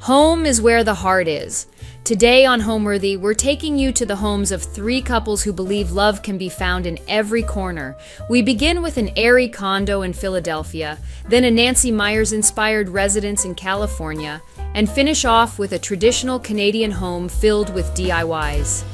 Home is where the heart is. Today on Homeworthy, we're taking you to the homes of three couples who believe love can be found in every corner. We begin with an airy condo in Philadelphia, then a Nancy Meyers-Inspired residence in California, and finish off with a traditional Canadian home filled with DIYs.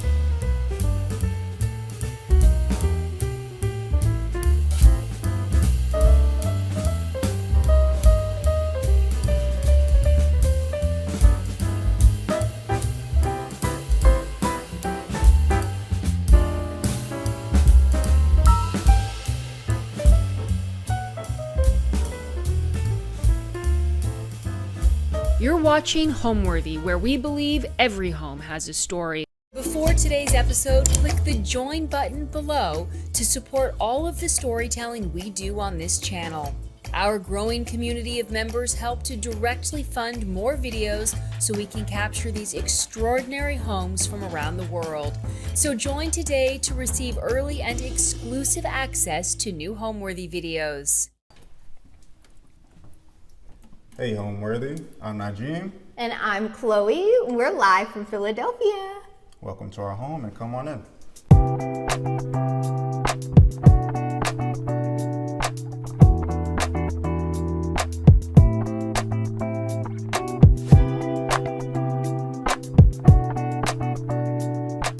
You're watching Homeworthy, where we believe every home has a story. Before today's episode, click the join button below to support all of the storytelling we do on this channel. Our growing community of members help to directly fund more videos so we can capture these extraordinary homes from around the world. So join today to receive early and exclusive access to new Homeworthy videos. Hey Homeworthy, I'm Najim. And I'm Chloe. We're live from Philadelphia. Welcome to our home and come on in.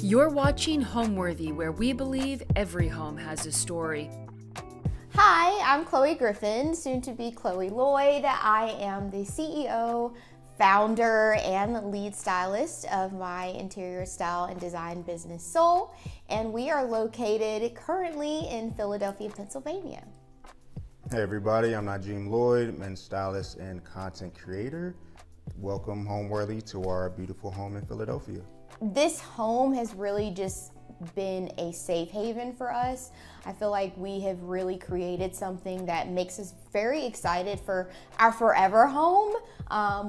You're watching Homeworthy, where we believe every home has a story. Hi, I'm Chloe Griffin, soon to be Chloe Lloyd. I am the CEO, founder, and lead stylist of my interior style and design business Soul, and we are located currently in Philadelphia, Pennsylvania. Hey everybody, I'm Najim Lloyd, men's stylist and content creator. Welcome Homeworthy to our beautiful home in Philadelphia. This home has really just been a safe haven for us. I feel like we have really created something that makes us very excited for our forever home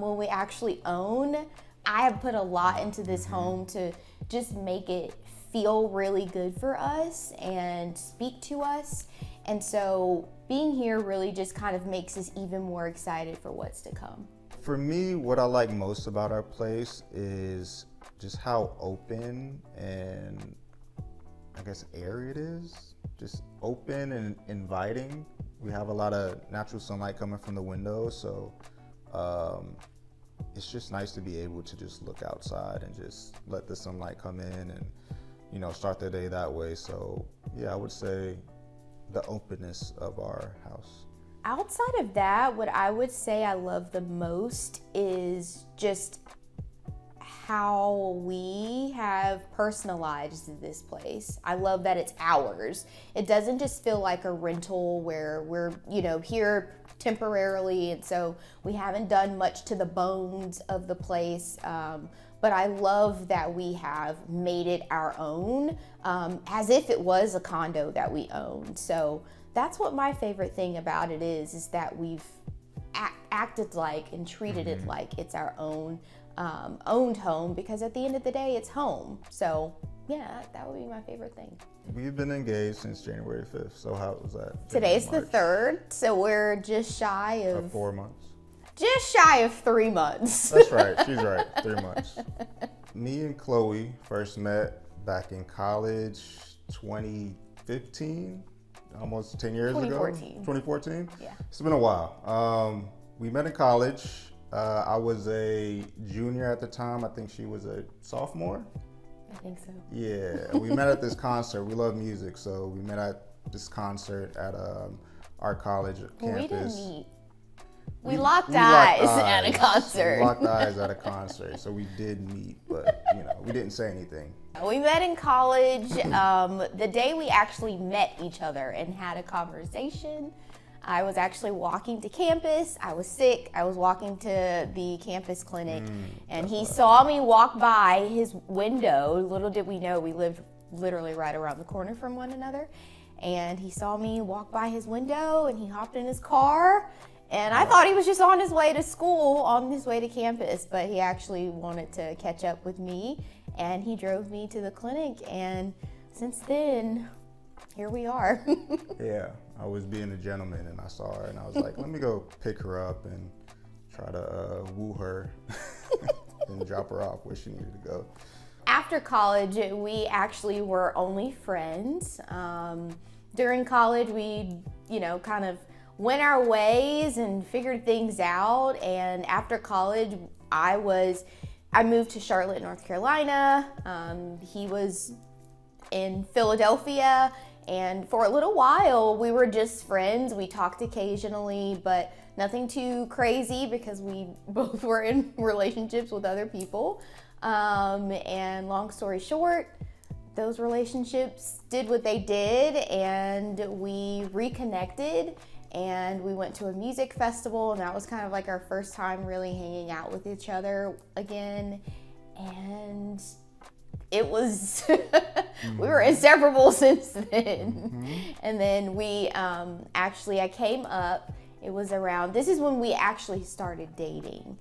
when we actually own. I have put a lot into this home to just make it feel really good for us and speak to us. And so being here really just kind of makes us even more excited for what's to come. For me, what I like most about our place is just how open and I guess airy it is, just open and inviting. We have a lot of natural sunlight coming from the window, so it's just nice to be able to just look outside and just let the sunlight come in and, you know, start the day that way. So yeah, I would say the openness of our house. Outside of that, what I would say I love the most is just how we have personalized this place. I love that it's ours. It doesn't just feel like a rental where we're, you know, here temporarily, and so we haven't done much to the bones of the place. But I love that we have made it our own, as if it was a condo that we owned. So that's what my favorite thing about it is that we've acted like and treated it like it's our own owned home, because at the end of the day, it's home. So yeah, that would be my favorite thing. We've been engaged since January 5th, so how was that? Today's the 3rd, so we're just shy of 4 months. Just shy of 3 months. That's right, she's right, 3 months. Me and Chloe first met back in college, 2015, almost 10 years 2014. ago. 2014? Yeah. It's been a while. We met in college. I was a junior at the time. I think she was a sophomore. I think so. Yeah, we met at this concert. We love music, so we met at this concert at our college campus. We didn't meet. We locked eyes at a concert. We locked eyes at a concert, so we did meet, but you know, we didn't say anything. We met in college. The day we actually met each other and had a conversation, I was actually walking to campus. I was sick. I was walking to the campus clinic, and he saw me walk by his window. Little did we know we lived literally right around the corner from one another. And he saw me walk by his window, and he hopped in his car. And I thought he was just on his way to school, on his way to campus, but he actually wanted to catch up with me, and he drove me to the clinic. And since then, here we are. Yeah, I was being a gentleman and I saw her and I was like, let me go pick her up and try to woo her. and drop her off where she needed to go. After college, we actually were only friends. During college, we, kind of went our ways and figured things out. And after college, I moved to Charlotte, North Carolina. He was in Philadelphia. And for a little while, we were just friends. We talked occasionally, but nothing too crazy because we both were in relationships with other people. And long story short, those relationships did what they did, and we reconnected, and we went to a music festival, and that was kind of like our first time really hanging out with each other again. And it was, we were inseparable since then. And then we, I came up, it was around, this is when we actually started dating,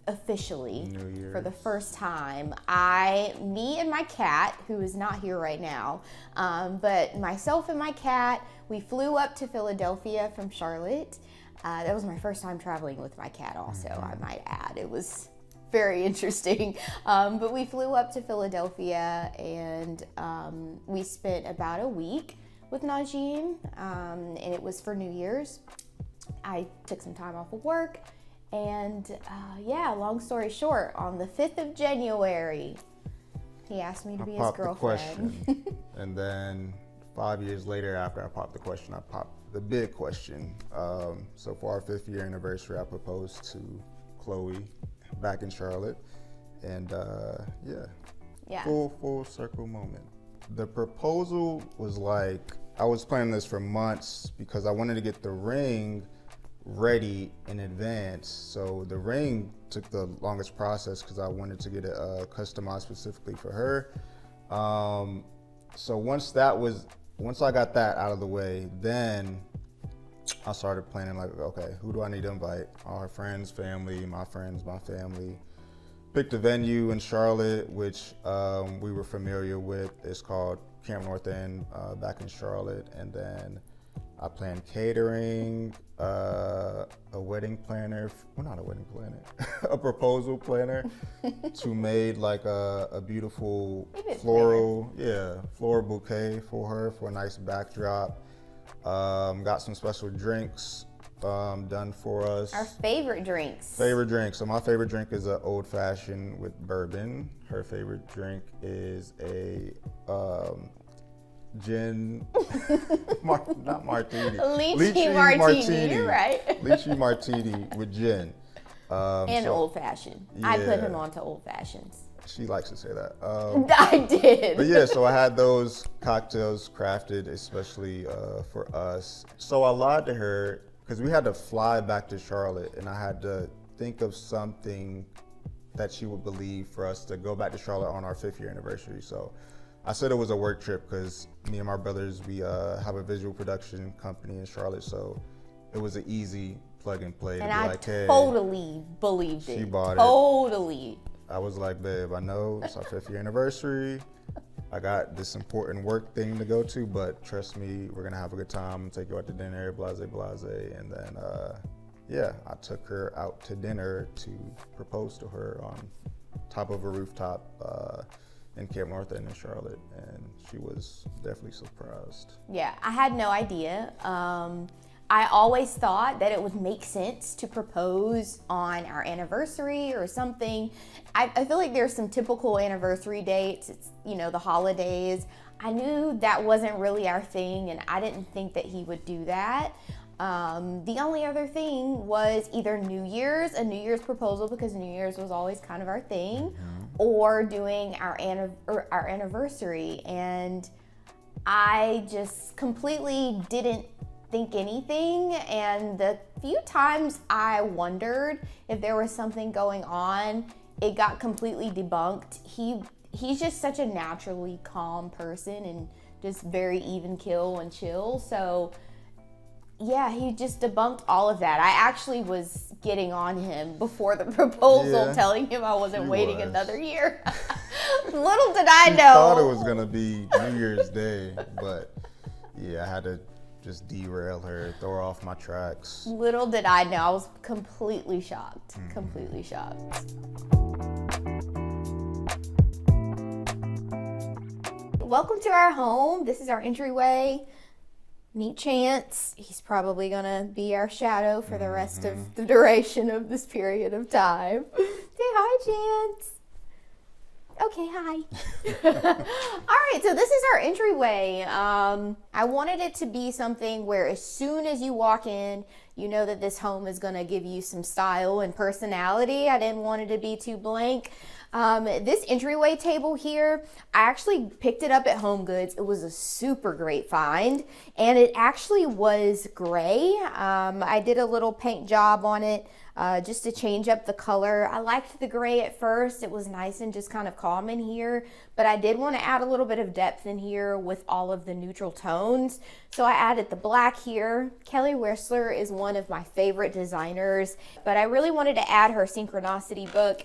officially for the first time. Me and my cat, who is not here right now, but myself and my cat, we flew up to Philadelphia from Charlotte. That was my first time traveling with my cat also, I might add. It was very interesting. But we flew up to Philadelphia, and we spent about a week with Najim, and it was for New Year's. I took some time off of work, and long story short, on the 5th of January, he asked me to be his girlfriend. The question. And then 5 years later, after I popped the question, I popped the big question. So for our 5th year anniversary, I proposed to Chloe back in Charlotte, and full circle moment. The proposal was like, I was planning this for months because I wanted to get the ring ready in advance. So the ring took the longest process because I wanted to get it customized specifically for her. So once I got that out of the way, then I started planning, like, okay, who do I need to invite? Our friends, family, my friends, my family. Picked a venue in Charlotte, which we were familiar with. It's called Camp North End, back in Charlotte. And then I planned catering, a wedding planner, well, not a wedding planner, a proposal planner to made like a beautiful floral bouquet for her for a nice backdrop. Got some special drinks done for us. Our favorite drinks. So my favorite drink is an old fashioned with bourbon. Her favorite drink is a gin, not martini. Lychee martini, you're right. Lychee martini with gin. And old fashioned. Yeah. I put him on to old fashions. She likes to say that. I did. But yeah, so I had those cocktails crafted especially for us. So I lied to her because we had to fly back to Charlotte, and I had to think of something that she would believe for us to go back to Charlotte on our 5th year anniversary. So I said it was a work trip because me and my brothers, we have a visual production company in Charlotte, so it was an easy plug and play. And to be I like, hey, totally believed it. She bought it. I was like, babe, I know it's our 5th year anniversary. I got this important work thing to go to, but trust me, we're gonna have a good time. Take you out to dinner, blase, blase. And then, I took her out to dinner to propose to her on top of a rooftop in Camp North End in Charlotte. And she was definitely surprised. Yeah, I had no idea. I always thought that it would make sense to propose on our anniversary or something. I feel like there's some typical anniversary dates. It's, the holidays. I knew that wasn't really our thing, and I didn't think that he would do that. The only other thing was either a New Year's proposal, because New Year's was always kind of our thing, or doing our anniversary. And I just completely didn't think anything, and the few times I wondered if there was something going on, it got completely debunked. He's just such a naturally calm person and just very even keel and chill. So yeah, he just debunked all of that. I actually was getting on him before the proposal, telling him I wasn't waiting another year. Little did I know. I thought it was gonna be New Year's Day, but yeah, I had to just derail her, throw her off my tracks. Little did I know, I was completely shocked, completely shocked. Welcome to our home. This is our entryway. Meet Chance. He's probably gonna be our shadow for the rest of the duration of this period of time. Say hi, Chance. Okay, hi. All right, so this is our entryway. I wanted it to be something where as soon as you walk in, you know that this home is gonna give you some style and personality. I didn't want it to be too blank. This entryway table here, I actually picked it up at Home Goods. It was a super great find, and it actually was gray. I did a little paint job on it just to change up the color. I liked the gray at first. It was nice and just kind of calm in here, but I did want to add a little bit of depth in here with all of the neutral tones. So I added the black here. Kelly Whistler is one of my favorite designers, but I really wanted to add her Synchronicity book.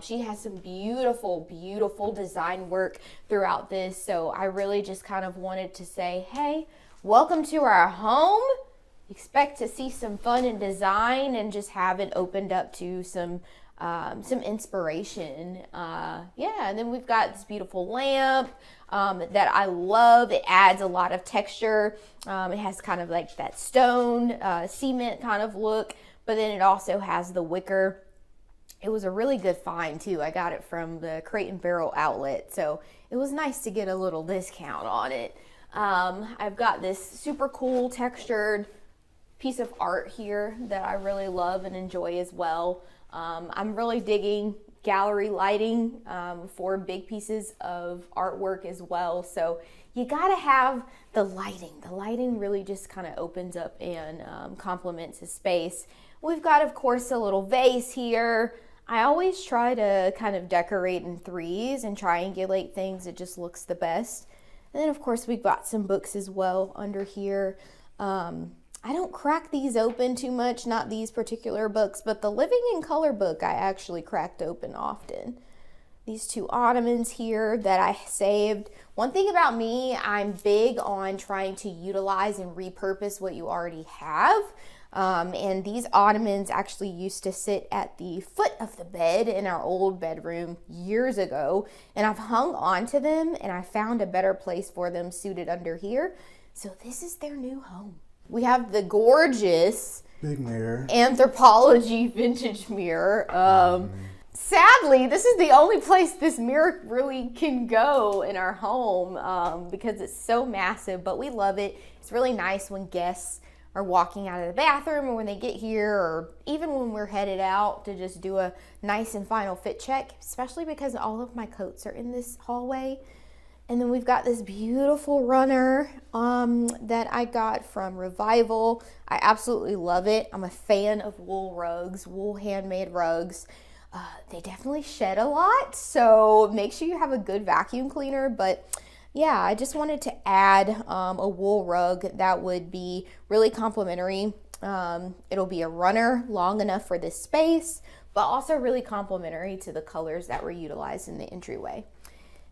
She has some beautiful, beautiful design work throughout this. So I really just kind of wanted to say, hey, welcome to our home. Expect to see some fun in design and just have it opened up to some inspiration. Yeah, and then we've got this beautiful lamp that I love. It adds a lot of texture. It has kind of like that stone, cement kind of look, but then it also has the wicker. It was a really good find too. I got it from the Crate and Barrel outlet, so it was nice to get a little discount on it. I've got this super cool textured piece of art here that I really love and enjoy as well. I'm really digging gallery lighting for big pieces of artwork as well. So you gotta have the lighting. The lighting really just kind of opens up and complements the space. We've got, of course, a little vase here. I always try to kind of decorate in threes and triangulate things. It just looks the best. And then, of course, we've got some books as well under here. I don't crack these open too much, not these particular books, but the Living in Color book I actually cracked open often. These two ottomans here that I saved. One thing about me, I'm big on trying to utilize and repurpose what you already have. And these ottomans actually used to sit at the foot of the bed in our old bedroom years ago, and I've hung on to them and I found a better place for them suited under here. So this is their new home. We have the gorgeous big mirror, Anthropology vintage mirror. Sadly, this is the only place this mirror really can go in our home because it's so massive, but we love it. It's really nice when guests are walking out of the bathroom or when they get here, or even when we're headed out to just do a nice and final fit check, especially because all of my coats are in this hallway. And then we've got this beautiful runner that I got from Revival. I absolutely love it. I'm a fan of wool rugs, wool handmade rugs. They definitely shed a lot, so make sure you have a good vacuum cleaner. But yeah, I just wanted to add a wool rug that would be really complimentary. It'll be a runner long enough for this space, but also really complimentary to the colors that were utilized in the entryway.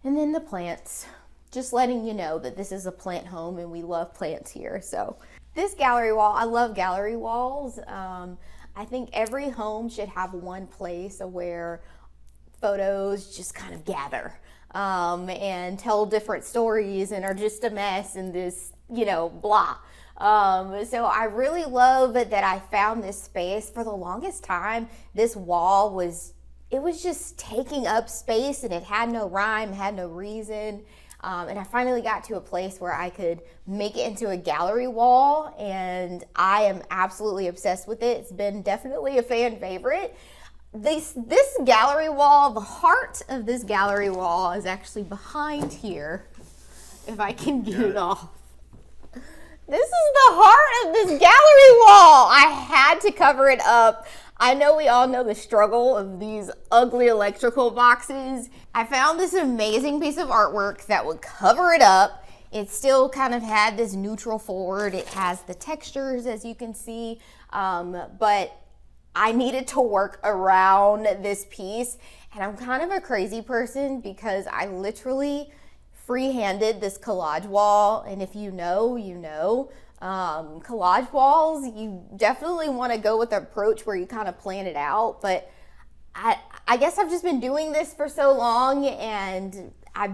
And then the plants, just letting you know that this is a plant home and we love plants here. So this gallery wall, I love gallery walls. I think every home should have one place where photos just kind of gather and tell different stories and are just a mess and this, blah. So I really love that I found this space. For the longest time, this wall was just taking up space and it had no rhyme, had no reason. And I finally got to a place where I could make it into a gallery wall, and I am absolutely obsessed with it. It's been definitely a fan favorite. This gallery wall, the heart of this gallery wall is actually behind here, if I can get it off. This is the heart of this gallery wall. I had to cover it up. I know we all know the struggle of these ugly electrical boxes. I found this amazing piece of artwork that would cover it up. It still kind of had this neutral forward. It has the textures, as you can see, but I needed to work around this piece. And I'm kind of a crazy person because I literally free-handed this collage wall, and if you know, you know. collage walls, you definitely want to go with an approach where you kind of plan it out. But I guess I've just been doing this for so long, and I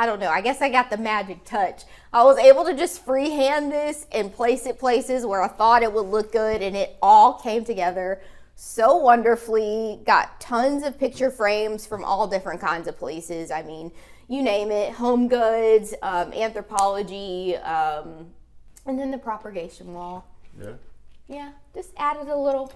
don't know, I guess I got the magic touch. I was able to just freehand this and place it places where I thought it would look good, and it all came together so wonderfully. Got tons of picture frames from all different kinds of places. I mean, you name it, Home Goods, Anthropology, and then the propagation wall. Yeah, just added a little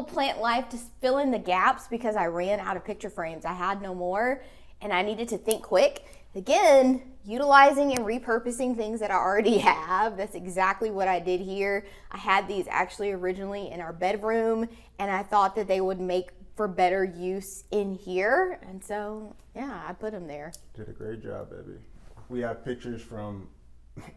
plant life to fill in the gaps because I ran out of picture frames. I had no more, and I needed to think quick. Again, utilizing and repurposing things that I already have. That's exactly what I did here. I had these actually originally in our bedroom, and I thought that they would make for better use in here. And so, yeah, I put them there. Did a great job, baby. We have pictures from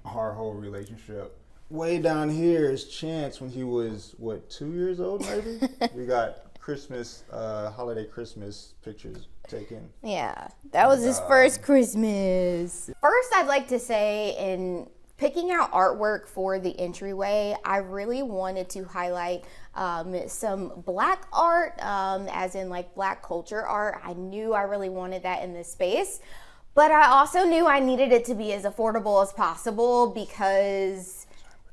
our whole relationship. Way down here is Chance when he was, 2 years old maybe? We got Christmas, holiday Christmas pictures taken. Yeah, that was his first Christmas. First, I'd like to say, in picking out artwork for the entryway, I really wanted to highlight some Black art, as in like Black culture art. I knew I really wanted that in this space, but I also knew I needed it to be as affordable as possible because,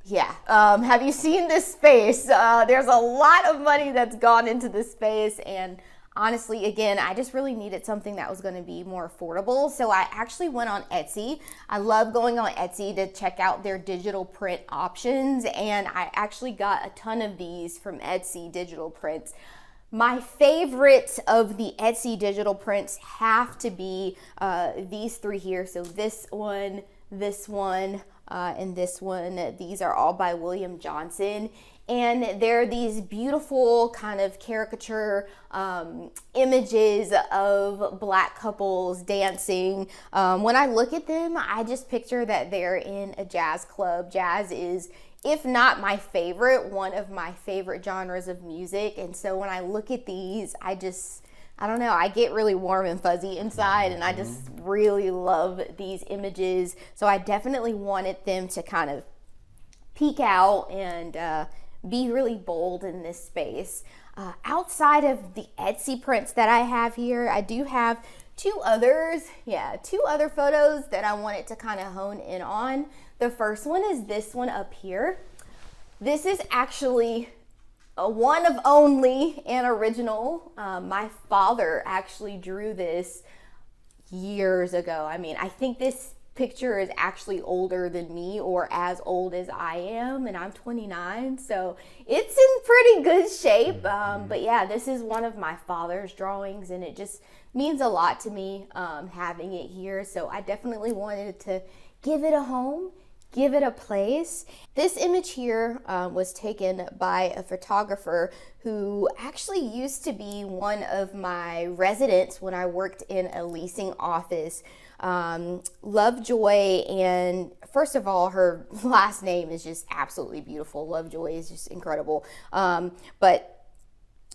yeah, have you seen this space? There's a lot of money that's gone into this space, and honestly, again, I just really needed something that was going to be more affordable. So I actually went on Etsy. I love going on Etsy to check out their digital print options, and I actually got a ton of these from Etsy digital prints. My favorite of the Etsy digital prints have to be these three here. So this one, and this one. These are all by William Johnson, and they're these beautiful kind of caricature images of Black couples dancing. When I look at them, I just picture that they're in a jazz club. Jazz is, if not my favorite, one of my favorite genres of music, and so when I look at these, I don't know, I get really warm and fuzzy inside, and I just really love these images. So I definitely wanted them to kind of peek out and be really bold in this space. Outside of the Etsy prints that I have here, I do have two other photos that I wanted to kind of hone in on. The first one is this one up here. This is actually one of only an original. My father actually drew this years ago. I mean, I think this picture is actually older than me, or as old as I am, and I'm 29, so it's in pretty good shape. But yeah, this is one of my father's drawings, and it just means a lot to me having it here. So I definitely wanted to give it a home, give it a place. This image here was taken by a photographer who actually used to be one of my residents when I worked in a leasing office. Lovejoy, and first of all, her last name is just absolutely beautiful. Lovejoy is just incredible. But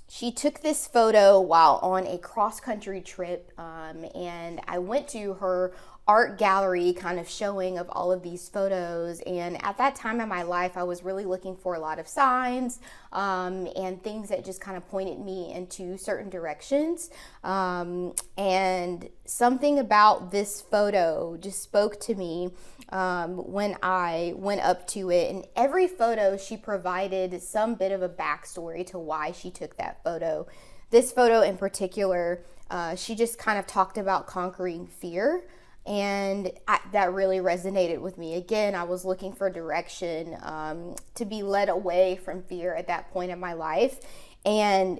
she took this photo while on a cross-country trip, and I went to her art gallery kind of showing of all of these photos, and at that time in my life I was really looking for a lot of signs and things that just kind of pointed me into certain directions, and something about this photo just spoke to me when I went up to it. And every photo she provided some bit of a backstory to why she took that photo. This photo in particular, she just kind of talked about conquering fear. And that really resonated with me. Again, I was looking for direction to be led away from fear at that point in my life. And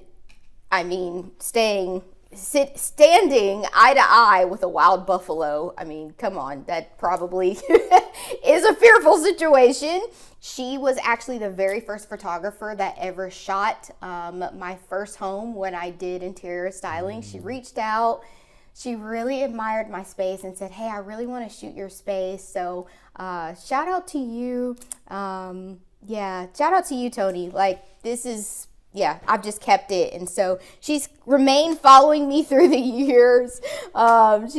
I mean, standing eye to eye with a wild buffalo, I mean, come on, that probably is a fearful situation. She was actually the very first photographer that ever shot my first home when I did interior styling. She reached out. She really admired my space and said, hey, I really want to shoot your space. So shout out to you. Shout out to you, Tony. Like, this is, I've just kept it. And so she's remained following me through the years. And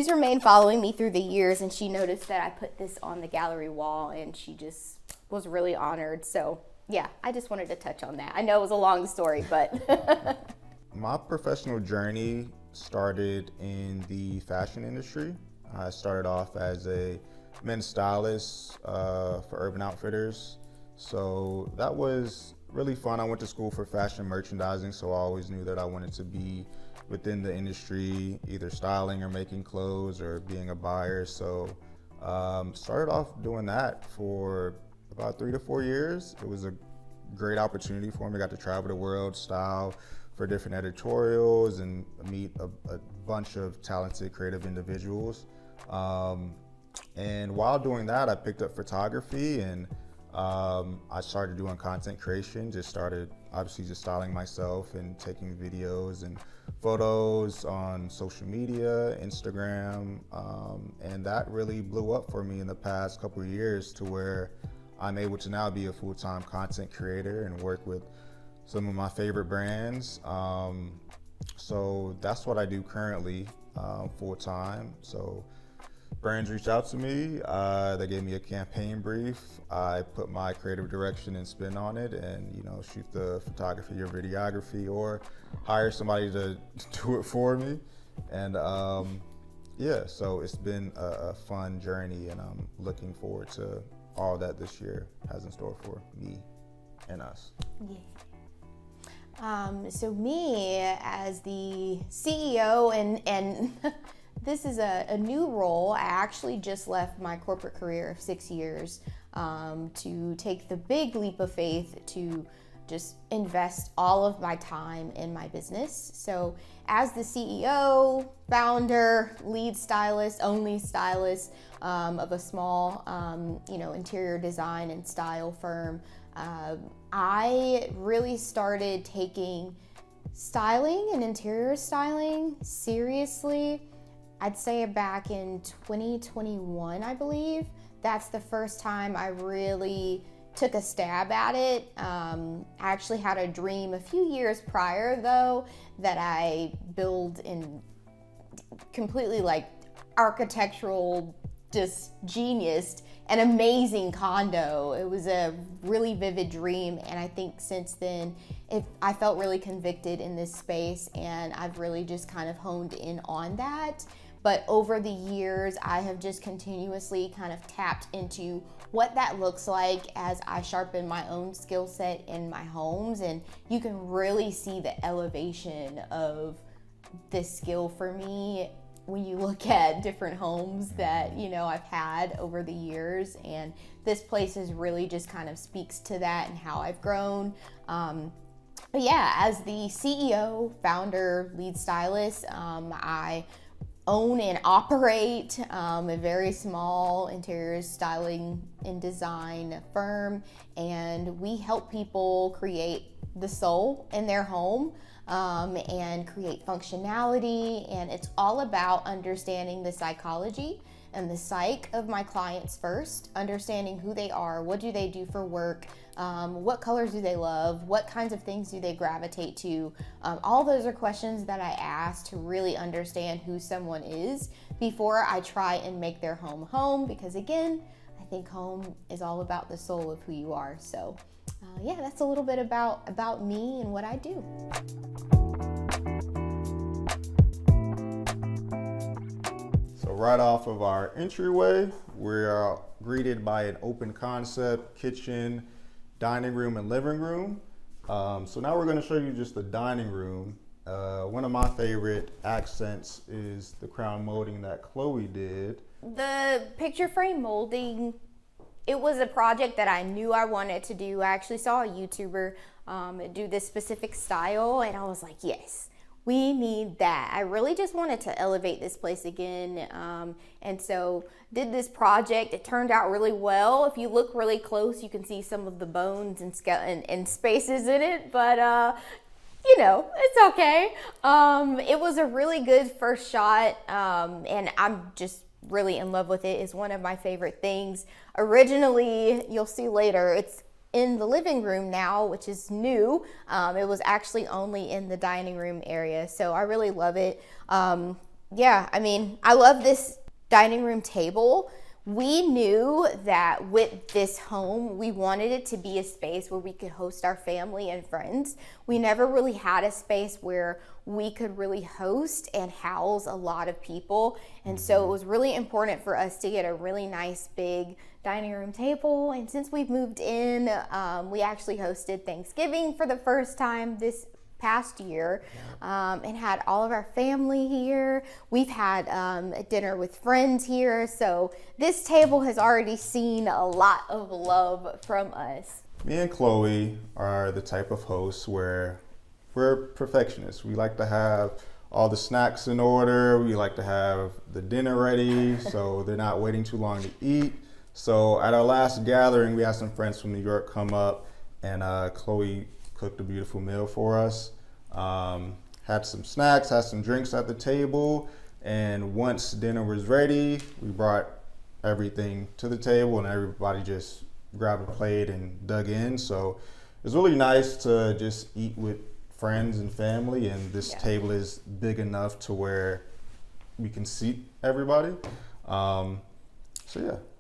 she noticed that I put this on the gallery wall, and she just was really honored. So yeah, I just wanted to touch on that. I know it was a long story, but. My professional journey started in the fashion industry. I started off as a men's stylist for Urban Outfitters. So that was really fun. I went to school for fashion merchandising, so I always knew that I wanted to be within the industry, either styling or making clothes or being a buyer. So started off doing that for about 3 to 4 years. It was a great opportunity for me. I got to travel the world, style for different editorials, and meet a bunch of talented creative individuals. And while doing that, I picked up photography, and I started doing content creation. Just started obviously just styling myself and taking videos and photos on social media, Instagram, and that really blew up for me in the past couple of years, to where I'm able to now be a full-time content creator and work with some of my favorite brands. So that's what I do currently, full-time. So brands reach out to me, they gave me a campaign brief, I put my creative direction and spin on it, and shoot the photography or videography, or hire somebody to do it for me. And yeah, so it's been a fun journey, and I'm looking forward to all that this year has in store for me and us. Yeah. So me as the CEO, and this is a new role. I actually just left my corporate career of 6 years to take the big leap of faith to just invest all of my time in my business. So as the CEO, founder, lead stylist, only stylist of a small interior design and style firm, I really started taking styling and interior styling seriously. I'd say back in 2021, I believe. That's the first time I really took a stab at it. I actually had a dream a few years prior, though, that I build in completely like architectural, just genius, an amazing condo. It was a really vivid dream, and I think since then I felt really convicted in this space, and I've really just kind of honed in on that. But over the years, I have just continuously kind of tapped into what that looks like as I sharpen my own skill set in my homes, and you can really see the elevation of this skill for me when you look at different homes that I've had over the years, and this place is really just kind of speaks to that and how I've grown. But yeah, as the CEO, founder, lead stylist, I own and operate a very small interior styling and design firm, and we help people create the soul in their home and create functionality. And it's all about understanding the psychology and the psyche of my clients first, understanding who they are, what do they do for work, what colors do they love, what kinds of things do they gravitate to. All those are questions that I ask to really understand who someone is before I try and make their home, because again, I think home is all about the soul of who you are. So yeah, that's a little bit about me and what I do. So right off of our entryway, we are greeted by an open concept kitchen, dining room, and living room. So now we're going to show you just the dining room. One of my favorite accents is the crown molding that Chloe did. The picture frame molding, it was a project that I knew I wanted to do. I actually saw a YouTuber do this specific style, and I was like, yes, we need that. I really just wanted to elevate this place again, and so did this project. It turned out really well. If you look really close, you can see some of the bones and spaces in it, but it's okay. It was a really good first shot, and I'm just really in love with it. It's one of my favorite things. Originally, you'll see later, it's in the living room now, which is new. It was actually only in the dining room area, so I really love it. Yeah, I mean, I love this dining room table. We knew that with this home, we wanted it to be a space where we could host our family and friends. We never really had a space where we could really host and house a lot of people. And so it was really important for us to get a really nice big dining room table. And since we've moved in, we actually hosted Thanksgiving for the first time this past year, and had all of our family here. We've had a dinner with friends here, so this table has already seen a lot of love from us. Me and Chloe are the type of hosts where we're perfectionists. We like to have all the snacks in order. We like to have the dinner ready so they're not waiting too long to eat. So at our last gathering, we had some friends from New York come up, and Chloe cooked a beautiful meal for us. Had some snacks, had some drinks at the table, and once dinner was ready, we brought everything to the table and everybody just grabbed a plate and dug in. So it was really nice to just eat with friends and family, and this table is big enough to where we can seat everybody.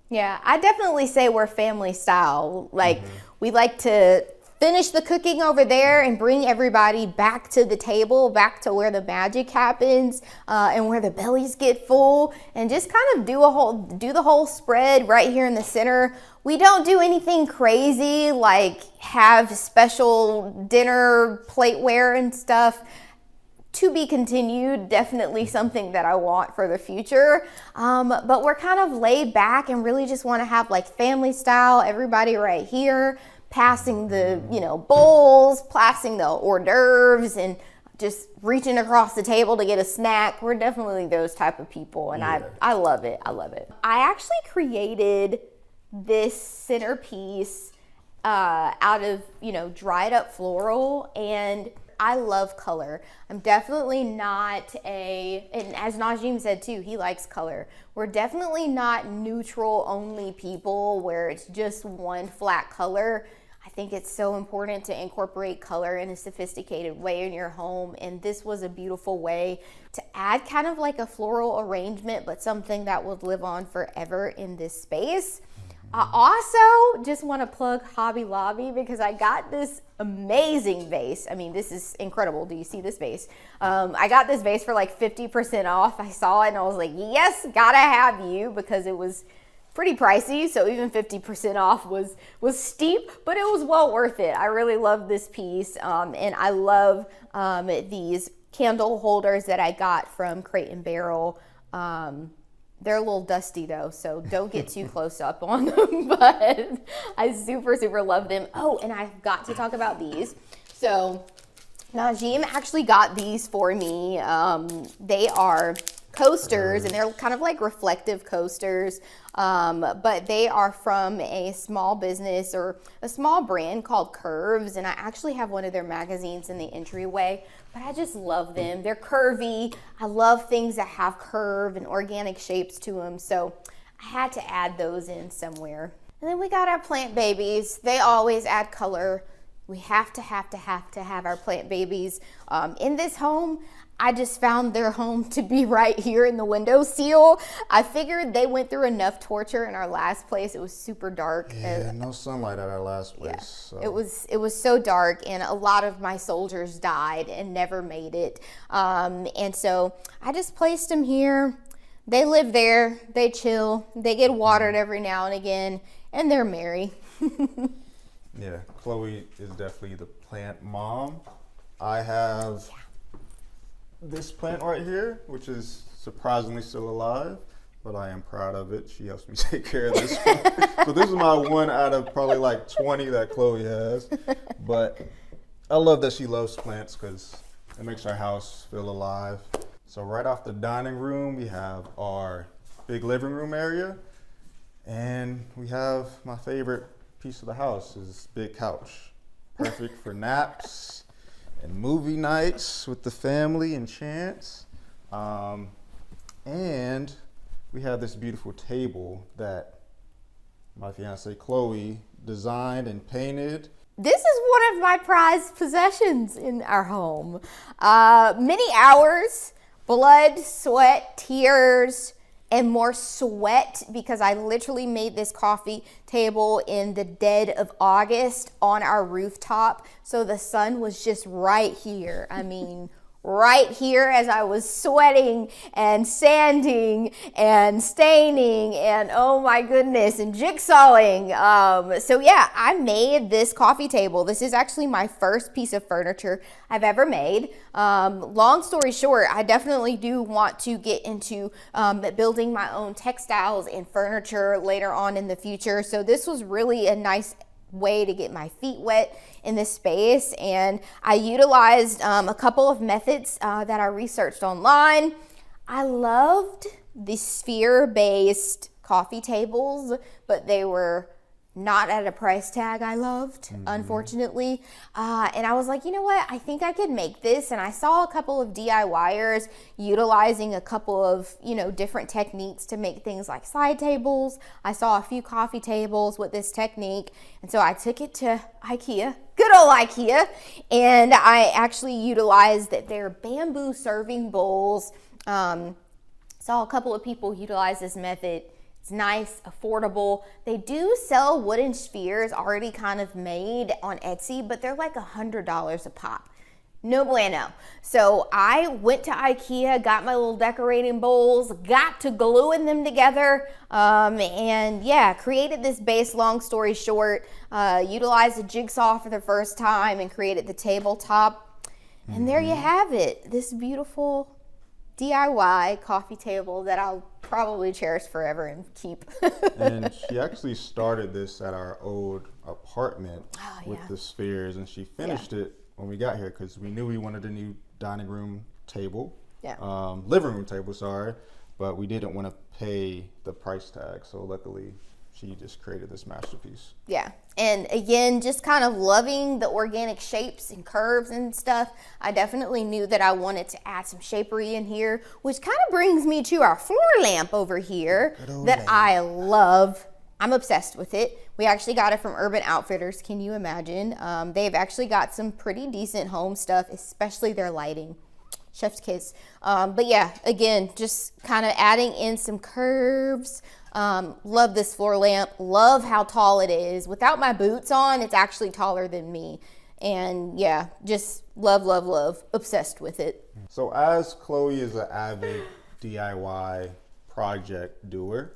Yeah, I definitely say we're family style. Like, we like to finish the cooking over there and bring everybody back to the table, back to where the magic happens, and where the bellies get full, and just kind of do the whole spread right here in the center. We don't do anything crazy like have special dinner plateware and stuff. To be continued, definitely something that I want for the future. But we're kind of laid back and really just want to have like family style, everybody right here, passing the, bowls, passing the hors d'oeuvres, and just reaching across the table to get a snack. We're definitely those type of people, and I love it. I love it. I actually created this centerpiece out of, dried up floral, and I love color. I'm definitely not and as Najim said too, he likes color. We're definitely not neutral only people where it's just one flat color. I think it's so important to incorporate color in a sophisticated way in your home, and this was a beautiful way to add kind of like a floral arrangement, but something that would live on forever in this space. I also just want to plug Hobby Lobby because I got this amazing vase. I mean, this is incredible. Do you see this vase? I got this vase for like 50% off. I saw it and I was like, yes, gotta have you, because it was pretty pricey. So even 50% off was steep, but it was well worth it. I really love this piece. And I love these candle holders that I got from Crate & Barrel. They're a little dusty though, so don't get too close up on them, but I super, super love them. Oh, and I've got to talk about these. So Najim actually got these for me. They are coasters, and they're kind of like reflective coasters, but they are from a small business or a small brand called Curves, and I actually have one of their magazines in the entryway, but I just love them. They're curvy. I love things that have curve and organic shapes to them, so I had to add those in somewhere. And then we got our plant babies. They always add color. We have to have our plant babies in this home. I just found their home to be right here in the windowsill. I figured they went through enough torture in our last place. It was super dark. Yeah, no sunlight at our last place. Yeah, so. It was so dark, and a lot of my soldiers died and never made it. And so I just placed them here. They live there. They chill. They get watered every now and again, and they're merry. Yeah, Chloe is definitely the plant mom. I have this plant right here, which is surprisingly still alive, but I am proud of it. She helps me take care of this one. So this is my one out of probably like 20 that Chloe has. But I love that she loves plants because it makes our house feel alive. So right off the dining room, we have our big living room area. And we have my favorite piece of the house, is this big couch. Perfect for naps and movie nights with the family and Chance. And we have this beautiful table that my fiance Chloe designed and painted. This is one of my prized possessions in our home. Many hours, blood, sweat, tears, and more sweat because I literally made this coffee table in the dead of August on our rooftop. So the sun was just right here. I mean, right here as I was sweating and sanding and staining and oh my goodness, and jigsawing. So yeah, I made this coffee table. This is actually my first piece of furniture I've ever made. Long story short, I definitely do want to get into building my own textiles and furniture later on in the future. So this was really a nice way to get my feet wet in this space, and I utilized a couple of methods that I researched online. I loved the sphere-based coffee tables, but they were not at a price tag I loved, unfortunately. And I was like, you know what? I think I could make this. And I saw a couple of DIYers utilizing a couple of, different techniques to make things like side tables. I saw a few coffee tables with this technique. And so I took it to IKEA, good old IKEA. And I actually utilized their bamboo serving bowls. Saw a couple of people utilize this method. It's nice, affordable. They do sell wooden spheres already kind of made on Etsy, but they're like $100 a pop. No bueno. So I went to IKEA, got my little decorating bowls, got to gluing them together, and yeah, created this base. Long story short, utilized a jigsaw for the first time and created the tabletop. And there you have it, this beautiful DIY coffee table that I'll probably cherish forever and keep. And she actually started this at our old apartment with the spheres, and she finished it when we got here because we knew we wanted a new dining room table, living room table, sorry, but we didn't want to pay the price tag. So luckily, she just created this masterpiece. Yeah. And again, just kind of loving the organic shapes and curves and stuff. I definitely knew that I wanted to add some shapery in here, which kind of brings me to our floor lamp over here that I love. I'm obsessed with it. We actually got it from Urban Outfitters. Can you imagine? They've actually got some pretty decent home stuff, especially their lighting. Chef's kiss. But yeah, again, just kind of adding in some curves. Love this floor lamp. Love how tall it is. Without my boots on, it's actually taller than me. And yeah, just love, love, love. Obsessed with it. So as Chloe is an avid DIY project doer,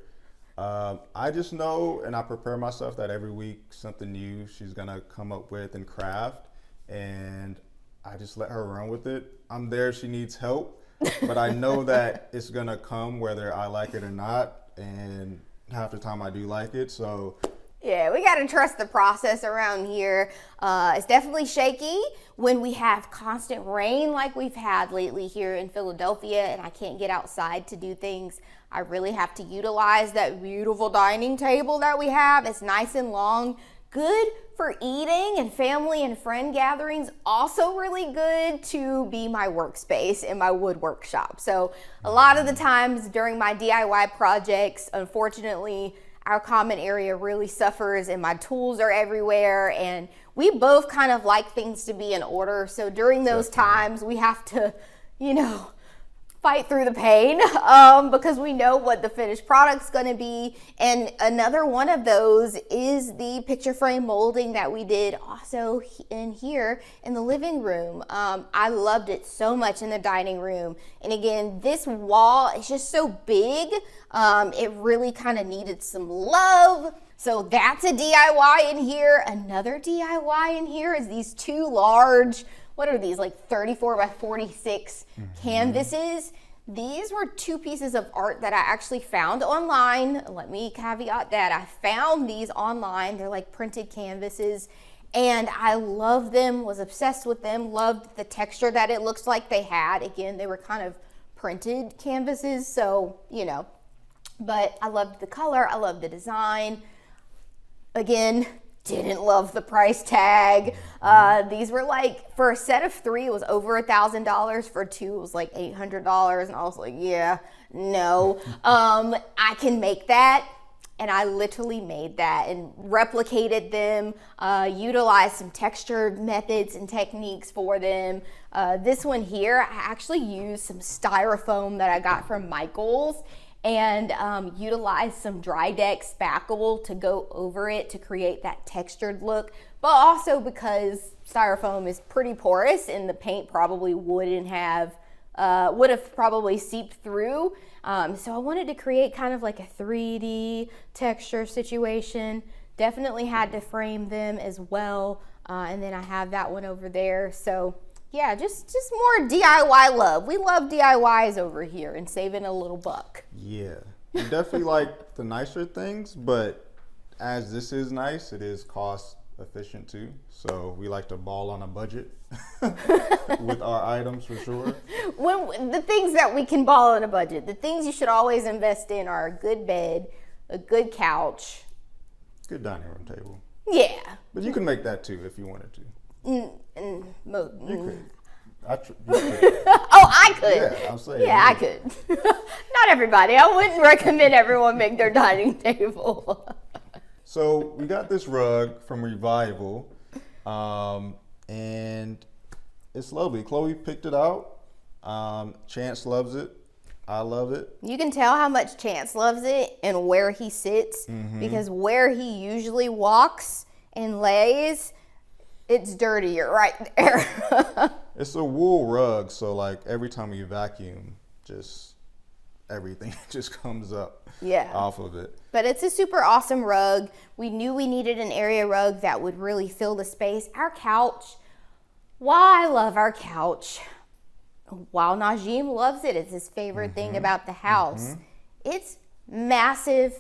I just know and I prepare myself that every week something new she's gonna come up with and craft, and I just let her run with it. I'm there if she needs help, but I know that it's gonna come whether I like it or not, and half the time I do like it. So yeah, we gotta trust the process around here. It's definitely shaky when we have constant rain like we've had lately here in Philadelphia, and I can't get outside to do things. I really have to utilize that beautiful dining table that we have. It's nice and long, good for eating and family and friend gatherings. Also really good to be my workspace in my wood workshop. So a lot of the times during my DIY projects, unfortunately, our common area really suffers and my tools are everywhere, and we both kind of like things to be in order. So during those times we have to, fight through the pain because we know what the finished product's going to be. And another one of those is the picture frame molding that we did also in here in the living room. I loved it so much in the dining room. And again, this wall is just so big. It really kind of needed some love. So that's a DIY in here. Another DIY in here is these two large, what are these, like 34 by 46 canvases. These were two pieces of art that I actually found online. Let me caveat that. I found these online. They're like printed canvases, and I love them, was obsessed with them, loved the texture that it looks like they had. Again, they were kind of printed canvases, so, but I loved the color. I loved the design. Again, didn't love the price tag. These were like, for a set of 3, it was over $1,000. For 2, it was like $800. And I was like, yeah, no. I can make that. And I literally made that and replicated them, utilized some textured methods and techniques for them. This one here, I actually used some styrofoam that I got from Michael's. and utilize some dry deck spackle to go over it to create that textured look, but also because styrofoam is pretty porous and the paint probably would have probably seeped through. So I wanted to create kind of like a 3D texture situation. Definitely had to frame them as well. And then I have that one over there. So yeah, just more DIY love. We love DIYs over here and saving a little buck. Yeah, we definitely like the nicer things, but as this is nice, it is cost efficient too. So we like to ball on a budget with our items for sure. When the things that we can ball on a budget, the things you should always invest in are a good bed, a good couch, good dining room table. Yeah. But you can make that too if you wanted to. You could. You could. Oh, I could. Yeah, I'm saying. Yeah, I could. Not everybody. I wouldn't recommend everyone make their dining table. So we got this rug from Revival, and it's lovely. Chloe picked it out. Chance loves it. I love it. You can tell how much Chance loves it and where he sits, because where he usually walks and lays, it's dirtier right there. It's a wool rug, so like every time you vacuum, just everything just comes up off of it. But it's a super awesome rug. We knew we needed an area rug that would really fill the space. Our couch, while I love our couch, while Najim loves it, it's his favorite thing about the house. It's massive,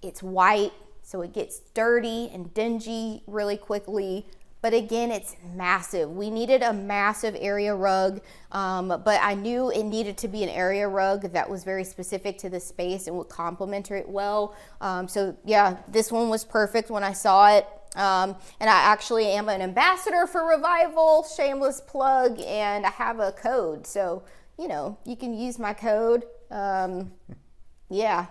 it's white, so it gets dirty and dingy really quickly. But again, it's massive. We needed a massive area rug, but I knew it needed to be an area rug that was very specific to the space and would complement it well. So yeah, this one was perfect when I saw it. And I actually am an ambassador for Revival, shameless plug, and I have a code. So, you know, you can use my code. Yeah.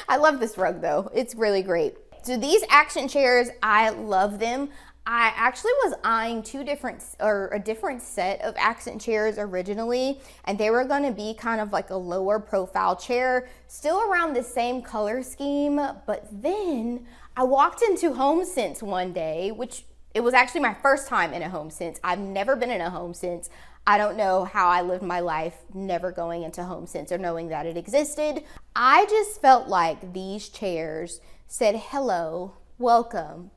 I love this rug though. It's really great. So these action chairs, I love them. I actually was eyeing a different set of accent chairs originally, and they were gonna be kind of like a lower profile chair, still around the same color scheme. But then I walked into HomeSense one day, which it was actually my first time in a HomeSense. I've never been in a HomeSense. I don't know how I lived my life never going into HomeSense or knowing that it existed. I just felt like these chairs said, hello, welcome,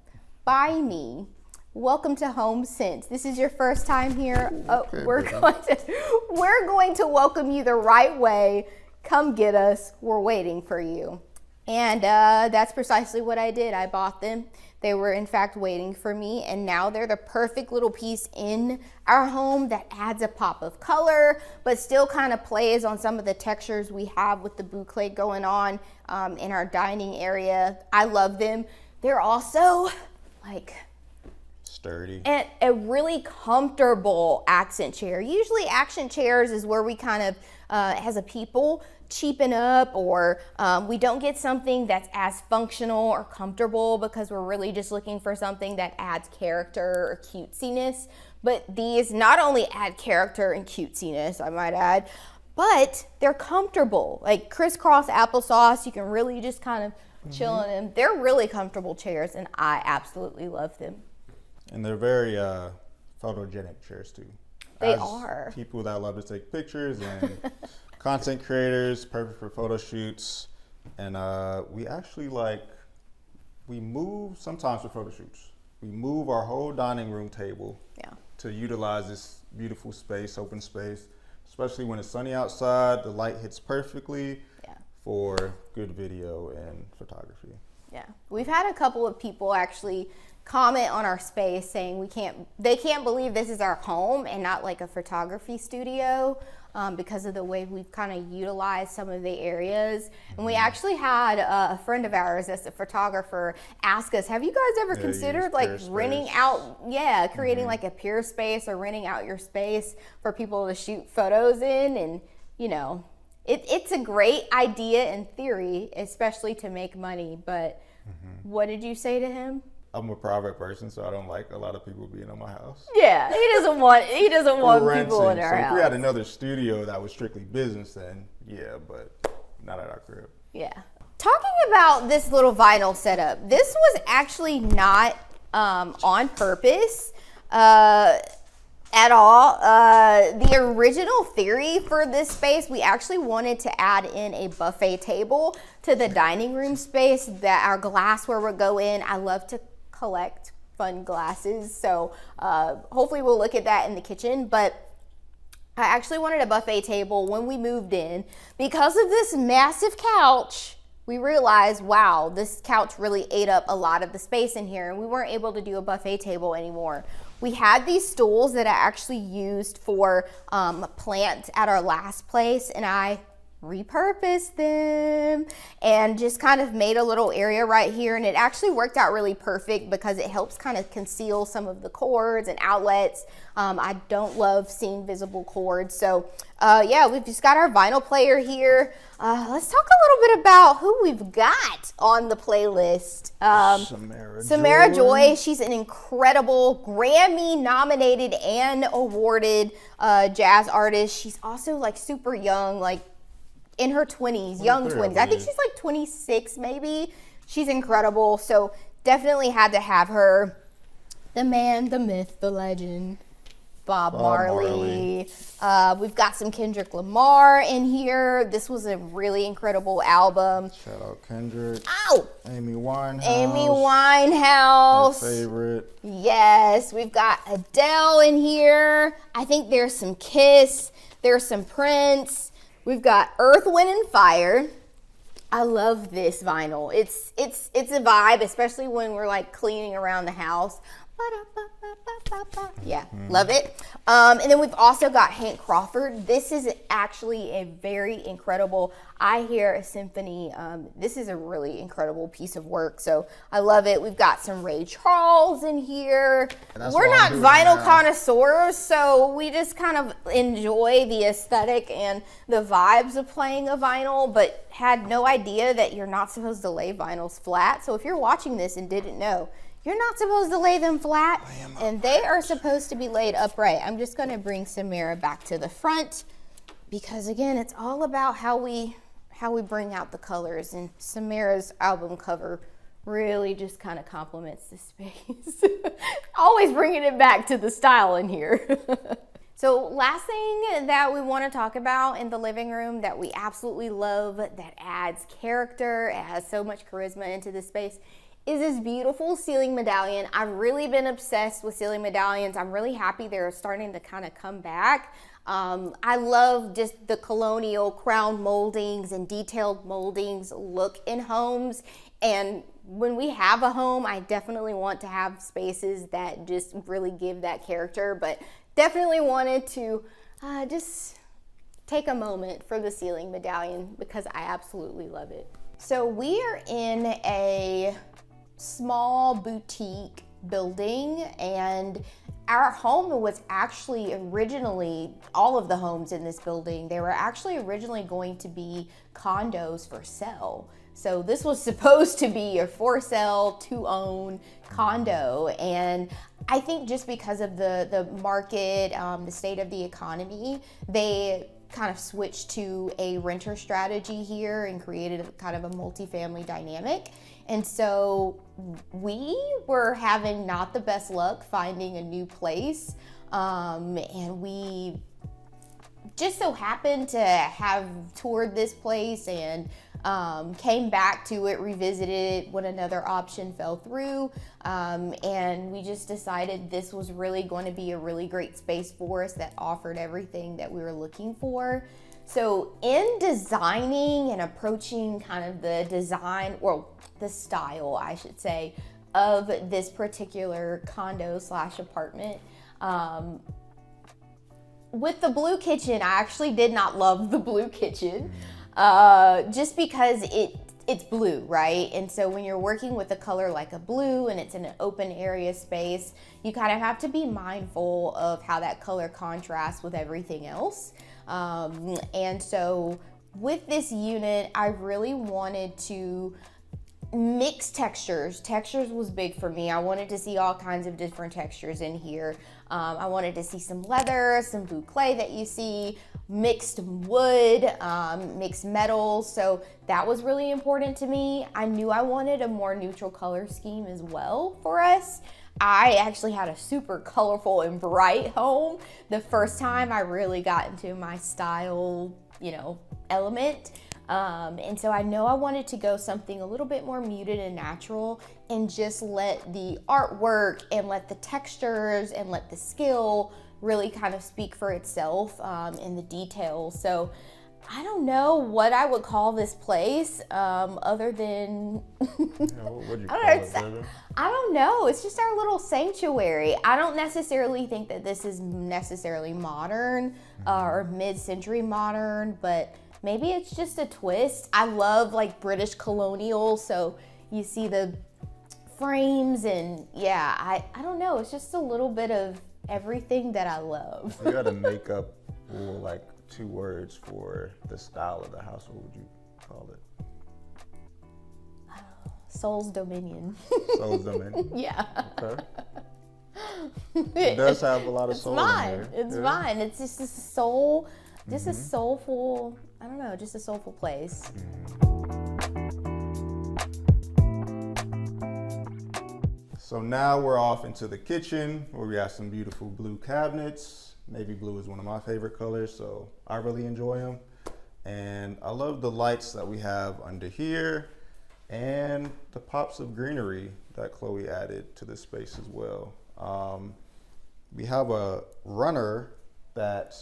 buy me. Welcome to HomeSense. This is your first time here. Okay, we're going to welcome you the right way. Come get us. We're waiting for you. And that's precisely what I did. I bought them. They were in fact waiting for me, and now they're the perfect little piece in our home that adds a pop of color, but still kind of plays on some of the textures we have with the boucle going on in our dining area. I love them. They're also like sturdy and a really comfortable accent chair. Usually accent chairs is where we kind of as a people cheapen up, or we don't get something that's as functional or comfortable because we're really just looking for something that adds character or cutesiness. But these not only add character and cutesiness, I might add, but they're comfortable. Like crisscross applesauce, you can really just kind of chill in them. They're really comfortable chairs, and I absolutely love them. And they're very photogenic chairs too. They As are. People that love to take pictures and content creators, perfect for photo shoots. And we actually we move sometimes for photo shoots. We move our whole dining room table to utilize this beautiful space, open space, especially when it's sunny outside. The light hits perfectly for good video and photography. Yeah, we've had a couple of people actually comment on our space saying they can't believe this is our home and not like a photography studio, because of the way we've kind of utilized some of the areas. And we actually had a friend of ours that's a photographer ask us, have you guys ever considered like renting out, creating like a peer space or renting out your space for people to shoot photos in? And you know, it's a great idea in theory, especially to make money. But what did you say to him? I'm a private person, so I don't like a lot of people being in my house. Yeah, he doesn't want people in our so house. If we had another studio that was strictly business, then yeah, but not at our crib. Yeah. Talking about this little vinyl setup, this was actually not on purpose at all. The original theory for this space, we actually wanted to add in a buffet table to the dining room space, that our glassware would go in. I love to collect fun glasses, so hopefully we'll look at that in the kitchen. But I actually wanted a buffet table when we moved in. Because of this massive couch, we realized, wow, this couch really ate up a lot of the space in here, and we weren't able to do a buffet table anymore. We had these stools that I actually used for plants at our last place, and I repurposed them and just kind of made a little area right here, and it actually worked out really perfect because it helps kind of conceal some of the cords and outlets. I don't love seeing visible cords, so yeah, we've just got our vinyl player here. Let's talk a little bit about who we've got on the playlist. Samara Joy. She's an incredible Grammy nominated and awarded jazz artist. She's also like super young, like in her 20s, young 20s. I think she's like 26 maybe. She's incredible. So definitely had to have her. The man, the myth, the legend, Bob Marley. We've got some Kendrick Lamar in here. This was a really incredible album. Shout out Kendrick. Ow! Amy Winehouse. Amy Winehouse. My favorite. Yes, we've got Adele in here. I think there's some Kiss. There's some Prince. We've got Earth, Wind, and Fire. I love this vinyl. It's a vibe, especially when we're like cleaning around the house. Yeah, love it. And then we've also got Hank Crawford. This is actually a very incredible I Hear a Symphony. This is a really incredible piece of work, so I love it. We've got some Ray Charles in here. We're not vinyl connoisseurs, so we just kind of enjoy the aesthetic and the vibes of playing a vinyl, but had no idea that you're not supposed to lay vinyls flat. So if you're watching this and didn't know, you're not supposed to lay them flat, and they are supposed to be laid upright. I'm just going to bring Samara back to the front because, again, it's all about how we bring out the colors, and Samara's album cover really just kind of complements the space. Always bringing it back to the style in here. So last thing that we want to talk about in the living room that we absolutely love, that adds character, it has so much charisma into the space, is this beautiful ceiling medallion. I've really been obsessed with ceiling medallions. I'm really happy they're starting to kind of come back. I love just the colonial crown moldings and detailed moldings look in homes. And when we have a home, I definitely want to have spaces that just really give that character, but definitely wanted to just take a moment for the ceiling medallion because I absolutely love it. So we are in a small boutique building, and our home was actually originally, all of the homes in this building, they were actually originally going to be condos for sale. So this was supposed to be a for sale, to own condo. And I think just because of the market, the state of the economy, they kind of switched to a renter strategy here and created a kind of a multifamily dynamic. And so we were having not the best luck finding a new place. And we just so happened to have toured this place and came back to it, revisited it when another option fell through. And we just decided this was really going to be a really great space for us that offered everything that we were looking for. So in designing and approaching kind of the design, or the style, I should say, of this particular condo / apartment, with the blue kitchen, I actually did not love the blue kitchen, just because it's blue, right? And so when you're working with a color like a blue and it's in an open area space, you kind of have to be mindful of how that color contrasts with everything else. And so with this unit, I really wanted to mix textures. Textures was big for me. I wanted to see all kinds of different textures in here. I wanted to see some leather, some boucle that you see, mixed wood, mixed metals. So that was really important to me. I knew I wanted a more neutral color scheme as well for us. I actually had a super colorful and bright home the first time I really got into my style, element. And so I know I wanted to go something a little bit more muted and natural and just let the artwork and let the textures and let the skill really kind of speak for itself in the details. So I don't know what I would call this place other than What would you call it, baby? I don't know. It's just our little sanctuary. I don't necessarily think that this is necessarily modern or mid-century modern, but maybe it's just a twist. I love like British colonial, so you see the frames and I don't know. It's just a little bit of everything that I love. You gotta make up like 2 words for the style of the house. What would you call it? Soul's Dominion. Soul's Dominion? Yeah. Okay. It does have a lot of soul in there. It's fine. It's just a soul, just a soulful, I don't know, just a soulful place. So now we're off into the kitchen where we have some beautiful blue cabinets. Navy blue is one of my favorite colors, so I really enjoy them. And I love the lights that we have under here and the pops of greenery that Chloe added to the space as well. We have a runner that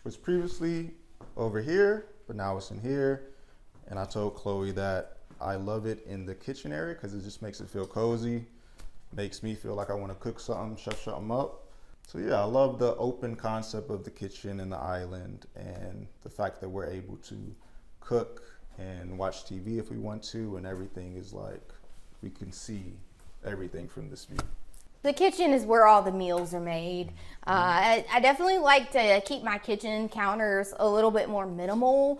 was previously over here, but now it's in here. And I told Chloe that I love it in the kitchen area because it just makes it feel cozy, makes me feel like I want to cook something, chef something up. So yeah, I love the open concept of the kitchen and the island and the fact that we're able to cook and watch TV if we want to, and everything is like, we can see everything from this view. The kitchen is where all the meals are made. I definitely like to keep my kitchen counters a little bit more minimal.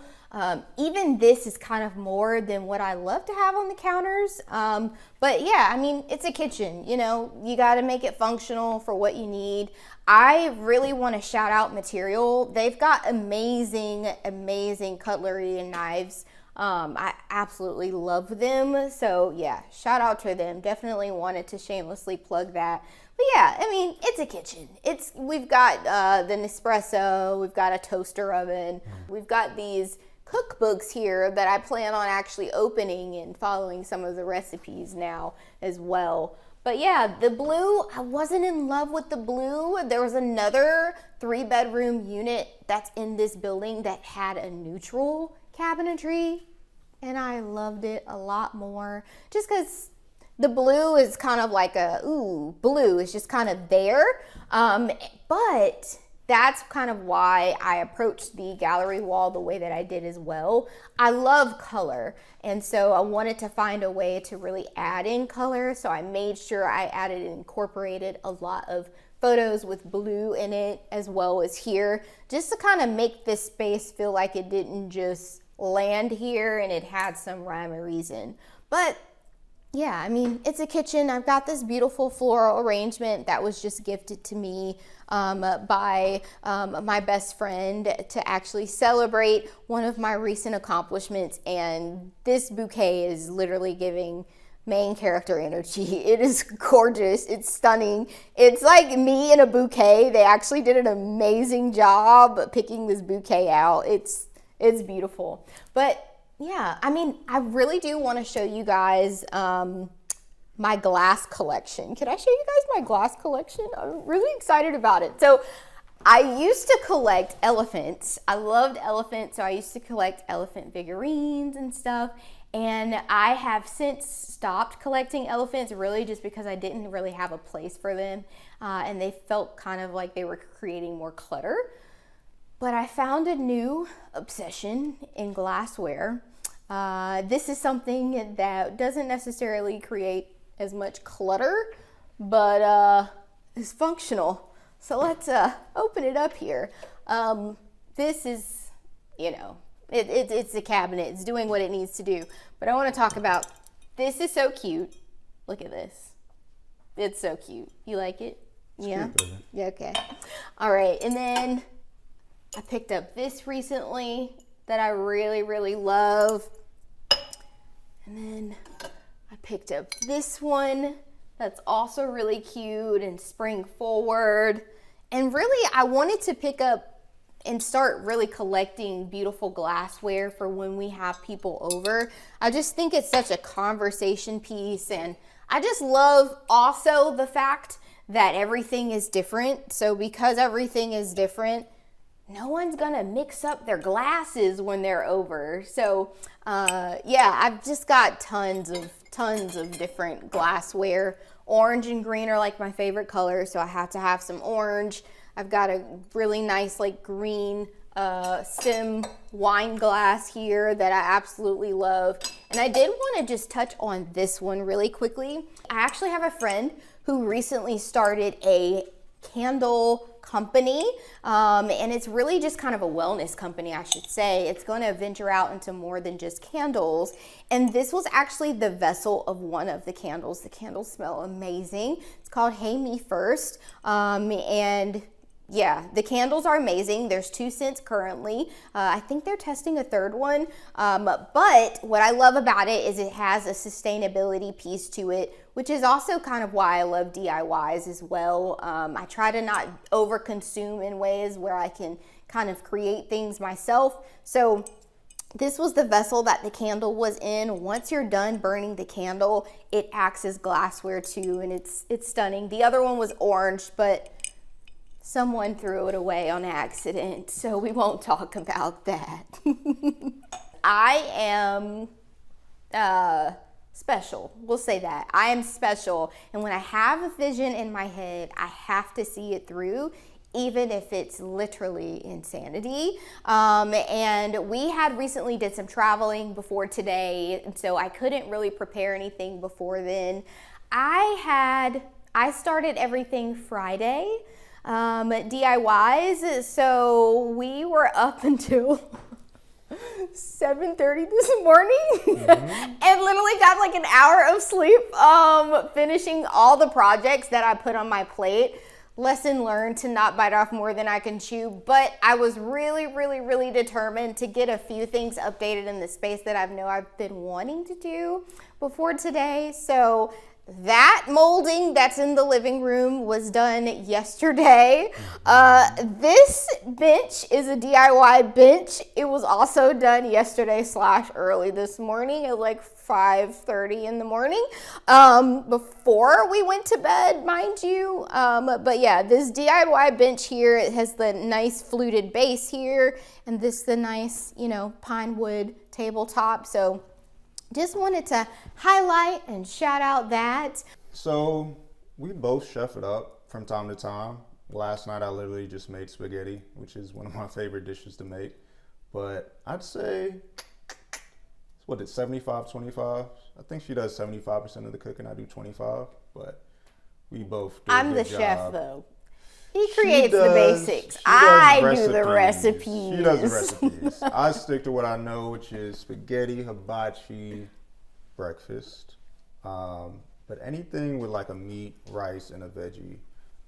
Even this is kind of more than what I love to have on the counters. But yeah, I mean, it's a kitchen, you got to make it functional for what you need. I really want to shout out Material. They've got amazing, amazing cutlery and knives. I absolutely love them. So yeah, shout out to them. Definitely wanted to shamelessly plug that. But yeah, I mean, it's a kitchen. We've got the Nespresso, we've got a toaster oven, we've got these cookbooks here that I plan on actually opening and following some of the recipes now as well. But yeah, the blue, I wasn't in love with the blue. There was another 3-bedroom unit that's in this building that had a neutral cabinetry, and I loved it a lot more just because the blue is kind of like blue is just kind of there. But that's kind of why I approached the gallery wall the way that I did as well. I love color, and so I wanted to find a way to really add in color. So I made sure I added and incorporated a lot of photos with blue in it as well as here, just to kind of make this space feel like it didn't just land here and it had some rhyme or reason. But yeah, I mean, it's a kitchen. I've got this beautiful floral arrangement that was just gifted to me by my best friend to actually celebrate one of my recent accomplishments. And this bouquet is literally giving main character energy. It is gorgeous. It's stunning. It's like me in a bouquet. They actually did an amazing job picking this bouquet out. It's beautiful. But yeah, I mean, I really do want to show you guys my glass collection. Can I show you guys my glass collection? I'm really excited about it. So I used to collect elephants. I loved elephants, so I used to collect elephant figurines and stuff. And I have since stopped collecting elephants, really just because I didn't really have a place for them. And they felt kind of like they were creating more clutter. But I found a new obsession in glassware. This is something that doesn't necessarily create as much clutter, but is functional. So let's open it up here. This is, it's a cabinet. It's doing what it needs to do. But I want to talk about, this is so cute. Look at this. It's so cute. You like it? Yeah? Yeah, okay. All right, and then I picked up this recently that I really, really love. And then I picked up this one that's also really cute and spring forward. And really, I wanted to pick up and start really collecting beautiful glassware for when we have people over. I just think it's such a conversation piece, and I just love also the fact that everything is different. So because everything is different, no one's gonna mix up their glasses when they're over. So yeah, I've just got tons of different glassware. Orange and green are like my favorite colors, so I have to have some orange. I've got a really nice like green stem wine glass here that I absolutely love. And I did want to just touch on this one really quickly. I actually have a friend who recently started a candle company, and it's really just kind of a wellness company, I should say. It's going to venture out into more than just candles, and this was actually the vessel of one of the candles. The candles smell amazing. It's called Hey Me First, and yeah, the candles are amazing. There's 2 scents currently. I think they're testing a third one. But what I love about it is it has a sustainability piece to it, which is also kind of why I love DIYs as well. I try to not over consume in ways where I can kind of create things myself. So this was the vessel that the candle was in. Once you're done burning the candle, it acts as glassware too, and it's stunning. The other one was orange, but someone threw it away on accident, so we won't talk about that. I am special. We'll say that. I am special, and when I have a vision in my head, I have to see it through, even if it's literally insanity. And we had recently did some traveling before today, and so I couldn't really prepare anything before then. I started everything Friday. DIYs, so we were up until 7:30 this morning and literally got like an hour of sleep finishing all the projects that I put on my plate. Lesson learned to not bite off more than I can chew, but I was really determined to get a few things updated in the space that I've been wanting to do before today. So that molding that's in the living room was done yesterday. This bench is a DIY bench. It was also done yesterday / early this morning at like 5:30 in the morning, before we went to bed, mind you. But yeah, this DIY bench here, it has the nice fluted base here, and the nice, pine wood tabletop. So just wanted to highlight and shout out that. So we both chef it up from time to time. Last night I literally just made spaghetti, which is one of my favorite dishes to make. But I'd say, what, it's 75-25? I think she does 75% of the cooking, I do 25. But we both do a I'm good the job. chef though. He creates the basics. I do the recipes. She does the recipes. I stick to what I know, which is spaghetti, hibachi, breakfast. But anything with like a meat, rice, and a veggie,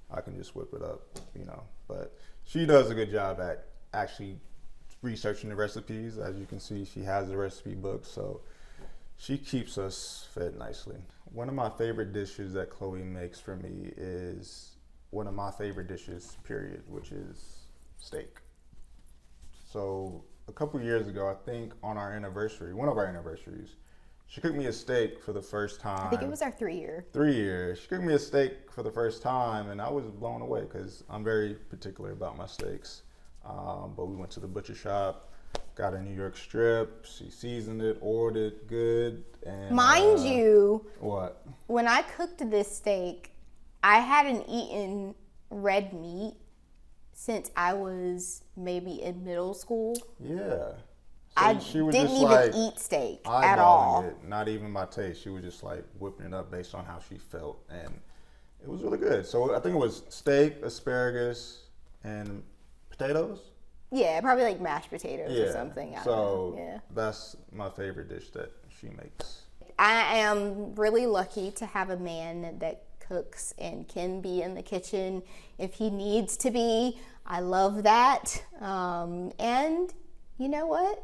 I can just whip it up, But she does a good job at actually researching the recipes. As you can see, she has the recipe book, so she keeps us fed nicely. One of my favorite dishes that Chloe makes for me is one of my favorite dishes, period, which is steak. So a couple years ago, I think on our anniversary, one of our anniversaries, she cooked me a steak for the first time. I think it was our 3-year. 3 years. She cooked me a steak for the first time, and I was blown away because I'm very particular about my steaks. But we went to the butcher shop, got a New York strip. She seasoned it, ordered it good. And mind you, what? When I cooked this steak, I hadn't eaten red meat since I was maybe in middle school. Yeah. So she was didn't even eat steak at all. It, not even my taste. She was just like whipping it up based on how she felt, and it was really good. So I think it was steak, asparagus, and potatoes. Yeah, probably like mashed potatoes or something. I don't know. Yeah. That's my favorite dish that she makes. I am really lucky to have a man that cooks and can be in the kitchen if he needs to be. I love that. And you know what?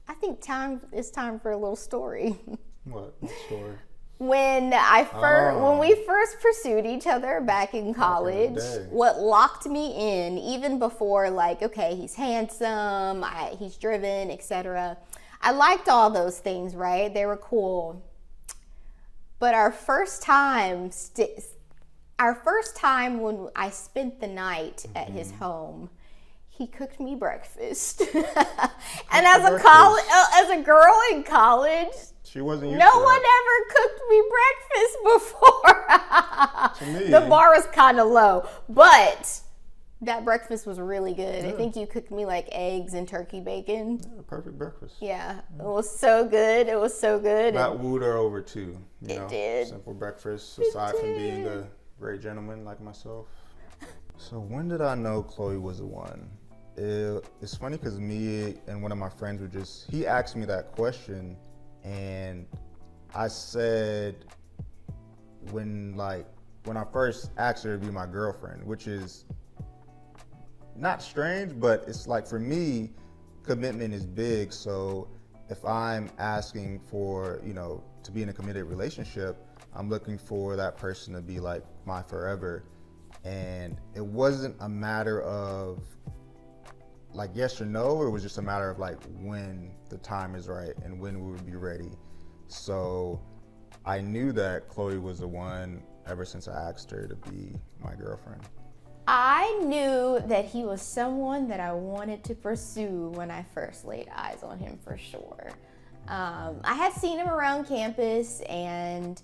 I think it's time for a little story. What story? When we first pursued each other back in college, what locked me in, even before, like, okay, he's handsome, he's driven, etc. I liked all those things, right? They were cool. But our first time when I spent the night at his home, he cooked me breakfast. And as a girl in college, she wasn't used no to one ever cooked me breakfast before. To me, the bar was kind of low, but that breakfast was really good. Yeah. I think you cooked me like eggs and turkey bacon. Yeah, perfect breakfast. Yeah, it was so good. It was so good. That wooed her over too. It did. Simple breakfast, aside from being a great gentleman like myself. So when did I know Chloe was the one? It's funny because me and one of my friends he asked me that question, and I said when I first asked her to be my girlfriend, which is not strange, but it's like, for me, commitment is big. So if I'm asking for, to be in a committed relationship, I'm looking for that person to be like my forever. And it wasn't a matter of like yes or no, it was just a matter of like when the time is right and when we would be ready. So I knew that Chloe was the one ever since I asked her to be my girlfriend. I knew that he was someone that I wanted to pursue when I first laid eyes on him, for sure. I had seen him around campus, and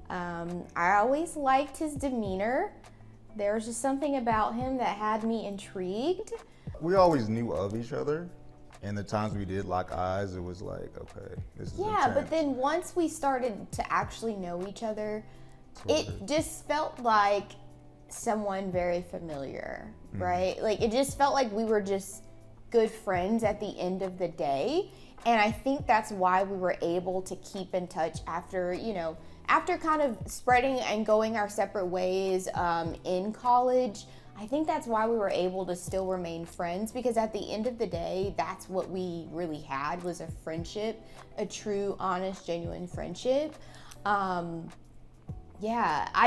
I always liked his demeanor. There was just something about him that had me intrigued. We always knew of each other, and the times we did lock eyes, it was like, okay, this is intense. But then once we started to actually know each other, it just felt like someone very familiar, right? Like, it just felt like we were just good friends at the end of the day. And I think that's why we were able to keep in touch after kind of spreading and going our separate ways in college. I think that's why we were able to still remain friends, because at the end of the day, that's what we really had, was a friendship, a true, honest, genuine friendship. I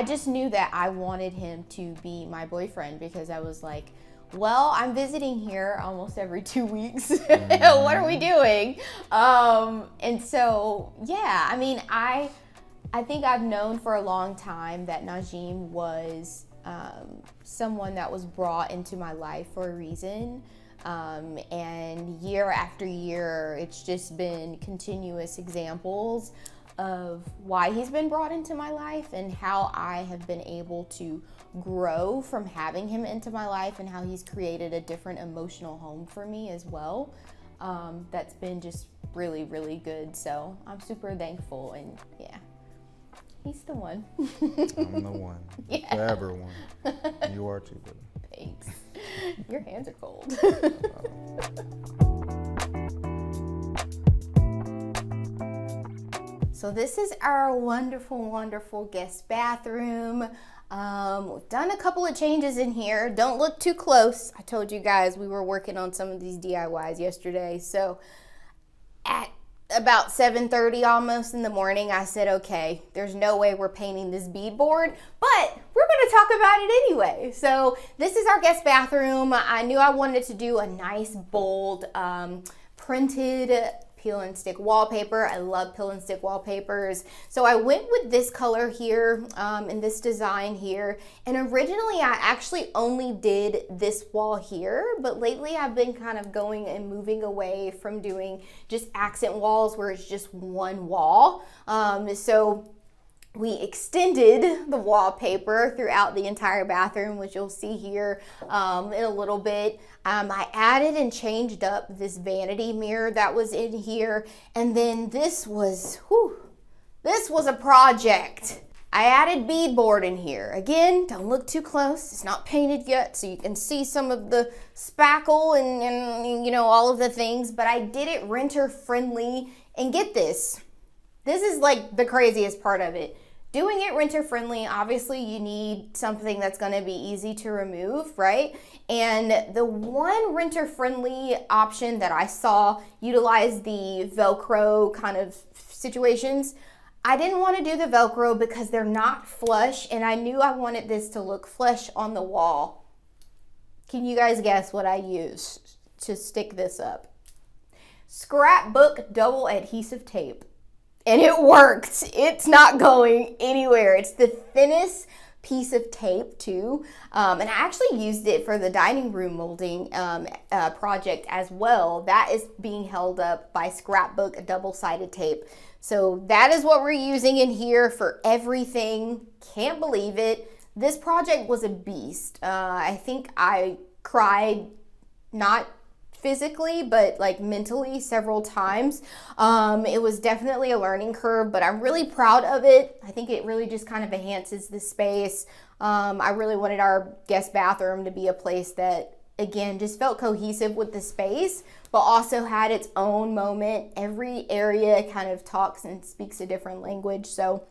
just knew that I wanted him to be my boyfriend, because I was like, well, I'm visiting here almost every 2 weeks. What are we doing? And so, I mean, I think I've known for a long time that Najim was someone that was brought into my life for a reason. And year after year, it's just been continuous examples of why he's been brought into my life and how I have been able to grow from having him into my life, and how he's created a different emotional home for me as well. That's been just really, really good. So I'm super thankful, and he's the one. I'm the one. Forever one. You are too, baby. Thanks. Your hands are cold. So this is our wonderful, wonderful guest bathroom. We've done a couple of changes in here. Don't look too close. I told you guys we were working on some of these DIYs yesterday. So at about 7:30 almost in the morning, I said, okay, there's no way we're painting this beadboard, but we're going to talk about it anyway. So this is our guest bathroom. I knew I wanted to do a nice, bold, printed peel and stick wallpaper. I love peel and stick wallpapers. So I went with this color here and this design here. And originally I actually only did this wall here, but lately I've been kind of going and moving away from doing just accent walls where it's just one wall. So we extended the wallpaper throughout the entire bathroom, which you'll see here in a little bit. I added and changed up this vanity mirror that was in here. And then this was a project. I added beadboard in here. Again, don't look too close. It's not painted yet, so you can see some of the spackle and all of the things, but I did it renter friendly. And get this. This is like the craziest part of it. doing it renter friendly, obviously you need something that's going to be easy to remove, right? And the one renter friendly option that I saw utilize the Velcro kind of situations. I didn't want to do the Velcro because they're not flush, and I knew I wanted this to look flush on the wall. Can you guys guess what I used to stick this up? Scrapbook double adhesive tape. And it worked. It's not going anywhere. It's the thinnest piece of tape too. And I actually used it for the dining room molding project as well. That is being held up by Scrapbook double-sided tape. So that is what we're using in here for everything. Can't believe it. This project was a beast. I think I cried, not physically, but like mentally several times. It was definitely a learning curve, but I'm really proud of it. I think it really just kind of enhances the space. I really wanted our guest bathroom to be a place that, again, just felt cohesive with the space, but also had its own moment. Every area kind of talks and speaks a different language. So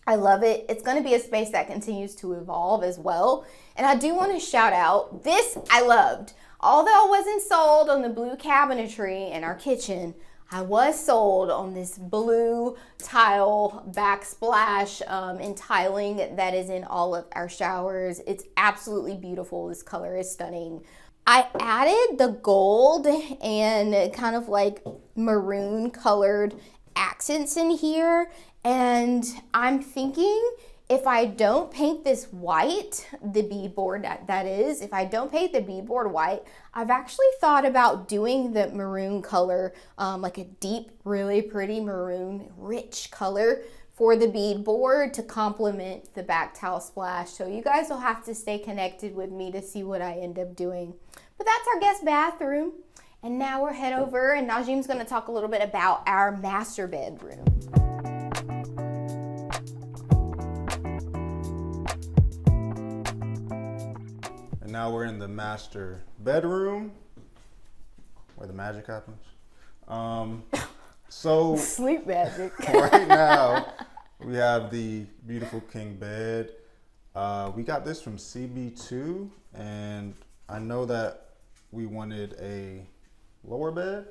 I love it. It's going to be a space that continues to evolve as well. And I do want to shout out, this I loved. Although I wasn't sold on the blue cabinetry in our kitchen, I was sold on this blue tile backsplash and tiling that is in all of our showers. It's absolutely beautiful. This color is stunning. I added the gold and kind of like maroon colored accents in here, and I'm thinking if I don't paint this white, the beadboard that is, if I don't paint the beadboard white, I've actually thought about doing the maroon color, like a deep, really pretty maroon, rich color for the beadboard to complement the back tile splash. So you guys will have to stay connected with me to see what I end up doing. But that's our guest bathroom. And now we're head over, and Najim's gonna talk a little bit about our master bedroom. Now we're in the master bedroom where the magic happens. So Sleep magic. right now we have the beautiful king bed. We got this from CB2, and I know that we wanted a lower bed,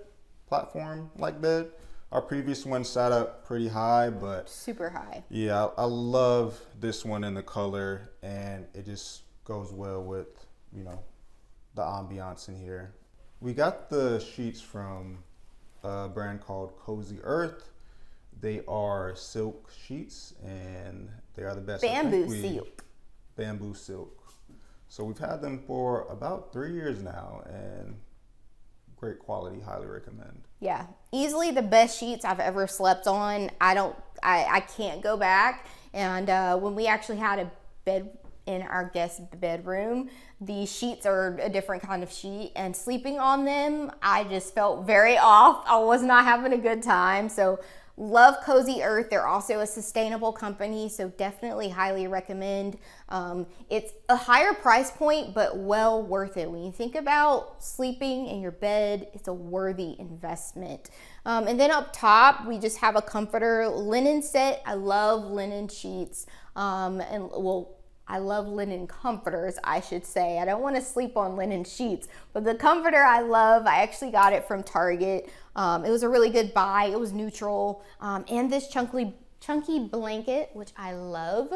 platform like bed. Our previous one sat up pretty high, but Super high. yeah, I love this one in the color, and it just goes well with, you know, the ambiance in here. We got the sheets from a brand called Cozy Earth. They are silk sheets, and they are the best. Bamboo silk. Bamboo silk. So we've had them for about 3 years now, and great quality, highly recommend. Yeah, easily the best sheets I've ever slept on. I can't go back. And when we actually had a bed in our guest bedroom, the sheets are a different kind of sheet, and sleeping on them, I just felt very off. I was not having a good time. So love Cozy Earth. They're also a sustainable company, so definitely highly recommend. It's a higher price point, but well worth it. When you think about sleeping in your bed, it's a worthy investment. And then up top, we just have a comforter linen set. I love linen sheets. I love linen comforters, I should say. I don't want to sleep on linen sheets, but the comforter I love. I actually got it from Target. It was a really good buy. It was neutral. And this chunky blanket, which I love.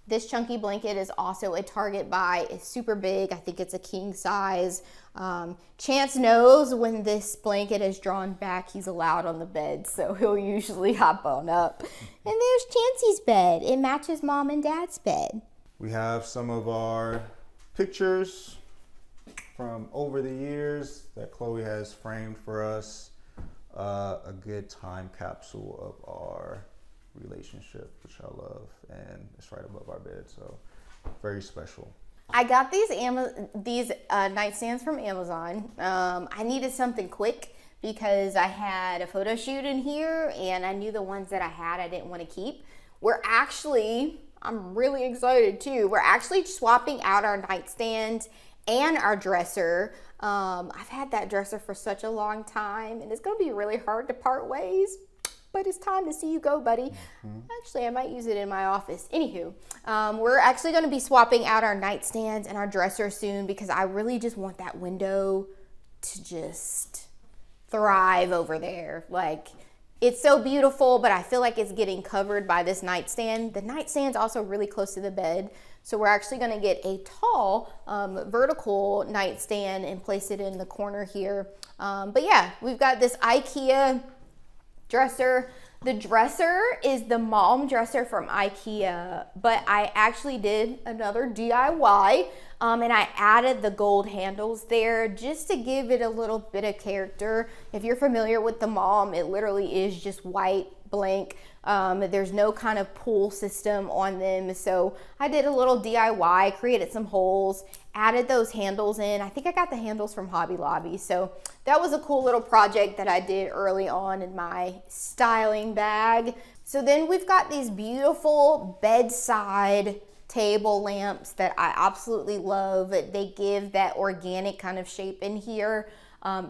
This chunky blanket is also a Target buy. It's super big. I think it's a king size. Chance knows when this blanket is drawn back, he's allowed on the bed, so he'll usually hop on up. And there's Chancey's bed. It matches mom and dad's bed. We have some of our pictures from over the years that Chloe has framed for us. A good time capsule of our relationship, which I love, and it's right above our bed, so very special. I got these nightstands from Amazon. I needed something quick because I had a photo shoot in here, and I knew the ones that I had I didn't want to keep. I'm really excited too. We're actually swapping out our nightstand and our dresser. I've had that dresser for such a long time, and it's gonna be really hard to part ways. but it's time to see you go, buddy. Actually, I might use it in my office. Anywho, we're actually going to be swapping out our nightstands and our dresser soon because I really just want that window to just thrive over there. Like, it's so beautiful, but I feel like it's getting covered by this nightstand. The nightstand's also really close to the bed, so we're actually going to get a tall vertical nightstand and place it in the corner here. But yeah, we've got this IKEA dresser. The dresser is the mom dresser from IKEA, but I actually did another DIY and I added the gold handles there just to give it a little bit of character. If you're familiar with the mom, it literally is just white, blank. There's no kind of pull system on them. So I did a little DIY, created some holes, added those handles in. I think I got the handles from Hobby Lobby. So that was a cool little project that I did early on in my styling bag. So then we've got these beautiful bedside table lamps that I absolutely love. They give that organic kind of shape in here.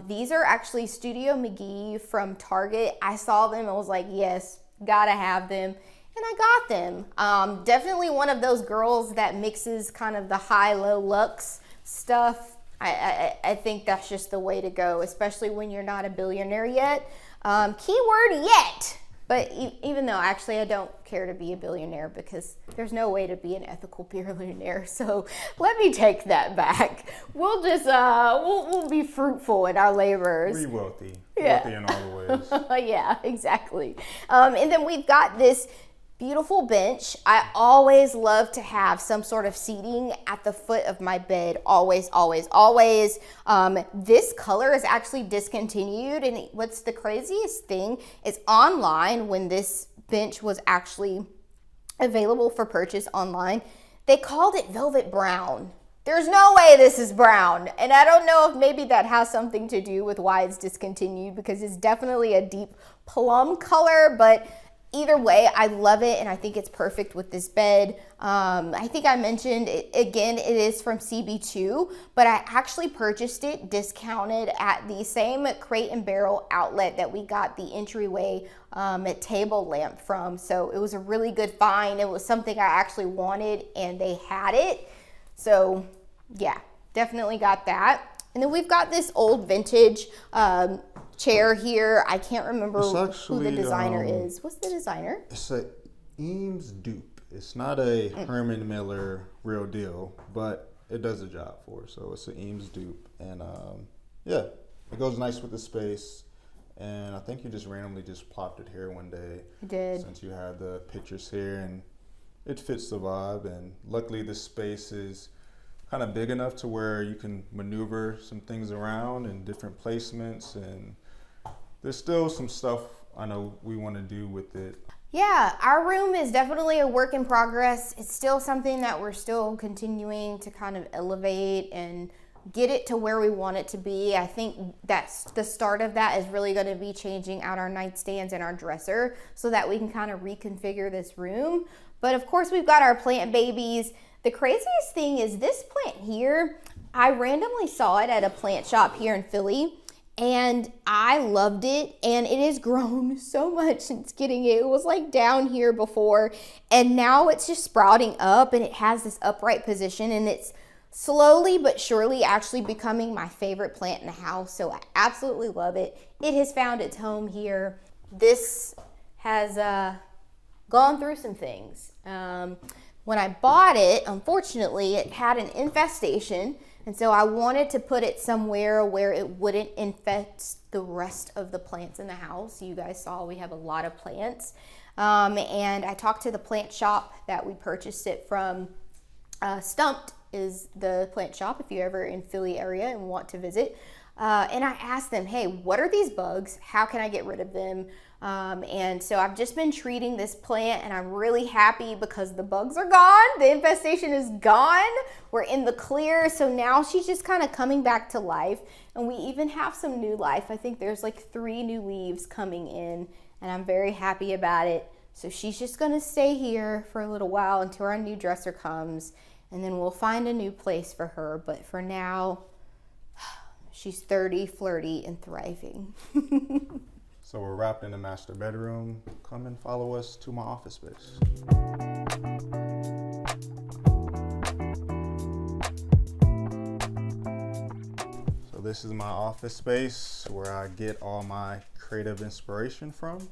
These are actually Studio McGee from Target. I saw them and was like, yes, gotta have them. And I got them. Definitely one of those girls that mixes kind of the high-low luxe stuff. I think that's just the way to go, especially when you're not a billionaire yet. Keyword yet. But even though actually I don't care to be a billionaire because there's no way to be an ethical billionaire. So let me take that back. We'll just, we'll be fruitful in our labors. Be wealthy. Yeah. Wealthy in all the ways. Yeah, exactly. And then we've got this beautiful bench. I always love to have some sort of seating at the foot of my bed. Always, always, always. This color is actually discontinued. And what's the craziest thing is online, when this bench was actually available for purchase online, they called it velvet brown. There's no way this is brown. And I don't know if maybe that has something to do with why it's discontinued, because it's definitely a deep plum color, but either way, I love it, and I think it's perfect with this bed. I think I mentioned, it again, it is from CB2, but I actually purchased it discounted at the same Crate and Barrel outlet that we got the entryway table lamp from. So it was a really good find. It was something I actually wanted, and they had it. So yeah, definitely got that. And then we've got this old vintage chair here. I can't remember who the designer is. What's the designer? It's a Eames dupe. It's not a Herman Miller real deal, but it does the job for us. So it's an Eames dupe, and yeah, it goes nice with the space. And I think you just randomly just plopped it here one day. I did. Since you had the pictures here, and it fits the vibe. And luckily, this space is kind of big enough to where you can maneuver some things around and different placements, and there's still some stuff I know we want to do with it. Yeah, our room is definitely a work in progress. It's still something that we're still continuing to kind of elevate and get it to where we want it to be. I think that's the start of that, is really going to be changing out our nightstands and our dresser so that we can kind of reconfigure this room. But of course, we've got our plant babies. The craziest thing is this plant here, I randomly saw it at a plant shop here in Philly, and I loved it, and it has grown so much since getting it. It was like down here before, and now it's just sprouting up, and it has this upright position, and it's slowly but surely actually becoming my favorite plant in the house. So I absolutely love it. It has found its home here. This has gone through some things. When I bought it, unfortunately, it had an infestation, and so I wanted to put it somewhere where it wouldn't infect the rest of the plants in the house. You guys saw we have a lot of plants. And I talked to the plant shop that we purchased it from. Stumped is the plant shop if you're ever in Philly area and want to visit. And I asked them, hey, what are these bugs? How can I get rid of them? And so I've just been treating this plant, and I'm really happy because the bugs are gone. The infestation is gone. We're in the clear. So now she's just kind of coming back to life, and we even have some new life. I think there's like 3 new leaves coming in, and I'm very happy about it. So she's just going to stay here for a little while until our new dresser comes, and then we'll find a new place for her. But for now, she's 30, flirty, and thriving. So we're wrapped in the master bedroom. Come and follow us to my office space. So this is my office space where I get all my creative inspiration from.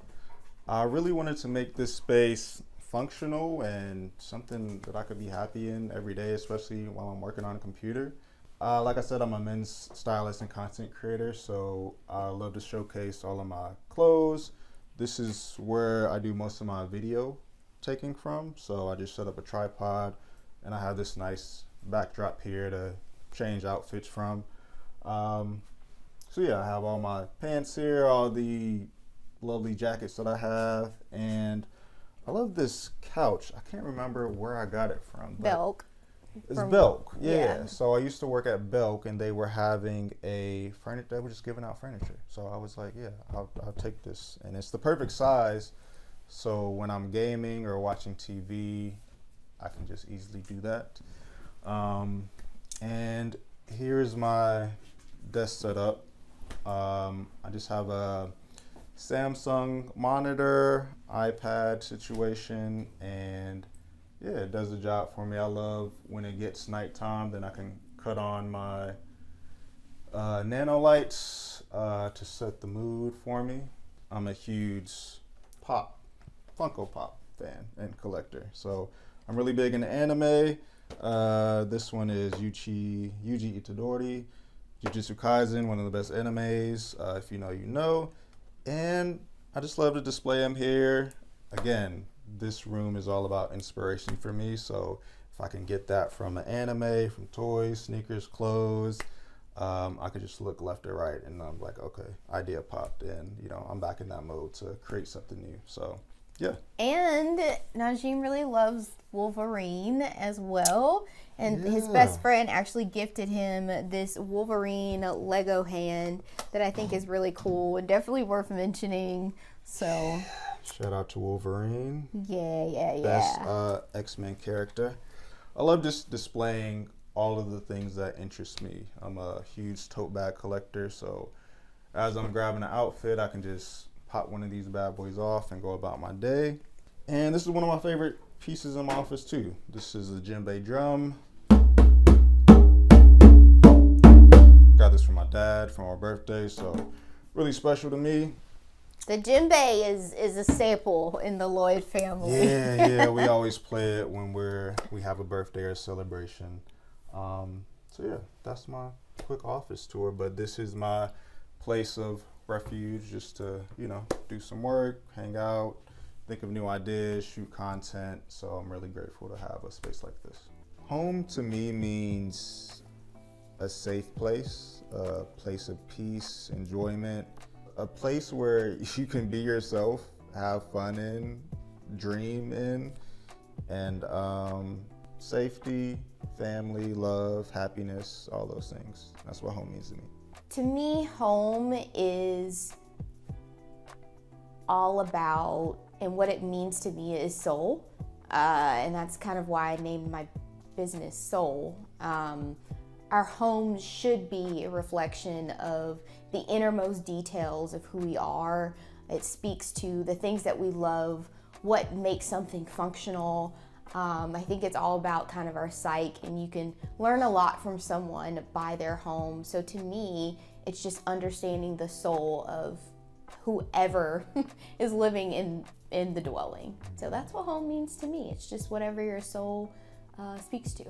I really wanted to make this space functional and something that I could be happy in every day, especially while I'm working on a computer. Like I said, I'm a men's stylist and content creator, so I love to showcase all of my clothes. This is where I do most of my video taking from, so I just set up a tripod and I have this nice backdrop here to change outfits from. So yeah, I have all my pants here, all the lovely jackets that I have, and I love this couch. I can't remember where I got it from. Belk. It's Belk, yeah. So I used to work at Belk, and they were having a furniture. They were just giving out furniture. So I was like, yeah, I'll take this, and it's the perfect size. So when I'm gaming or watching TV, I can just easily do that. And here's my desk setup. I just have a Samsung monitor, iPad situation, and yeah, it does the job for me. I love when it gets nighttime, then I can cut on my nano lights to set the mood for me. I'm a huge Funko Pop fan and collector, so I'm really big into anime. This one is Yuji Itadori, Jujutsu Kaisen, one of the best animes. If you know, you know. And I just love to display them here. Again, this room is all about inspiration for me, so if I can get that from an anime, from toys, sneakers, clothes, I could just look left or right and I'm like, okay, idea popped, and you know, I'm back in that mode to create something new. So yeah. And Najim really loves Wolverine as well, and his best friend actually gifted him this Wolverine Lego hand that I think is really cool and definitely worth mentioning. So shout out to Wolverine. Yeah. Best X-Men character. I love just displaying all of the things that interest me. I'm a huge tote bag collector, so as I'm grabbing an outfit, I can just pop one of these bad boys off and go about my day. And this is one of my favorite pieces in my office too. This is a djembe drum. Got this from my dad for our birthday, so really special to me. The djembe is a staple in the Lloyd family. Yeah, we always play it when we have a birthday or a celebration. So yeah, that's my quick office tour, but this is my place of refuge, just to, you know, do some work, hang out, think of new ideas, shoot content. So I'm really grateful to have a space like this. Home to me means a safe place, a place of peace, enjoyment, a place where you can be yourself, have fun in, dream in, and safety, family, love, happiness, all those things. That's what home means to me. To me, home is all about, and what it means to me is soul. And that's kind of why I named my business Soul. Our home should be a reflection of the innermost details of who we are. It speaks to the things that we love, what makes something functional. I think it's all about kind of our psyche, and you can learn a lot from someone by their home. So to me, it's just understanding the soul of whoever is living in the dwelling. So that's what home means to me. It's just whatever your soul speaks to.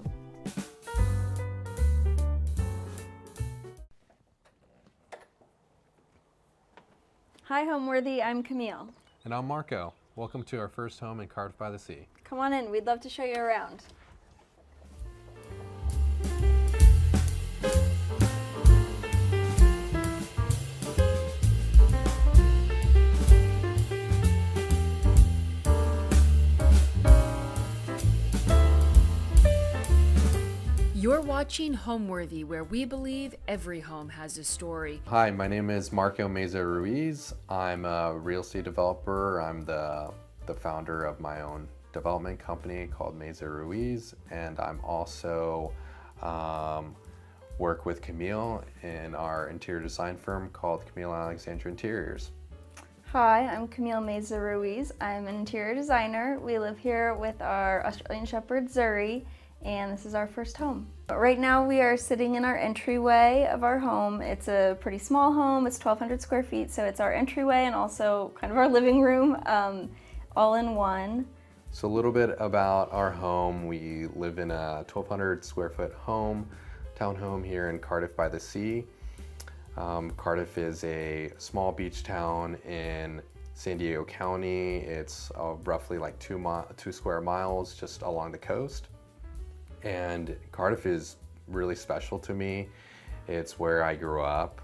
Hi, Homeworthy. I'm Camille. And I'm Marco. Welcome to our first home in Cardiff by the Sea. Come on in. We'd love to show you around. You're watching Homeworthy, where we believe every home has a story. Hi, my name is Marco Meza-Ruiz. I'm a real estate developer. I'm the founder of my own development company called Meza-Ruiz, and I'm also work with Camille in our interior design firm called Camille Alexandra Interiors. Hi, I'm Camille Meyers-Inspired. I'm an interior designer. We live here with our Australian Shepherd, Zuri, and this is our first home. But right now we are sitting in our entryway of our home. It's a pretty small home. It's 1,200 square feet, so it's our entryway and also kind of our living room, all in one. So a little bit about our home. We live in a 1,200 square foot home, townhome here in Cardiff by the Sea. Cardiff is a small beach town in San Diego County. It's roughly like 2 square miles just along the coast. And Cardiff is really special to me. It's where I grew up.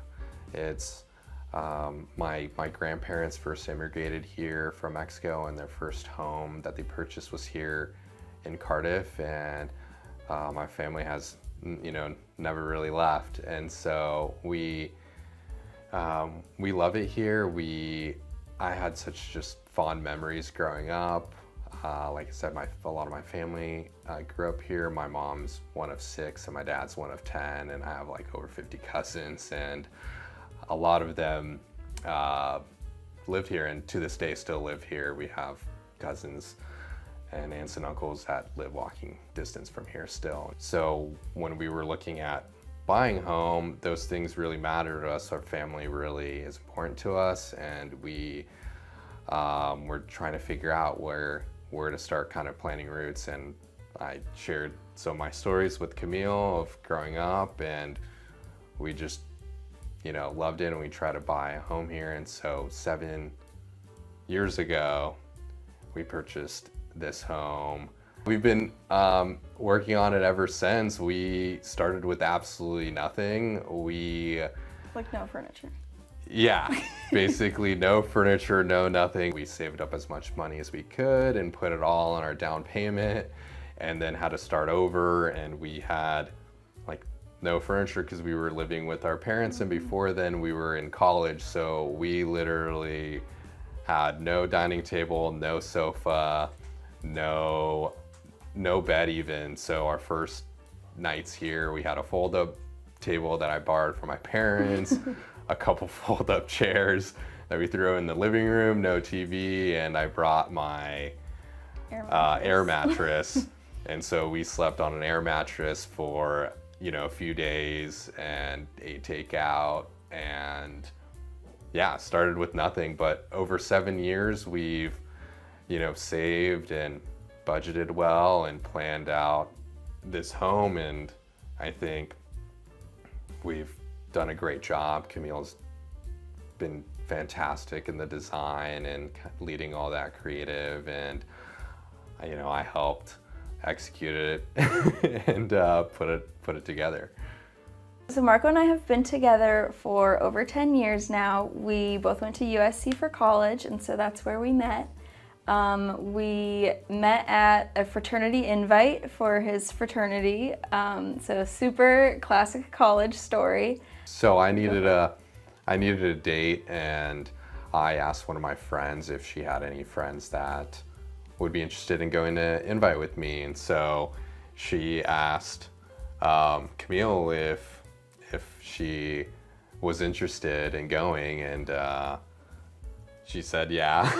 It's my grandparents first immigrated here from Mexico, and their first home that they purchased was here in Cardiff, and my family has, never really left. And so we love it here. I had such just fond memories growing up. Like I said, a lot of my family grew up here. My mom's one of 6 and my dad's one of 10, and I have like over 50 cousins, and a lot of them lived here and to this day still live here. We have cousins and aunts and uncles that live walking distance from here still. So when we were looking at buying a home, those things really matter to us. Our family really is important to us, and we're trying to figure out where to start kind of planting roots. And I shared some of my stories with Camille of growing up, and we just loved it, and we tried to buy a home here. And so 7 years ago we purchased this home. We've been working on it ever since. We started with absolutely nothing. Like no furniture. Yeah, basically no furniture, no nothing. We saved up as much money as we could and put it all on our down payment, and then had to start over. And we had like no furniture because we were living with our parents, and before then we were in college. So we literally had no dining table, no sofa, no bed even. So our first nights here, we had a fold-up table that I borrowed from my parents, a couple fold-up chairs that we threw in the living room, no TV, and I brought my air mattress. And so we slept on an air mattress for a few days and ate takeout, and yeah, started with nothing. But over 7 years we've saved and budgeted well and planned out this home, and I think we've done a great job. Camille's been fantastic in the design and leading all that creative, and I helped execute it and put it together. So Marco and I have been together for over 10 years now. We both went to USC for college, and so that's where we met. We met at a fraternity invite for his fraternity, so super classic college story. So I needed a date, and I asked one of my friends if she had any friends that would be interested in going to invite with me, and so she asked Camille if she was interested in going, and she said yeah.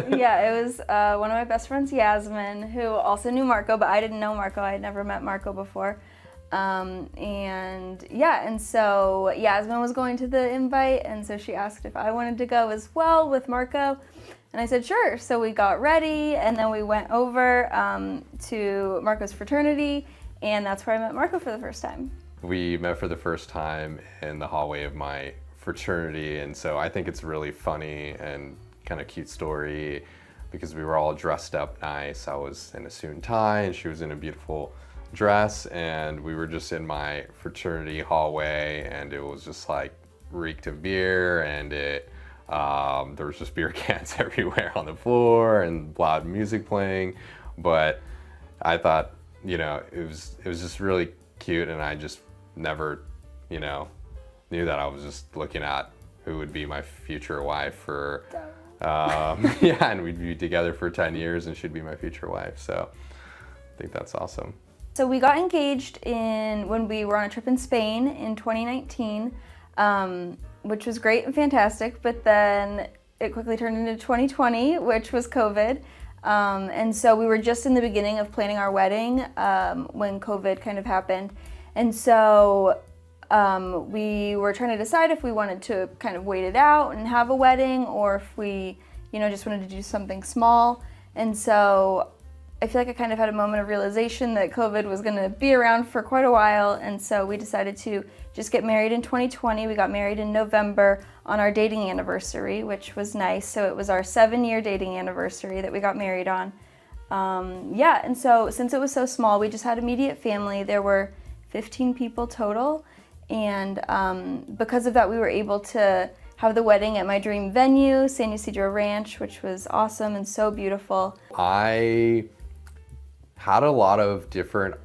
Yeah, it was one of my best friends, Yasmin, who also knew Marco, but I didn't know Marco. I had never met Marco before. And so Yasmin was going to the invite, and so she asked if I wanted to go as well with Marco, and I said sure. So we got ready, and then we went over to Marco's fraternity, and that's where I met Marco for the first time. We met for the first time in the hallway of my fraternity, and so I think it's a really funny and kind of cute story because we were all dressed up nice. I was in a suit and tie, and she was in a beautiful dress, and we were just in my fraternity hallway, and it was just like reeked of beer, and there was just beer cans everywhere on the floor and loud music playing. But I thought it was just really cute, and I just never knew that I was just looking at who would be my future wife for and we'd be together for 10 years and she'd be my future wife. So I think that's awesome. So we got engaged when we were on a trip in Spain in 2019, which was great and fantastic. But then it quickly turned into 2020, which was COVID. And so we were just in the beginning of planning our wedding when COVID kind of happened. And so we were trying to decide if we wanted to kind of wait it out and have a wedding, or if we, just wanted to do something small. And so I feel like I kind of had a moment of realization that COVID was going to be around for quite a while. And so we decided to just get married in 2020. We got married in November on our dating anniversary, which was nice. So it was our 7-year dating anniversary that we got married on. And so since it was so small, we just had immediate family. There were 15 people total. And because of that, we were able to have the wedding at my dream venue, San Ysidro Ranch, which was awesome and so beautiful. I had a lot of different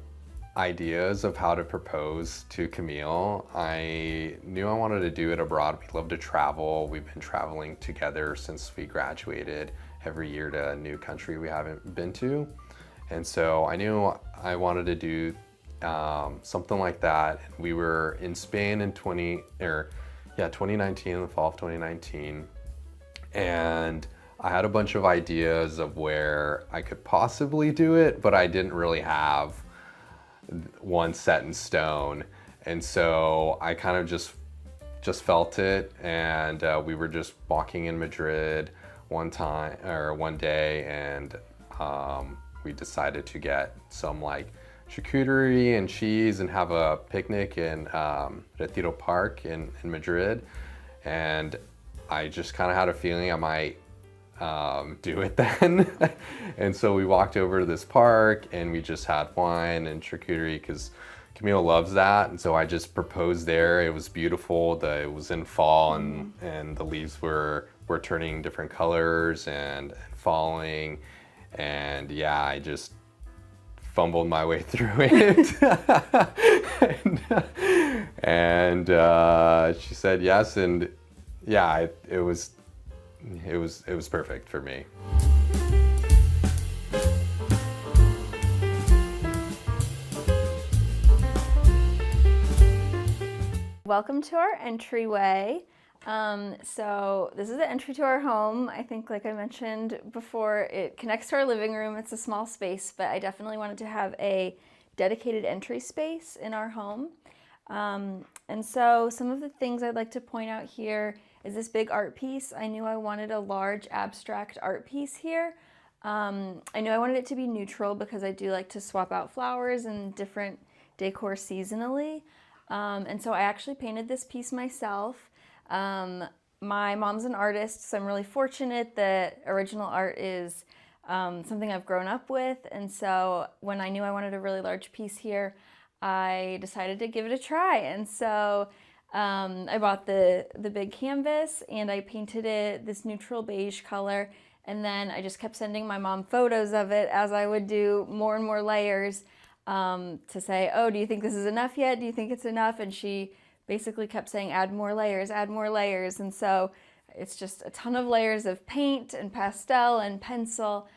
ideas of how to propose to Camille. I knew I wanted to do it abroad. We love to travel. We've been traveling together since we graduated, every year to a new country we haven't been to. And so I knew I wanted to do something like that. We were in Spain in 2019, in the fall of 2019. And I had a bunch of ideas of where I could possibly do it, but I didn't really have one set in stone. And so I kind of just felt it. And we were just walking in Madrid one day, and we decided to get some like charcuterie and cheese and have a picnic in Retiro Park in Madrid. And I just kind of had a feeling I might do it then. And so we walked over to this park and we just had wine and charcuterie because Camille loves that. And so I just proposed there. It was beautiful. It was in fall, and the leaves were turning different colors and falling. And yeah, I just fumbled my way through it. and she said yes, and yeah, it was perfect for me. Welcome to our entryway. So this is the entry to our home. I think, like I mentioned before, it connects to our living room. It's a small space, but I definitely wanted to have a dedicated entry space in our home. And so some of the things I'd like to point out here is this big art piece. I knew I wanted a large abstract art piece here. I knew I wanted it to be neutral because I do like to swap out flowers and different decor seasonally. And so I actually painted this piece myself. My mom's an artist, so I'm really fortunate that original art is something I've grown up with. And so when I knew I wanted a really large piece here, I decided to give it a try. And so I bought the big canvas and I painted it this neutral beige color. And then I just kept sending my mom photos of it as I would do more and more layers to say, oh, do you think this is enough yet? Do you think it's enough? And she basically kept saying, add more layers, add more layers. And so it's just a ton of layers of paint and pastel and pencil,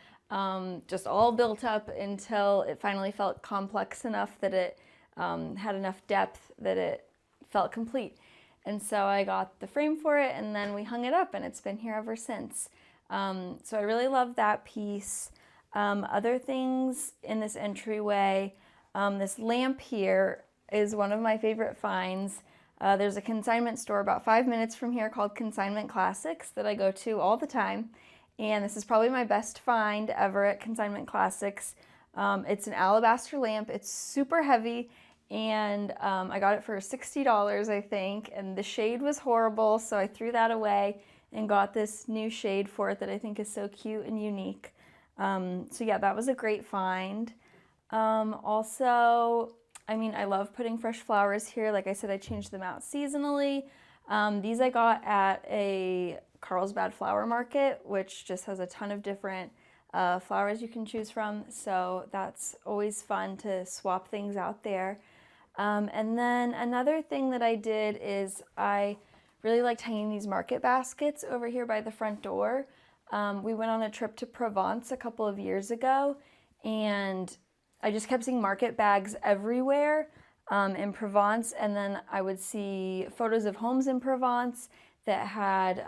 just all built up until it finally felt complex enough that it had enough depth that it felt complete. And so I got the frame for it, and then we hung it up, and it's been here ever since. So I really love that piece. Other things in this entryway, this lamp here is one of my favorite finds. There's a consignment store about 5 minutes from here called Consignment Classics that I go to all the time. And this is probably my best find ever at Consignment Classics. It's an alabaster lamp. It's super heavy, and I got it for $60, I think. And the shade was horrible, so I threw that away and got this new shade for it that I think is so cute and unique. So yeah, that was a great find. Also, I mean, I love putting fresh flowers here. Like I said, I change them out seasonally. These I got at a Carlsbad flower market, which just has a ton of different flowers you can choose from. So that's always fun to swap things out there. And then another thing that I did is I really liked hanging these market baskets over here by the front door. We went on a trip to Provence a couple of years ago, and I just kept seeing market bags everywhere in Provence, and then I would see photos of homes in Provence that had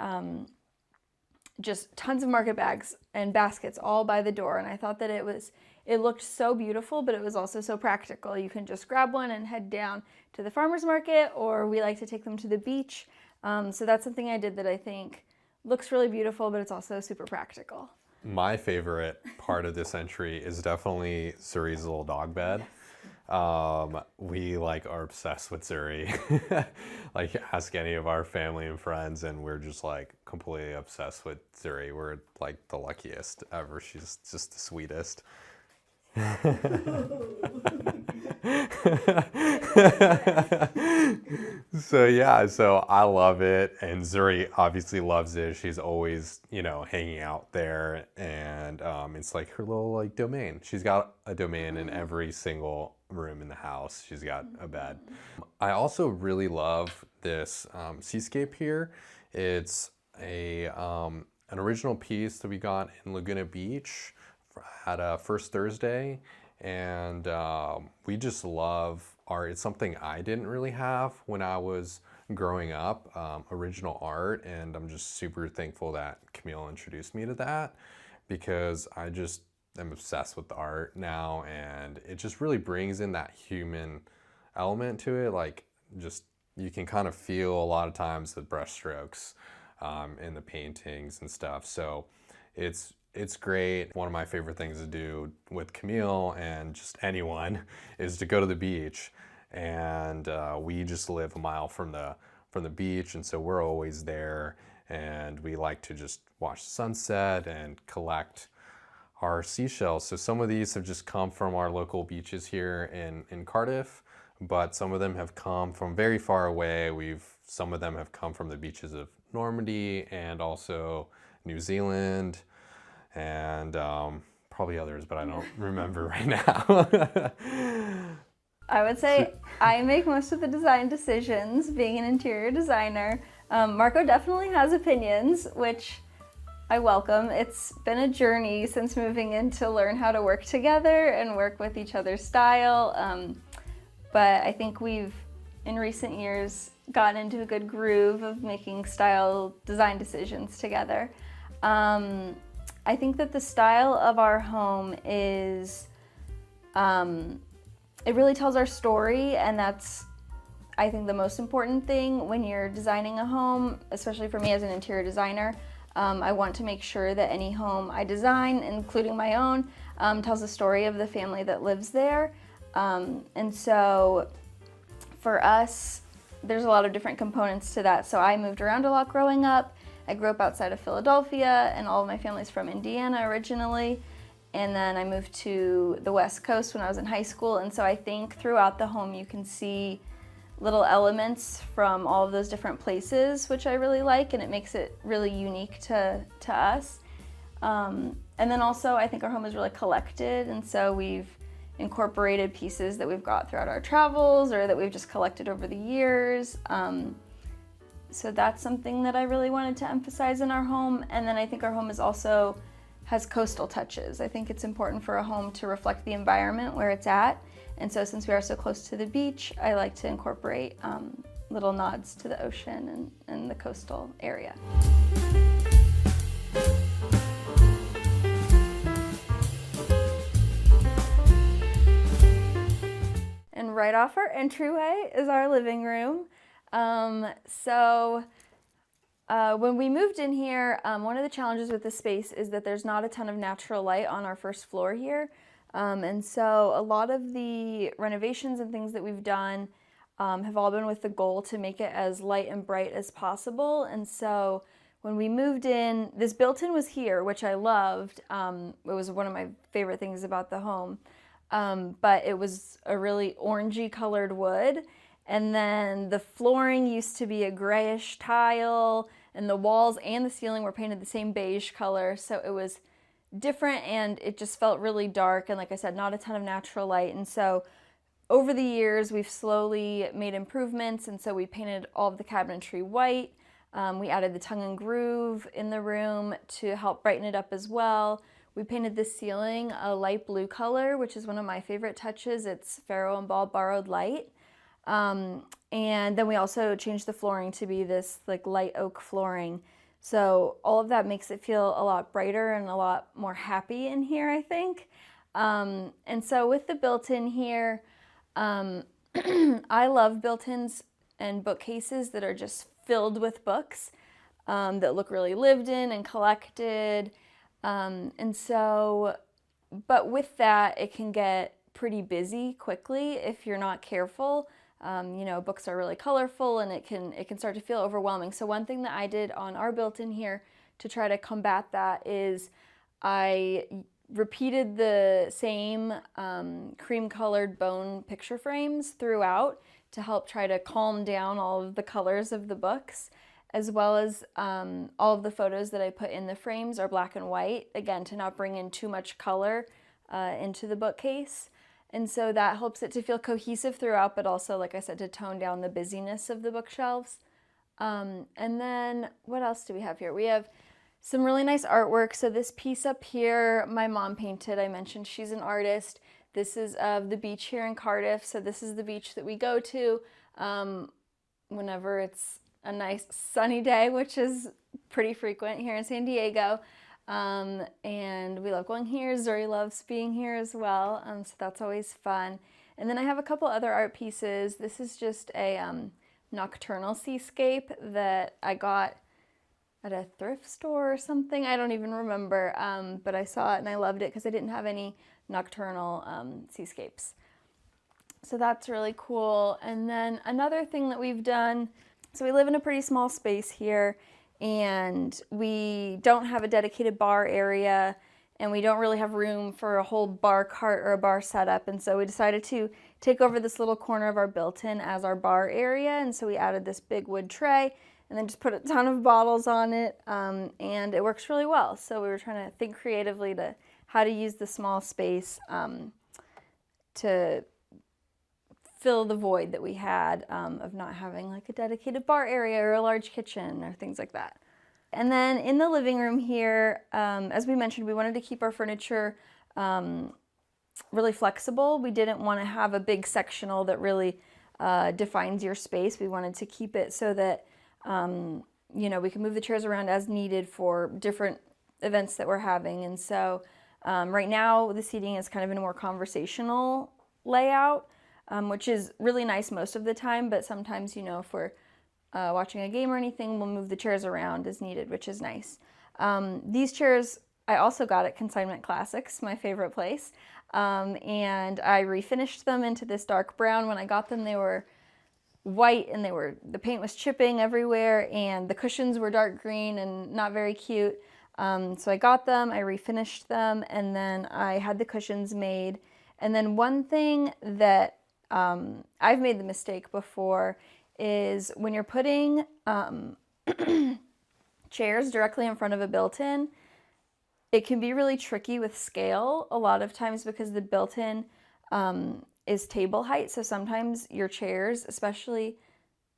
just tons of market bags and baskets all by the door. And I thought that it looked so beautiful, but it was also so practical. You can just grab one and head down to the farmer's market, or we like to take them to the beach. So that's something I did that I think looks really beautiful, but it's also super practical. My favorite part of this entry is definitely Zuri's little dog bed. We like are obsessed with Zuri. Like, ask any of our family and friends and we're just like completely obsessed with Zuri. We're like the luckiest ever. She's just the sweetest. So I love it, and Zuri obviously loves it. She's always, hanging out there, and it's like her little like domain. She's got a domain in every single room in the house. She's got a bed. I also really love this seascape here. It's an original piece that we got in Laguna Beach at a First Thursday, and we just love art. It's something I didn't really have when I was growing up, original art, and I'm just super thankful that Camille introduced me to that, because I just am obsessed with the art now, and it just really brings in that human element to it. Like, just, you can kind of feel a lot of times the brush strokes in the paintings and stuff. So it's great. One of my favorite things to do with Camille and just anyone is to go to the beach, and we just live a mile from the beach, and so we're always there, and we like to just watch the sunset and collect our seashells. So some of these have just come from our local beaches here in Cardiff, but some of them have come from very far away. Some of them have come from the beaches of Normandy and also New Zealand, and probably others, but I don't remember right now. I would say I make most of the design decisions, being an interior designer. Marco definitely has opinions, which I welcome. It's been a journey since moving in to learn how to work together and work with each other's style. But I think we've, in recent years, gotten into a good groove of making style design decisions together. I think that the style of our home is, it really tells our story, and that's, I think, the most important thing when you're designing a home, especially for me as an interior designer. I want to make sure that any home I design, including my own, tells the story of the family that lives there. And so for us, there's a lot of different components to that. So I moved around a lot growing up. I grew up outside of Philadelphia, and all of my family's from Indiana originally. And then I moved to the West Coast when I was in high school. And so I think throughout the home you can see little elements from all of those different places, which I really like, and it makes it really unique to us. And then also I think our home is really collected, and so we've incorporated pieces that we've got throughout our travels or that we've just collected over the years. So that's something that I really wanted to emphasize in our home. And then I think our home has coastal touches. I think it's important for a home to reflect the environment where it's at. And so since we are so close to the beach, I like to incorporate little nods to the ocean and the coastal area. And right off our entryway is our living room. When we moved in here, one of the challenges with this space is that there's not a ton of natural light on our first floor here. And so a lot of the renovations and things that we've done have all been with the goal to make it as light and bright as possible. And so when we moved in, this built-in was here, which I loved. It was one of my favorite things about the home. But it was a really orangey colored wood. And then the flooring used to be a grayish tile, and the walls and the ceiling were painted the same beige color. So it was different, and it just felt really dark, and like I said, not a ton of natural light. And so over the years we've slowly made improvements, and so we painted all of the cabinetry white. We added the tongue and groove in the room to help brighten it up as well. We painted the ceiling a light blue color, which is one of my favorite touches. It's Farrow and Ball Borrowed Light. And then we also changed the flooring to be this like light oak flooring. So all of that makes it feel a lot brighter and a lot more happy in here, I think. And so with the built-in here, I love built-ins and bookcases that are just filled with books that look really lived in and collected. But with that, it can get pretty busy quickly if you're not careful. Books are really colorful and it can start to feel overwhelming. So one thing that I did on our built-in here to try to combat that is I repeated the same cream-colored bone picture frames throughout to help try to calm down all of the colors of the books, as well as all of the photos that I put in the frames are black and white, again, to not bring in too much color into the bookcase. And so that helps it to feel cohesive throughout, but also, like I said, to tone down the busyness of the bookshelves. And then what else do we have here? We have some really nice artwork. So this piece up here, my mom painted. I mentioned she's an artist. This is of the beach here in Cardiff. So this is the beach that we go to whenever it's a nice sunny day, which is pretty frequent here in San Diego. And we love going here. Zuri loves being here as well. So that's always fun. And then I have a couple other art pieces. This is just a nocturnal seascape that I got at a thrift store or something. I don't even remember, but I saw it and I loved it because I didn't have any nocturnal seascapes. So that's really cool. And then another thing that we've done, so we live in a pretty small space here and we don't have a dedicated bar area and we don't really have room for a whole bar cart or a bar setup. And so we decided to take over this little corner of our built-in as our bar area. And so we added this big wood tray and then just put a ton of bottles on it, and it works really well. So we were trying to think creatively to how to use the small space to fill the void that we had of not having like a dedicated bar area or a large kitchen or things like that. And then in the living room here, as we mentioned, we wanted to keep our furniture really flexible. We didn't want to have a big sectional that really defines your space. We wanted to keep it so that we can move the chairs around as needed for different events that we're having. And so right now the seating is kind of in a more conversational layout, which is really nice most of the time, but sometimes, if we're watching a game or anything, we'll move the chairs around as needed, which is nice. These chairs I also got at Consignment Classics, my favorite place, and I refinished them into this dark brown. When I got them, they were white and the paint was chipping everywhere and the cushions were dark green and not very cute. So I got them, I refinished them, and then I had the cushions made. And then one thing that I've made the mistake before is when you're putting chairs directly in front of a built-in, it can be really tricky with scale a lot of times because the built-in is table height. So sometimes your chairs, especially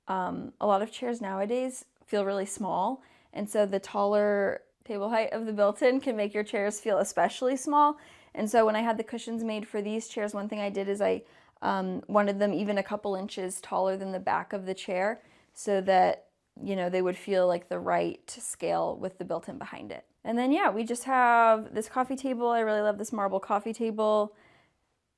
a lot of chairs nowadays, feel really small. And so the taller table height of the built-in can make your chairs feel especially small. And so when I had the cushions made for these chairs, one thing I did is I wanted them even a couple inches taller than the back of the chair so that, they would feel like the right scale with the built-in behind it. And then, we just have this coffee table. I really love this marble coffee table.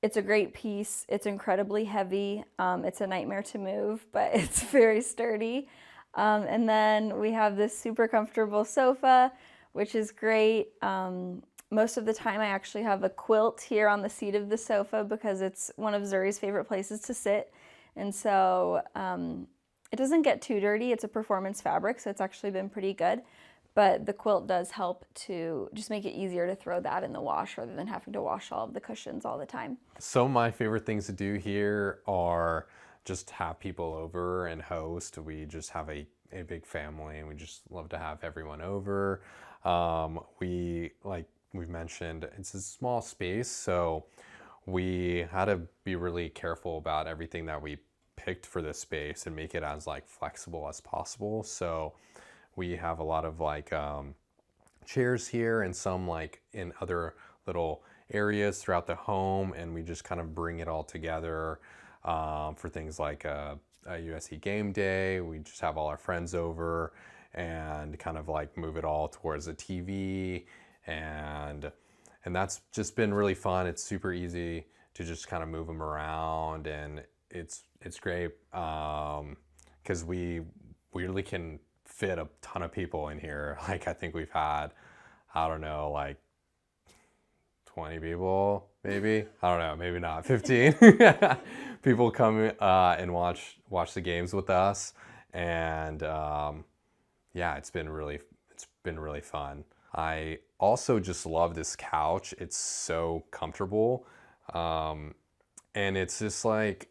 It's a great piece. It's incredibly heavy. It's a nightmare to move, but it's very sturdy. And then we have this super comfortable sofa, which is great. Most of the time I actually have a quilt here on the seat of the sofa because it's one of Zuri's favorite places to sit. And so it doesn't get too dirty. It's a performance fabric, so it's actually been pretty good. But the quilt does help to just make it easier to throw that in the wash rather than having to wash all of the cushions all the time. So my favorite things to do here are just have people over and host. We just have a big family and we just love to have everyone over. Like we've mentioned, it's a small space, so we had to be really careful about everything that we picked for this space and make it as flexible as possible. So we have a lot of chairs here and some in other little areas throughout the home, and we just kind of bring it all together for things like a USC game day. We just have all our friends over and kind of like move it all towards the TV, and that's just been really fun. It's super easy to just kind of move them around, and it's great because we really can fit a ton of people in here. Like I think we've had, I don't know, like 20 people, maybe. I don't know, maybe not 15 people come and watch the games with us, and yeah, it's been really fun. I also just love this couch. It's so comfortable, and it's just like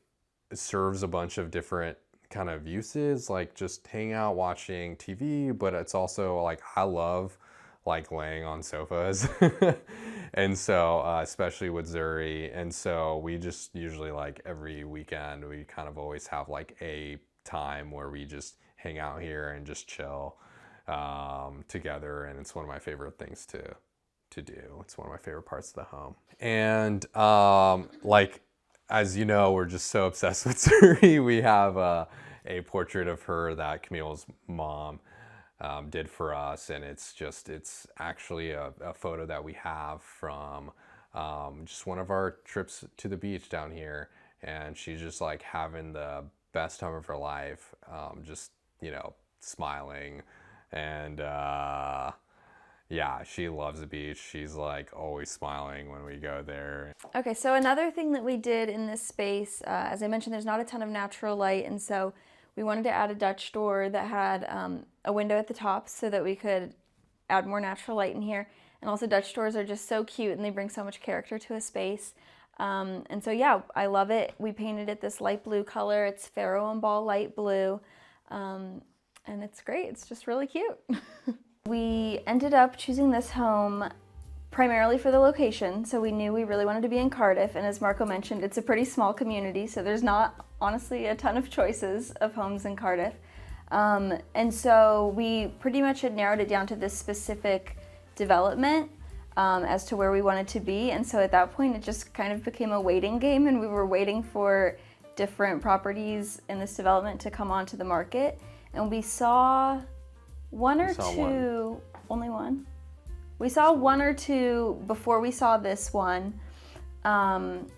it serves a bunch of different kind of uses, like just hang out watching TV, but it's also like I love like laying on sofas and so especially with Zuri, and so we just usually like every weekend we kind of always have like a time where we just hang out here and just chill together, and it's one of my favorite things to do. It's one of my favorite parts of the home. And like, as you know, we're just so obsessed with Zuri. We have a portrait of her that Camille's mom did for us, and it's actually a photo that we have from just one of our trips to the beach down here, and she's just like having the best time of her life, just, you know, smiling, and yeah, she loves the beach. She's like always smiling when we go there. Okay, so another thing that we did in this space, as I mentioned, there's not a ton of natural light, and so we wanted to add a Dutch door that had a window at the top so that we could add more natural light in here. And also Dutch doors are just so cute and they bring so much character to a space. And so yeah, I love it. We painted it this light blue color. It's Faro and Ball light blue. And it's great. It's just really cute. We ended up choosing this home primarily for the location. So we knew we really wanted to be in Cardiff. And as Marco mentioned, it's a pretty small community. So there's not honestly a ton of choices of homes in Cardiff. And so we pretty much had narrowed it down to this specific development as to where we wanted to be. And so at that point, it just kind of became a waiting game, and we were waiting for different properties in this development to come onto the market. And we saw only one. We saw one or two before we saw this one. And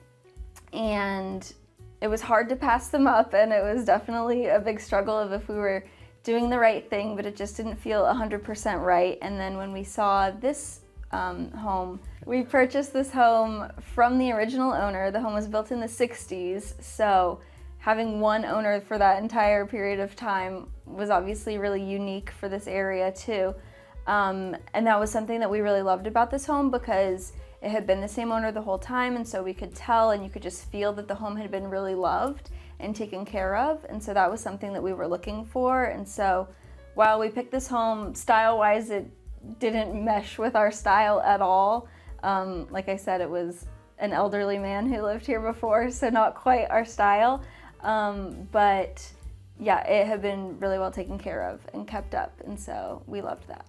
it was hard to pass them up, and it was definitely a big struggle of if we were doing the right thing, but it just didn't feel 100% right. And then when we saw this home, we purchased this home from the original owner. The home was built in the 60s, so having one owner for that entire period of time was obviously really unique for this area too. And that was something that we really loved about this home, because it had been the same owner the whole time, and so we could tell and you could just feel that the home had been really loved and taken care of. And so that was something that we were looking for. And so while we picked this home, style-wise, it didn't mesh with our style at all. Like I said, it was an elderly man who lived here before, so not quite our style. But yeah, it had been really well taken care of and kept up, and so we loved that.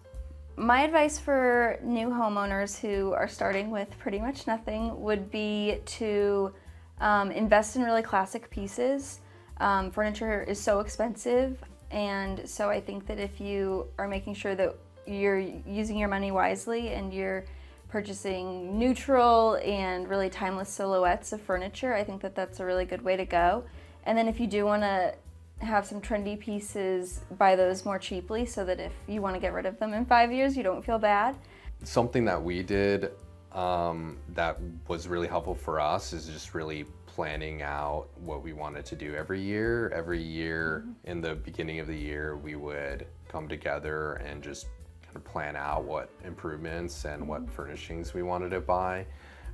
My advice for new homeowners who are starting with pretty much nothing would be to invest in really classic pieces. Furniture is so expensive, and so I think that if you are making sure that you're using your money wisely and you're purchasing neutral and really timeless silhouettes of furniture, I think that that's a really good way to go. And then if you do want to have some trendy pieces, buy those more cheaply so that if you want to get rid of them in 5 years, you don't feel bad. Something that we did that was really helpful for us is just really planning out what we wanted to do every year. Every year in the beginning of the year, we would come together and just kind of plan out what improvements and what furnishings we wanted to buy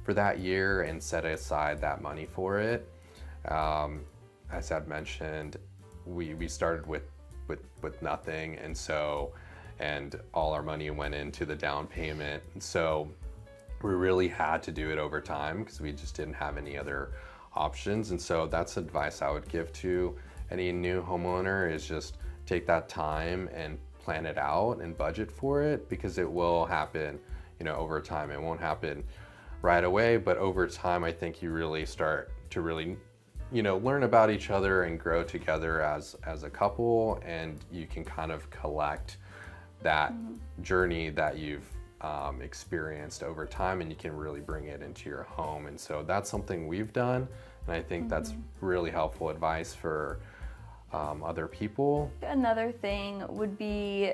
for that year and set aside that money for it. As I've mentioned, we started with nothing, and all our money went into the down payment. So we really had to do it over time because we just didn't have any other options. And so that's advice I would give to any new homeowner, is just take that time and plan it out and budget for it, because it will happen, you know, over time. It won't happen right away, but over time, I think you really start to really, you know, learn about each other and grow together as a couple, and you can kind of collect that journey that you've experienced over time, and you can really bring it into your home. And so that's something we've done, and I think that's really helpful advice for other people. Another thing would be,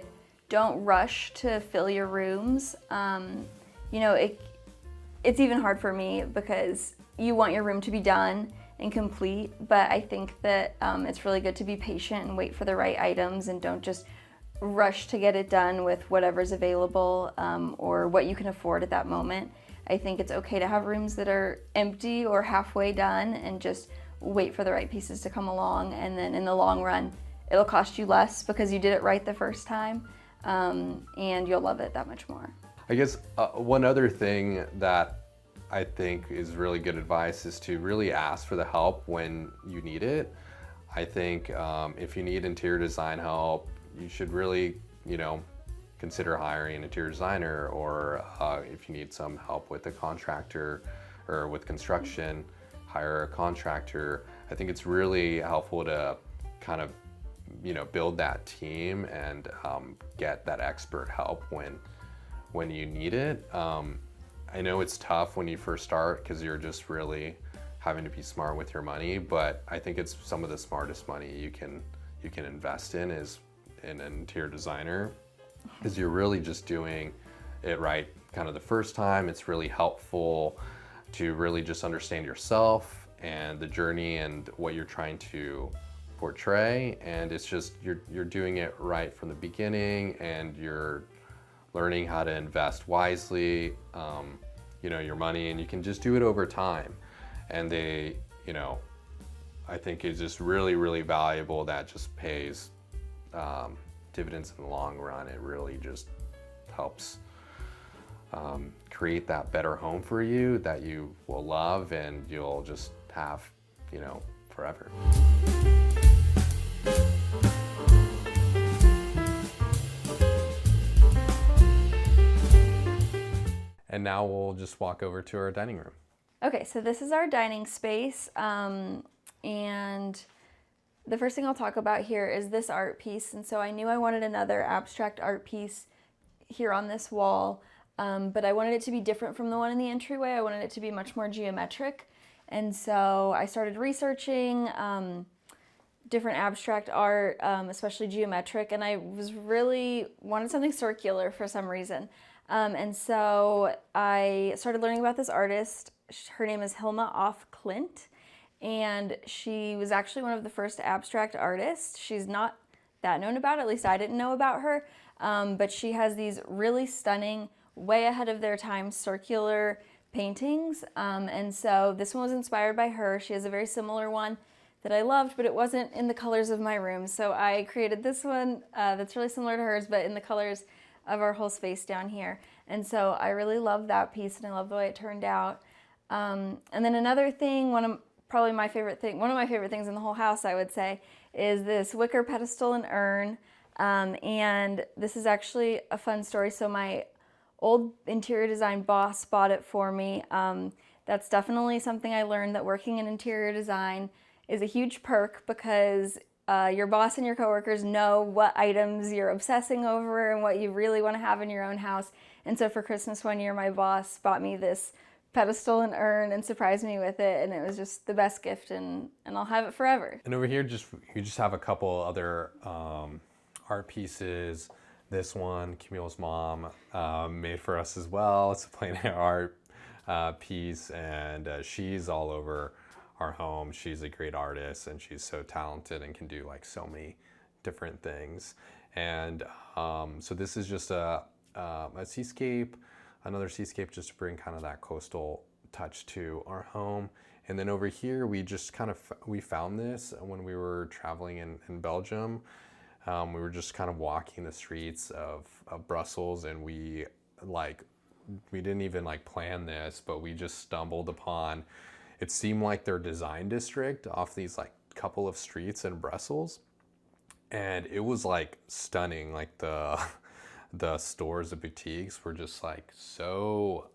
don't rush to fill your rooms. You know, it's even hard for me because you want your room to be done and complete, but I think that it's really good to be patient and wait for the right items, and don't just rush to get it done with whatever's available or what you can afford at that moment. I think it's okay to have rooms that are empty or halfway done and just wait for the right pieces to come along, and then in the long run it'll cost you less because you did it right the first time, and you'll love it that much more. I guess one other thing that I think is really good advice is to really ask for the help when you need it. I think if you need interior design help, you should really, you know, consider hiring an interior designer, or if you need some help with a contractor or with construction, hire a contractor. I think it's really helpful to kind of, you know, build that team and get that expert help when you need it. I know it's tough when you first start because you're just really having to be smart with your money, but I think it's some of the smartest money you can invest in is in an interior designer, because you're really just doing it right kind of the first time. It's really helpful to really just understand yourself and the journey and what you're trying to portray, and it's just you're doing it right from the beginning, and you're learning how to invest wisely, you know, your money, and you can just do it over time. And they, you know, I think it's just really, really valuable. That just pays dividends in the long run. It really just helps create that better home for you that you will love and you'll just have, you know, forever. And now we'll just walk over to our dining room. Okay, so this is our dining space, and the first thing I'll talk about here is this art piece. And so I knew I wanted another abstract art piece here on this wall, but I wanted it to be different from the one in the entryway. I wanted it to be much more geometric. And so I started researching different abstract art, especially geometric, and I was really wanted something circular for some reason. And so I started learning about this artist. Her name is Hilma Off Clint, and she was actually one of the first abstract artists. She's not that known about, at least I didn't know about her, but she has these really stunning, way ahead of their time, circular paintings. And so this one was inspired by her. She has a very similar one that I loved, but it wasn't in the colors of my room. So I created this one that's really similar to hers, but in the colors of our whole space down here. And so I really love that piece, and I love the way it turned out. And then another thing, one of my favorite things in the whole house, I would say, is this wicker pedestal and urn. And this is actually a fun story. So my old interior design boss bought it for me. That's definitely something I learned, that working in interior design is a huge perk, because your boss and your coworkers know what items you're obsessing over and what you really want to have in your own house. And so for Christmas one year, my boss bought me this pedestal and urn and surprised me with it, and it was just the best gift, and I'll have it forever. And over here, you just have a couple other art pieces. This one, Camille's mom made for us as well. It's a plein air art piece, and she's all over our home. She's a great artist, and she's so talented and can do like so many different things. And so this is just a seascape, another seascape, just to bring kind of that coastal touch to our home. And then over here, we found this when we were traveling in Belgium. We were just kind of walking the streets of Brussels, and we didn't even plan this, but we just stumbled upon, it seemed like their design district off these couple of streets in Brussels. And it was stunning. The stores, the boutiques were just so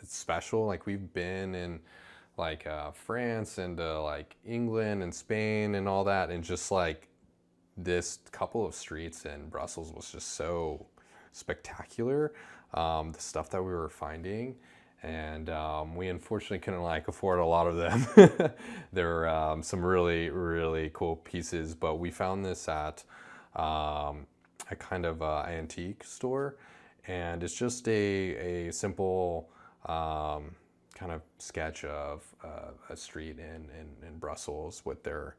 special. We've been in France and England and Spain and all that, and just this couple of streets in Brussels was just so spectacular, the stuff that we were finding. And we unfortunately couldn't like afford a lot of them. There were some really, really cool pieces, but we found this at a kind of antique store, and it's just a simple kind of sketch of a street in Brussels with their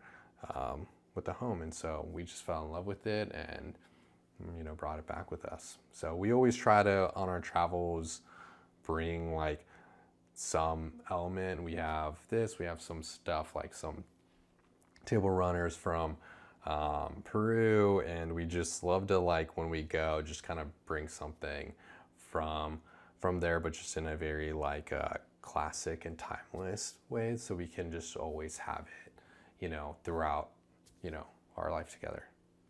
with the home. And so we just fell in love with it and, you know, brought it back with us. So we always try to, on our travels, bring like some element. We have some stuff like some table runners from Peru, and we just love to, like, when we go, just kind of bring something from there, but just in a very like classic and timeless way, so we can just always have it, you know, throughout, you know, our life together.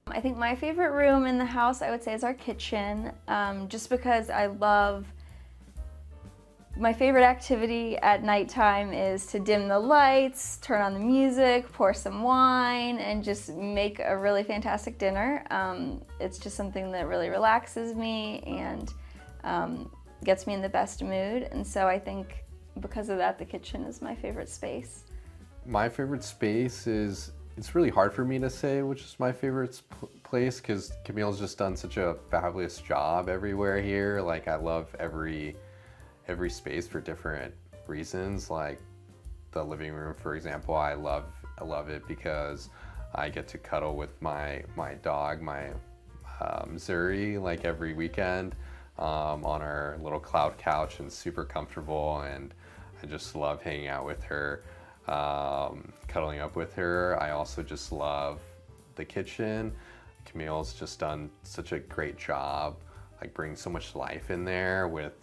I think my favorite room in the house, I would say, is our kitchen, just because my favorite activity at nighttime is to dim the lights, turn on the music, pour some wine, and just make a really fantastic dinner. It's just something that really relaxes me and gets me in the best mood. And so I think because of that, the kitchen is my favorite space. My favorite space is, it's really hard for me to say which is my favorite place, because Camille's just done such a fabulous job everywhere here. Like, I love every space for different reasons. Like the living room, for example, I love it because I get to cuddle with my dog, Zuri, like every weekend on our little cloud couch, and super comfortable, and I just love hanging out with her, cuddling up with her. I also just love the kitchen. Camille's just done such a great job, like bringing so much life in there with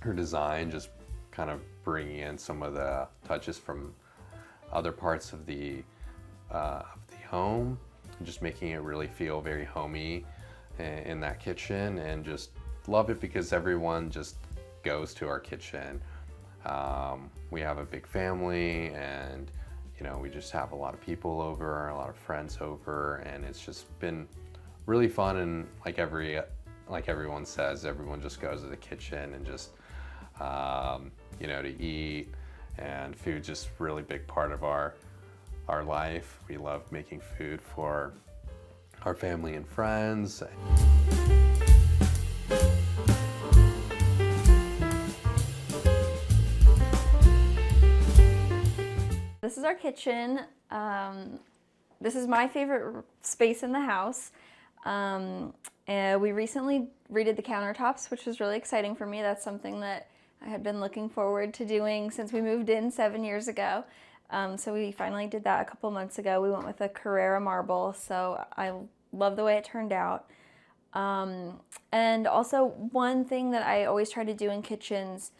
her design, just kind of bringing in some of the touches from other parts of the home, and just making it really feel very homey in that kitchen. And just love it because everyone just goes to our kitchen. We have a big family, and you know, we just have a lot of people over, a lot of friends over, and it's just been really fun. And like everyone says, everyone just goes to the kitchen and just you know, to eat, and food's just really big part of our life. We love making food for our family and friends. This is our kitchen. This is my favorite space in the house. We recently redid the countertops, which was really exciting for me. That's something that I had been looking forward to doing since we moved in 7 years ago. So we finally did that a couple months ago. We went with a Carrara marble, so I love the way it turned out. And also, one thing that I always try to do in kitchens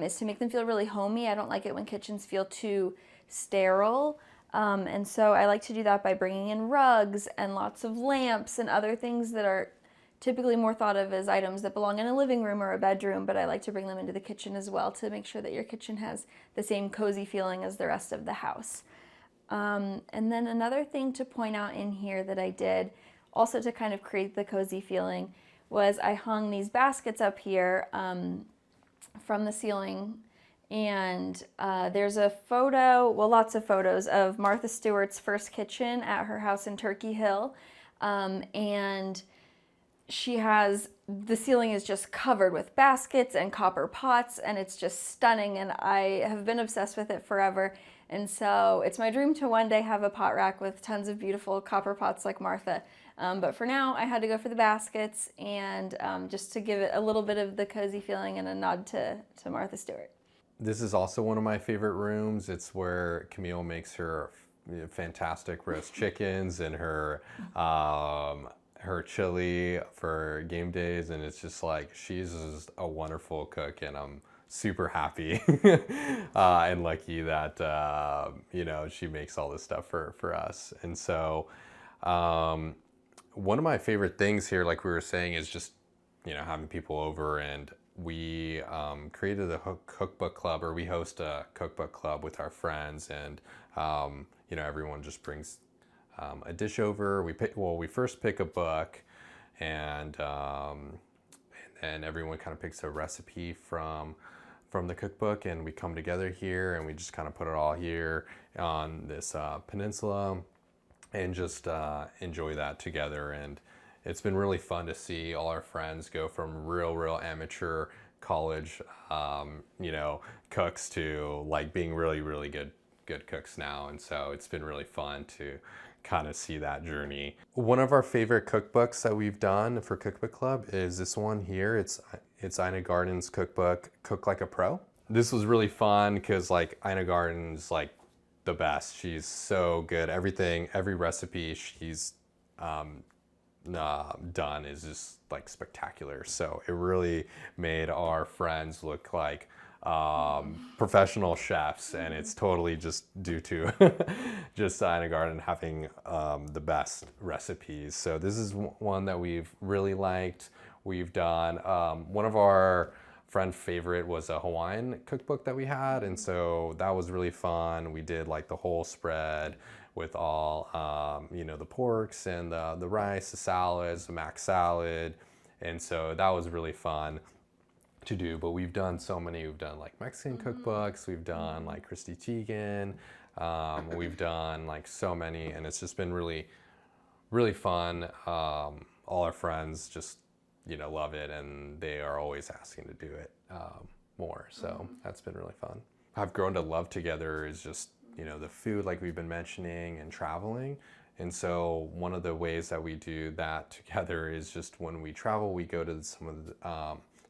is to make them feel really homey. I don't like it when kitchens feel too sterile. And so I like to do that by bringing in rugs and lots of lamps and other things that are typically more thought of as items that belong in a living room or a bedroom, but I like to bring them into the kitchen as well to make sure that your kitchen has the same cozy feeling as the rest of the house. And then another thing to point out in here that I did, also to kind of create the cozy feeling, was I hung these baskets up here from the ceiling. And there's a photo, well, lots of photos of Martha Stewart's first kitchen at her house in Turkey Hill. And the ceiling is just covered with baskets and copper pots, and it's just stunning, and I have been obsessed with it forever. And so it's my dream to one day have a pot rack with tons of beautiful copper pots like Martha. But for now, I had to go for the baskets, and just to give it a little bit of the cozy feeling and a nod to Martha Stewart. This is also one of my favorite rooms. It's where Camille makes her fantastic roast chickens and her chili for game days, and it's just like, she's just a wonderful cook, and I'm super happy and lucky that you know, she makes all this stuff for us. And so one of my favorite things here, like we were saying, is just, you know, having people over. And we created a cookbook club, or we host a cookbook club with our friends, and you know, everyone just brings a dish over. We first pick a book, and and everyone kind of picks a recipe from the cookbook, and we come together here and we just kind of put it all here on this peninsula and just enjoy that together. And it's been really fun to see all our friends go from real amateur college, you know, cooks to like being really good cooks now. And so it's been really fun to kind of see that journey. One of our favorite cookbooks that we've done for Cookbook Club is this one here. It's Ina Garten's cookbook, Cook Like a Pro. This was really fun because like Ina Garten's like the best. She's so good. Every recipe she's done is just like spectacular. So it really made our friends look like professional chefs, and it's totally just due to just Ina Garten having the best recipes. So this is one that we've really liked. We've done one of our friend favorite was a Hawaiian cookbook that we had, and so that was really fun. We did like the whole spread with all you know, the porks and the rice, the salads, the mac salad, and so that was really fun to do. But we've done so many. We've done like Mexican cookbooks, we've done like Christy Teigen, we've done like so many, and it's just been really fun. All our friends just, you know, love it, and they are always asking to do it more, so that's been really fun. I've grown to love together is just, you know, the food like we've been mentioning and traveling. And so one of the ways that we do that together is just when we travel, we go to some of the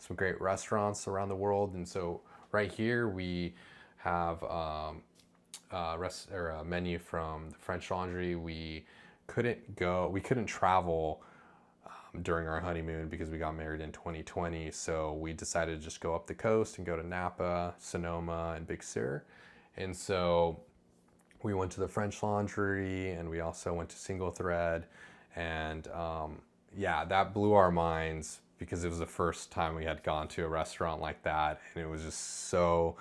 some great restaurants around the world. And so right here we have a menu from the French Laundry. We couldn't travel during our honeymoon because we got married in 2020. So we decided to just go up the coast and go to Napa, Sonoma, and Big Sur. And so we went to the French Laundry, and we also went to Single Thread. And yeah, that blew our minds because it was the first time we had gone to a restaurant like that, and it was just so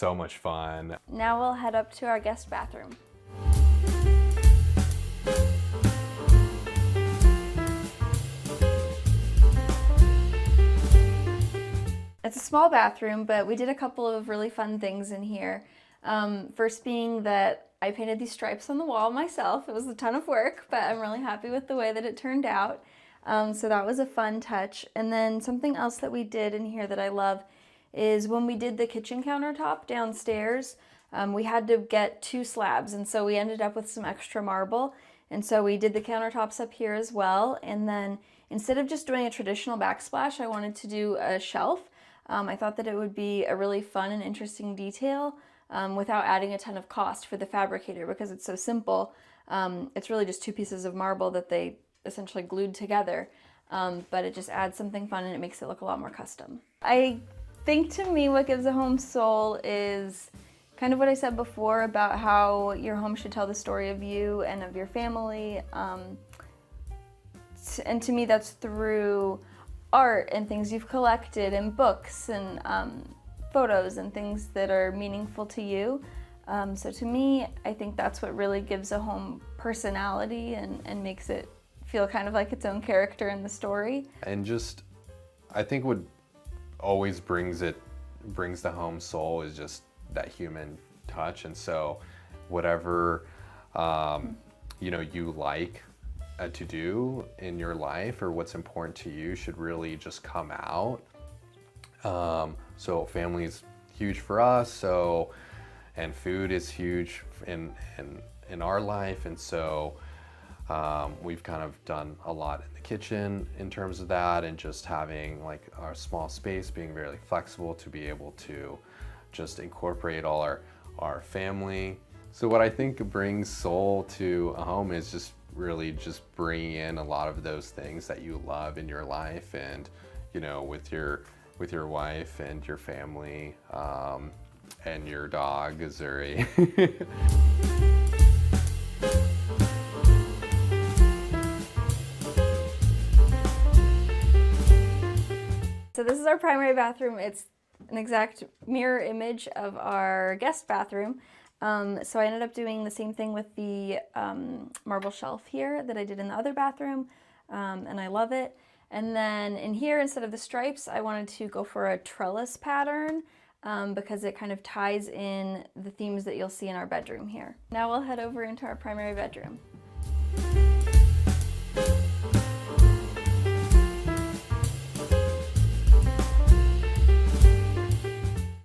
much fun. Now we'll head up to our guest bathroom. It's a small bathroom, but we did a couple of really fun things in here. First being that I painted these stripes on the wall myself. It was a ton of work, but I'm really happy with the way that it turned out. So that was a fun touch. And then something else that we did in here that I love is when we did the kitchen countertop downstairs, we had to get 2 slabs, and so we ended up with some extra marble. And so we did the countertops up here as well. And then instead of just doing a traditional backsplash, I wanted to do a shelf. I thought that it would be a really fun and interesting detail without adding a ton of cost for the fabricator because it's so simple. It's really just 2 pieces of marble that they essentially glued together, but it just adds something fun and it makes it look a lot more custom. I think to me what gives a home soul is kind of what I said before about how your home should tell the story of you and of your family, and to me that's through art and things you've collected and books and photos and things that are meaningful to you. So to me, I think that's what really gives a home personality and makes it feel kind of like its own character in the story. And just, I think what always brings the home soul is just that human touch. And so whatever, you know, you like to do in your life or what's important to you should really just come out. So family's huge for us, and food is huge in our life, and so we've kind of done a lot in the kitchen in terms of that, and just having like our small space, being very flexible to be able to just incorporate all our family. So what I think brings soul to a home is just really just bringing in a lot of those things that you love in your life, and you know, with your wife and your family, and your dog, Azuri. So this is our primary bathroom. It's an exact mirror image of our guest bathroom. So I ended up doing the same thing with the marble shelf here that I did in the other bathroom, and I love it. And then in here, instead of the stripes, I wanted to go for a trellis pattern because it kind of ties in the themes that you'll see in our bedroom here. Now we'll head over into our primary bedroom.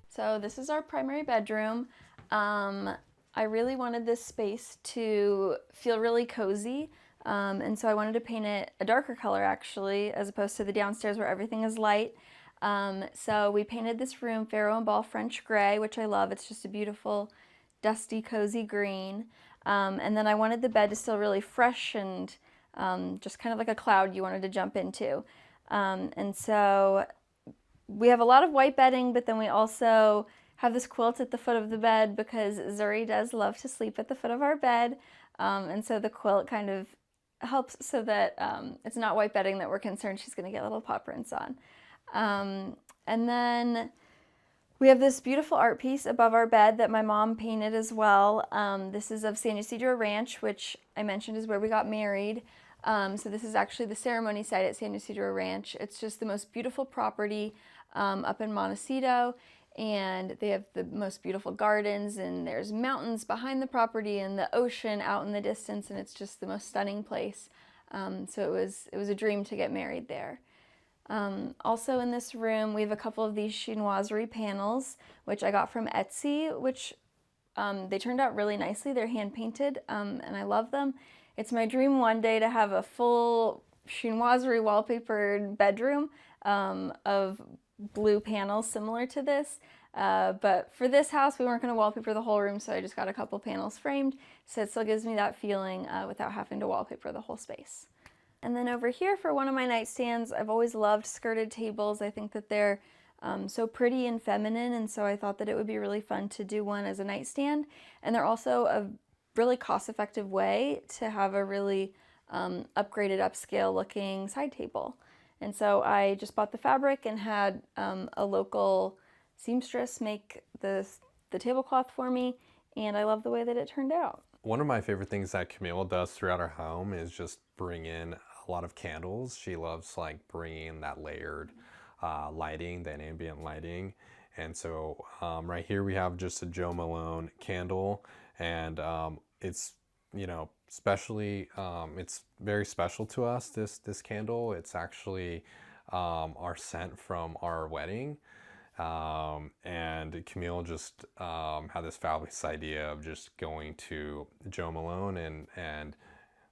So this is our primary bedroom. I really wanted this space to feel really cozy. And so I wanted to paint it a darker color actually, as opposed to the downstairs where everything is light. So we painted this room Pharaoh and Ball French gray, which I love. It's just a beautiful, dusty, cozy green. And then I wanted the bed to still really fresh and just kind of like a cloud you wanted to jump into. And so we have a lot of white bedding, but then we also have this quilt at the foot of the bed because Zuri does love to sleep at the foot of our bed. And so the quilt kind of helps so that it's not white bedding that we're concerned she's going to get little paw prints on. And then we have this beautiful art piece above our bed that my mom painted as well. This is of San Ysidro Ranch, which I mentioned is where we got married. So this is actually the ceremony site at San Ysidro Ranch. It's just the most beautiful property up in Montecito, and they have the most beautiful gardens, and there's mountains behind the property and the ocean out in the distance, and it's just the most stunning place. So it was a dream to get married there. Also in this room, we have a couple of these chinoiserie panels, which I got from Etsy, which they turned out really nicely. They're hand painted, and I love them. It's my dream one day to have a full chinoiserie wallpapered bedroom of blue panels similar to this. But for this house, we weren't going to wallpaper the whole room, so I just got a couple panels framed. So it still gives me that feeling without having to wallpaper the whole space. And then over here for one of my nightstands, I've always loved skirted tables. I think that they're so pretty and feminine, and so I thought that it would be really fun to do one as a nightstand. And they're also a really cost-effective way to have a really upgraded, upscale looking side table. And so I just bought the fabric and had a local seamstress make the tablecloth for me, and I love the way that it turned out. One of my favorite things that Camille does throughout our home is just bring in a lot of candles. She loves like bringing that layered lighting, that ambient lighting. And so right here we have just a Joe Malone candle, and it's, you know, especially it's very special to us, this candle. It's actually our scent from our wedding. And Camille just had this fabulous idea of just going to Joe Malone and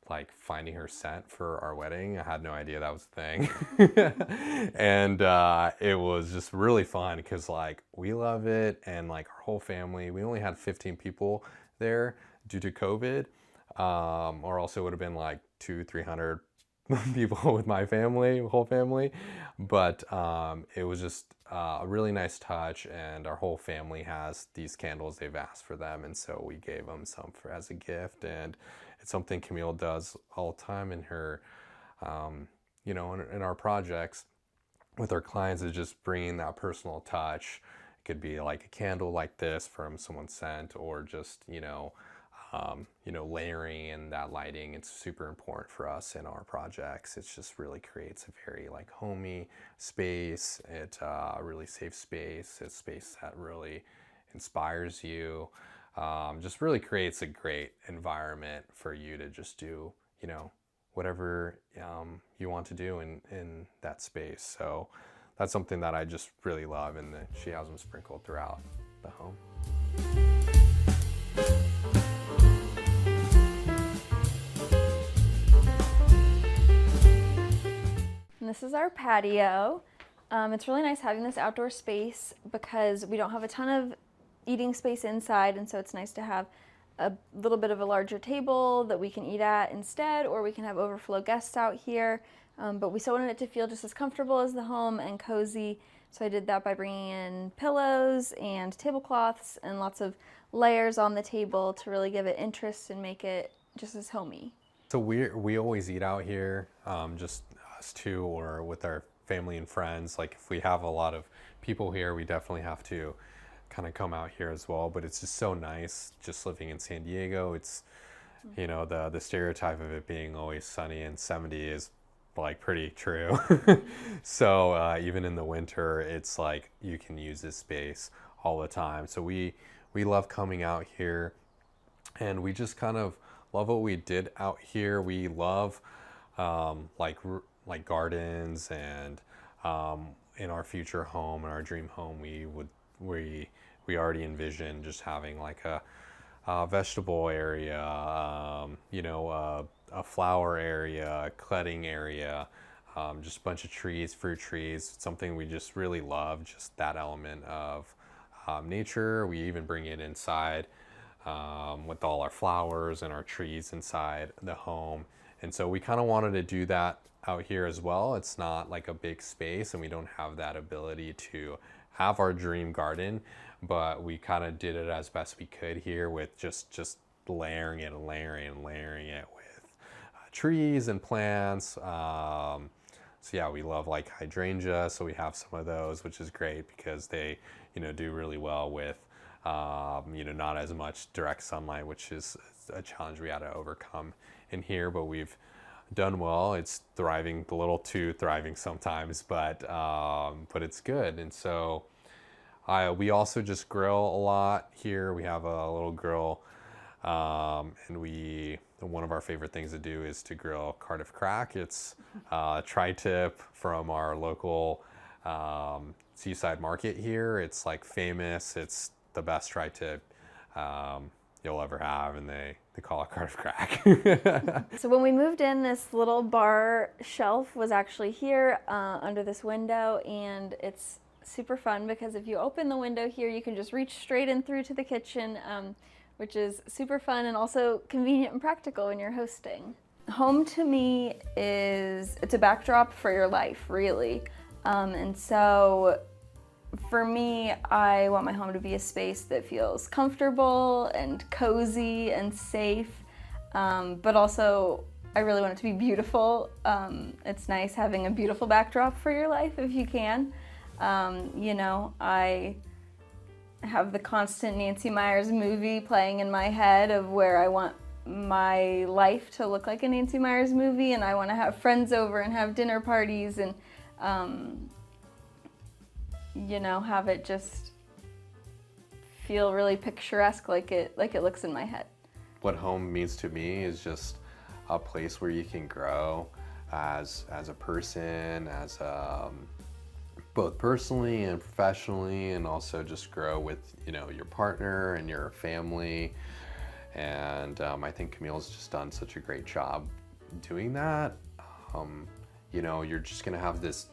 like finding her scent for our wedding. I had no idea that was a thing. And it was just really fun because like we love it, and like our whole family, we only had 15 people there due to COVID, or else it would have been like 200-300 people with my family, whole family. But it was just a really nice touch, and our whole family has these candles. They've asked for them, and so we gave them some as a gift. And it's something Camille does all the time in her, you know, in our projects with our clients, is just bringing that personal touch. It could be like a candle like this from someone sent, or just, you know, layering in that lighting. It's super important for us in our projects. It just really creates a very like homey space. It really safe space. It's space that really inspires you. Just really creates a great environment for you to just do, you know, whatever you want to do in that space. So that's something that I just really love, and that she has them sprinkled throughout the home. And this is our patio. It's really nice having this outdoor space because we don't have a ton of eating space inside, and so it's nice to have a little bit of a larger table that we can eat at instead, or we can have overflow guests out here. But we still wanted it to feel just as comfortable as the home and cozy, so I did that by bringing in pillows and tablecloths and lots of layers on the table to really give it interest and make it just as homey. So we always eat out here, just us two or with our family and friends. Like if we have a lot of people here, we definitely have to kind of come out here as well. But it's just so nice just living in San Diego. It's, you know, the stereotype of it being always sunny and 70 is like pretty true. So even in the winter, it's like you can use this space all the time. So we love coming out here, and we just kind of love what we did out here. We love like gardens, and in our future home, in our dream home, we already envision just having like a vegetable area, a flower area, a cutting area, just a bunch of trees, fruit trees, something we just really love, just that element of nature. We even bring it inside with all our flowers and our trees inside the home. And so we kind of wanted to do that out here as well. It's not like a big space, and we don't have that ability to have our dream garden, but we kind of did it as best we could here with just layering it and layering it with trees and plants. So yeah, we love like hydrangea, so we have some of those, which is great because they do really well with not as much direct sunlight, which is a challenge we had to overcome in here, but we've done well. It's thriving, a little too thriving sometimes, but it's good. And so we also just grill a lot here. We have a little grill, and one of our favorite things to do is to grill Cardiff Crack. It's tri-tip from our local seaside market here. It's like famous. It's the best tri-tip you'll ever have, and they call it Cardiff Crack. So when we moved in, this little bar shelf was actually here under this window, and it's super fun because if you open the window here, you can just reach straight in through to the kitchen, which is super fun and also convenient and practical when you're hosting. Home to me it's a backdrop for your life, really. And so for me, I want my home to be a space that feels comfortable and cozy and safe, but also I really want it to be beautiful. It's nice having a beautiful backdrop for your life if you can. I have the constant Nancy Meyers movie playing in my head of where I want my life to look like a Nancy Meyers movie, and I want to have friends over and have dinner parties and have it just feel really picturesque like it looks in my head. What home means to me is just a place where you can grow as a person, as both personally and professionally, and also just grow with your partner and your family. And I think Camille's just done such a great job doing that. You're just gonna have this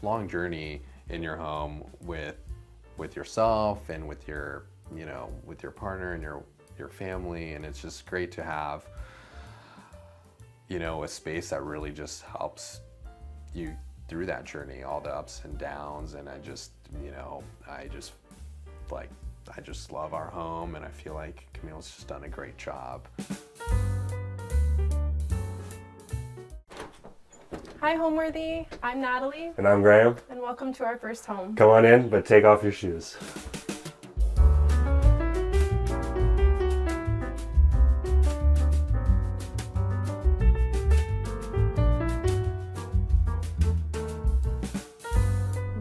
long journey in your home with yourself and with your partner and your family, and it's just great to have a space that really just helps you through that journey, all the ups and downs. And I just love our home, and I feel like Camille's just done a great job. Hi Homeworthy, I'm Natalie. And I'm Graham. And welcome to our first home. Come on in, but take off your shoes.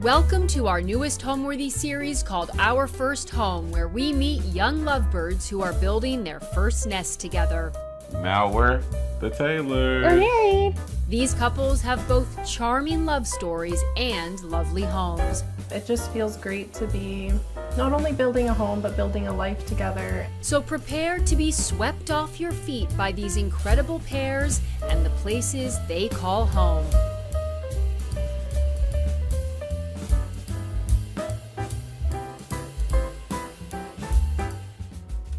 Welcome to our newest Homeworthy series called Our First Home, where we meet young lovebirds who are building their first nest together. Now we're the Taylors. We're married. These couples have both charming love stories and lovely homes. It just feels great to be not only building a home, but building a life together. So prepare to be swept off your feet by these incredible pairs and the places they call home.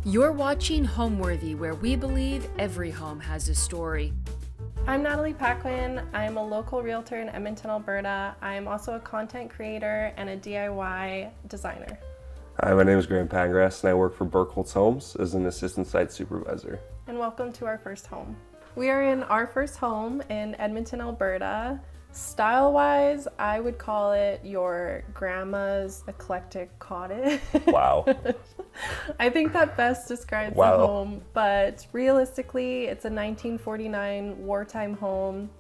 You're watching Homeworthy, where we believe every home has a story. I'm Natalie Paquin. I'm a local realtor in Edmonton, Alberta. I'm also a content creator and a DIY designer. Hi, my name is Graham Pangras, and I work for Burkholtz Homes as an assistant site supervisor. And welcome to our first home. We are in our first home in Edmonton, Alberta. Style-wise, I would call it your grandma's eclectic cottage. Wow. I think that best describes the home, but realistically, it's a 1949 wartime home.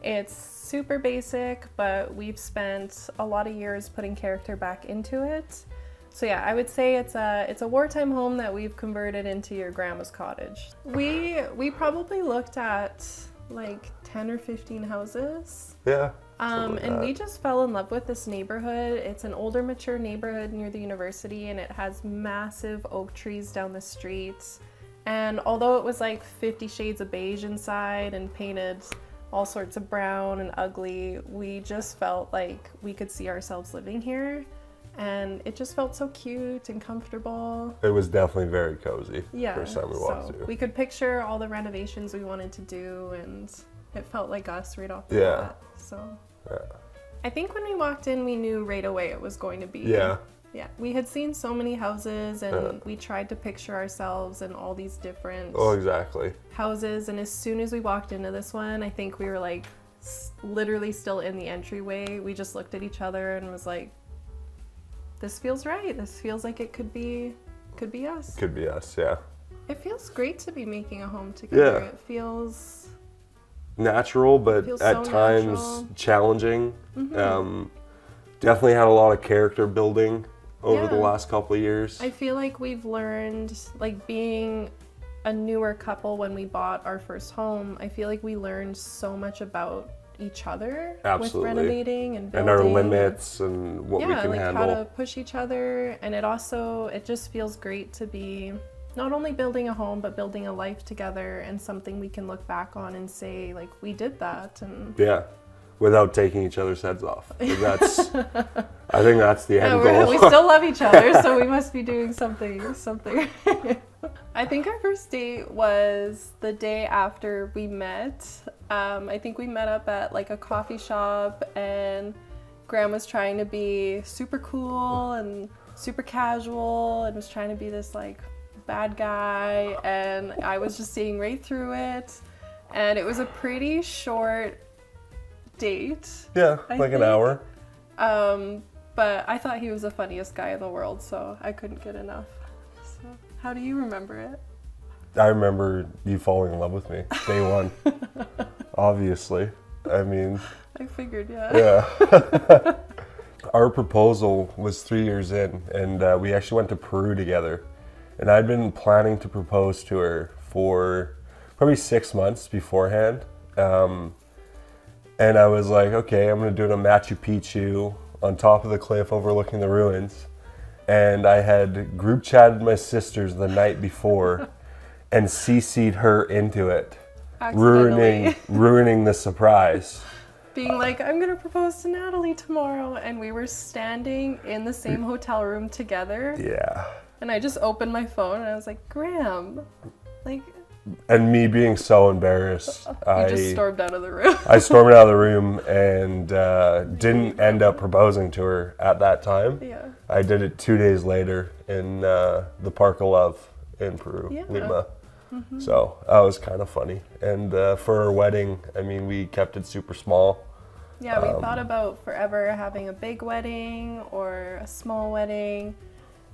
It's super basic, but we've spent a lot of years putting character back into it. So yeah, I would say it's a wartime home that we've converted into your grandma's cottage. We probably looked at like 10 or 15 houses. Yeah. And we just fell in love with this neighborhood. It's an older, mature neighborhood near the university, and it has massive oak trees down the streets. And although it was like 50 shades of beige inside and painted all sorts of brown and ugly, we just felt like we could see ourselves living here. And it just felt so cute and comfortable. It was definitely very cozy. Yeah, First time we walked so through. we could picture all the renovations we wanted to do, and it felt like us right off the Yeah. bat. So Yeah. I think when we walked in, we knew right away it was going to be. Yeah. Yeah, we had seen so many houses, and we tried to picture ourselves in all these different Oh, exactly. houses. And as soon as we walked into this one, I think we were like literally still in the entryway. We just looked at each other and was like, "This feels right. This feels like it could be us." Could be us, yeah. It feels great to be making a home together. Yeah. It feels Natural, but Feels at so times natural. challenging. Definitely had a lot of character building over the Yeah. last couple of years. I feel like we've learned, like being a newer couple when we bought our first home, I feel like we learned so much about each other Absolutely. with renovating and building. And our limits and what we Yeah, can like handle. how to push each other. And it just feels great to be not only building a home, but building a life together, and something we can look back on and say, like, we did that. And Yeah, without taking each other's heads off. I think that's the end goal. we still love each other, so we must be doing something. I think our first date was the day after we met. I think we met up at like a coffee shop, and Graham was trying to be super cool and super casual and was trying to be this like bad guy, and I was just seeing right through it. And it was a pretty short date. Yeah, I like an think. hour. But I thought he was the funniest guy in the world, so I couldn't get enough. So, how do you remember it? I remember you falling in love with me, day one. Obviously. I mean, I figured, yeah. yeah. Our proposal was 3 years in, and we actually went to Peru together. And I'd been planning to propose to her for probably 6 months beforehand. And I was like, okay, I'm gonna do it in Machu Picchu on top of the cliff overlooking the ruins. And I had group chatted my sisters the night before and CC'd her into it, Accidentally. ruining the surprise. Being like, I'm gonna propose to Natalie tomorrow, and we were standing in the same hotel room together. Yeah. And I just opened my phone and I was like, Graham, like, And me being so embarrassed, you just stormed out of the room. I stormed out of the room and didn't end up proposing to her at that time. Yeah. I did it 2 days later in the Park of Love in Peru, Yeah. Lima. So that was kind of funny. And for our wedding, I mean, we kept it super small. Yeah, we thought about forever having a big wedding or a small wedding.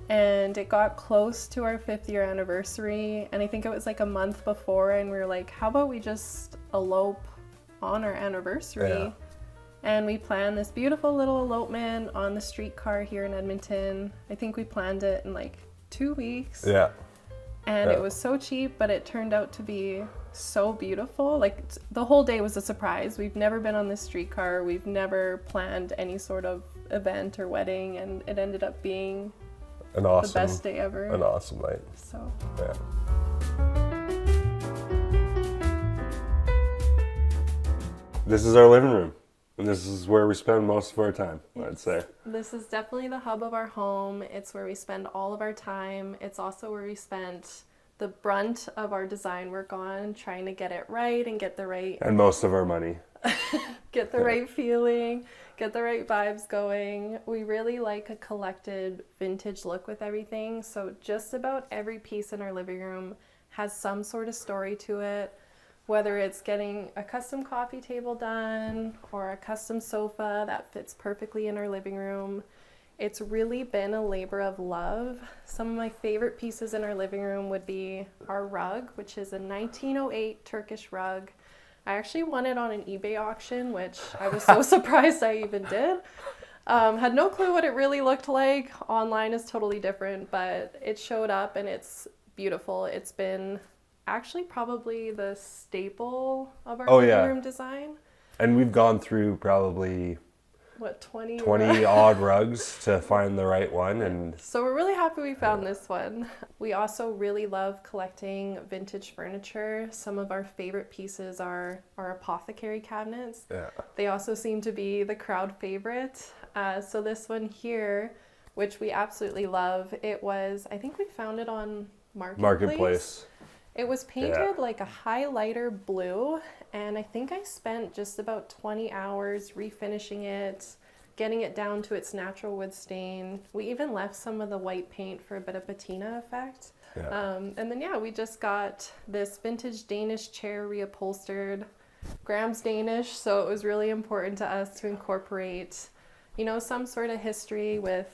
And it got close to our 5th year anniversary, and I think it was like a month before, and we were like, how about we just elope on our anniversary? Yeah. And we planned this beautiful little elopement on the streetcar here in Edmonton. I think we planned it in like 2 weeks. Yeah. And Yeah. it was so cheap, but it turned out to be so beautiful. Like the whole day was a surprise. We've never been on this streetcar. We've never planned any sort of event or wedding, and it ended up being An awesome, the best day ever. an awesome night. So Yeah. This is our living room, and this is where we spend most of our time, I'd say. this is definitely the hub of our home. It's where we spend all of our time. It's also where we spent the brunt of our design work on, trying to get it right and get the right And most of our money. right feeling, get the right vibes going. We really like a collected vintage look with everything. So just about every piece in our living room has some sort of story to it. Whether it's getting a custom coffee table done or a custom sofa that fits perfectly in our living room. It's really been a labor of love. Some of my favorite pieces in our living room would be our rug, which is a 1908 Turkish rug. I actually won it on an eBay auction, which I was so surprised I even did. Had no clue what it really looked like. Online is totally different, but it showed up and it's beautiful. It's been actually probably the staple of our living room design. And we've gone through probably What, 20 odd rugs to find the right one, and So we're really happy we found this one. We also really love collecting vintage furniture. Some of our favorite pieces are our apothecary cabinets. yeah. They also seem to be the crowd favorite. So this one here, which we absolutely love, I think we found it on Marketplace. It was painted like a highlighter blue, and I think I spent just about 20 hours refinishing it, getting it down to its natural wood stain. We even left some of the white paint for a bit of patina effect. Yeah. And then, we just got this vintage Danish chair reupholstered. Graham's Danish, so it was really important to us to incorporate, some sort of history with,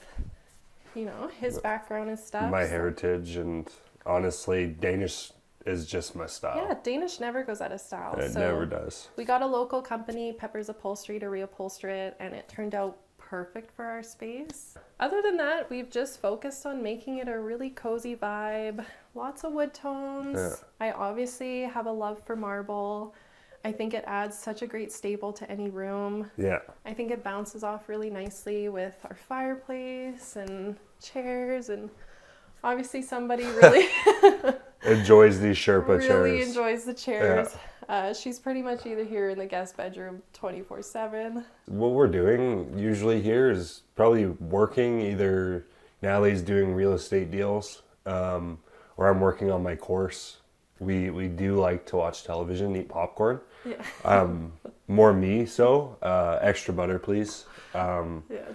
his background and stuff. My heritage, and honestly, Danish is just my style. Yeah, Danish never goes out of style. It never does. We got a local company, Pepper's Upholstery, to reupholster it, and it turned out perfect for our space. Other than that, we've just focused on making it a really cozy vibe. Lots of wood tones. Yeah. I obviously have a love for marble. I think it adds such a great staple to any room. Yeah. I think it bounces off really nicely with our fireplace and chairs, and obviously somebody really Enjoys these Sherpa chairs. really enjoys the chairs. She's pretty much either here in the guest bedroom 24/7. What we're doing usually here is probably working. Either Natalie's doing real estate deals, or I'm working on my course. We do like to watch television, eat popcorn. Yeah. More me, so extra butter, please.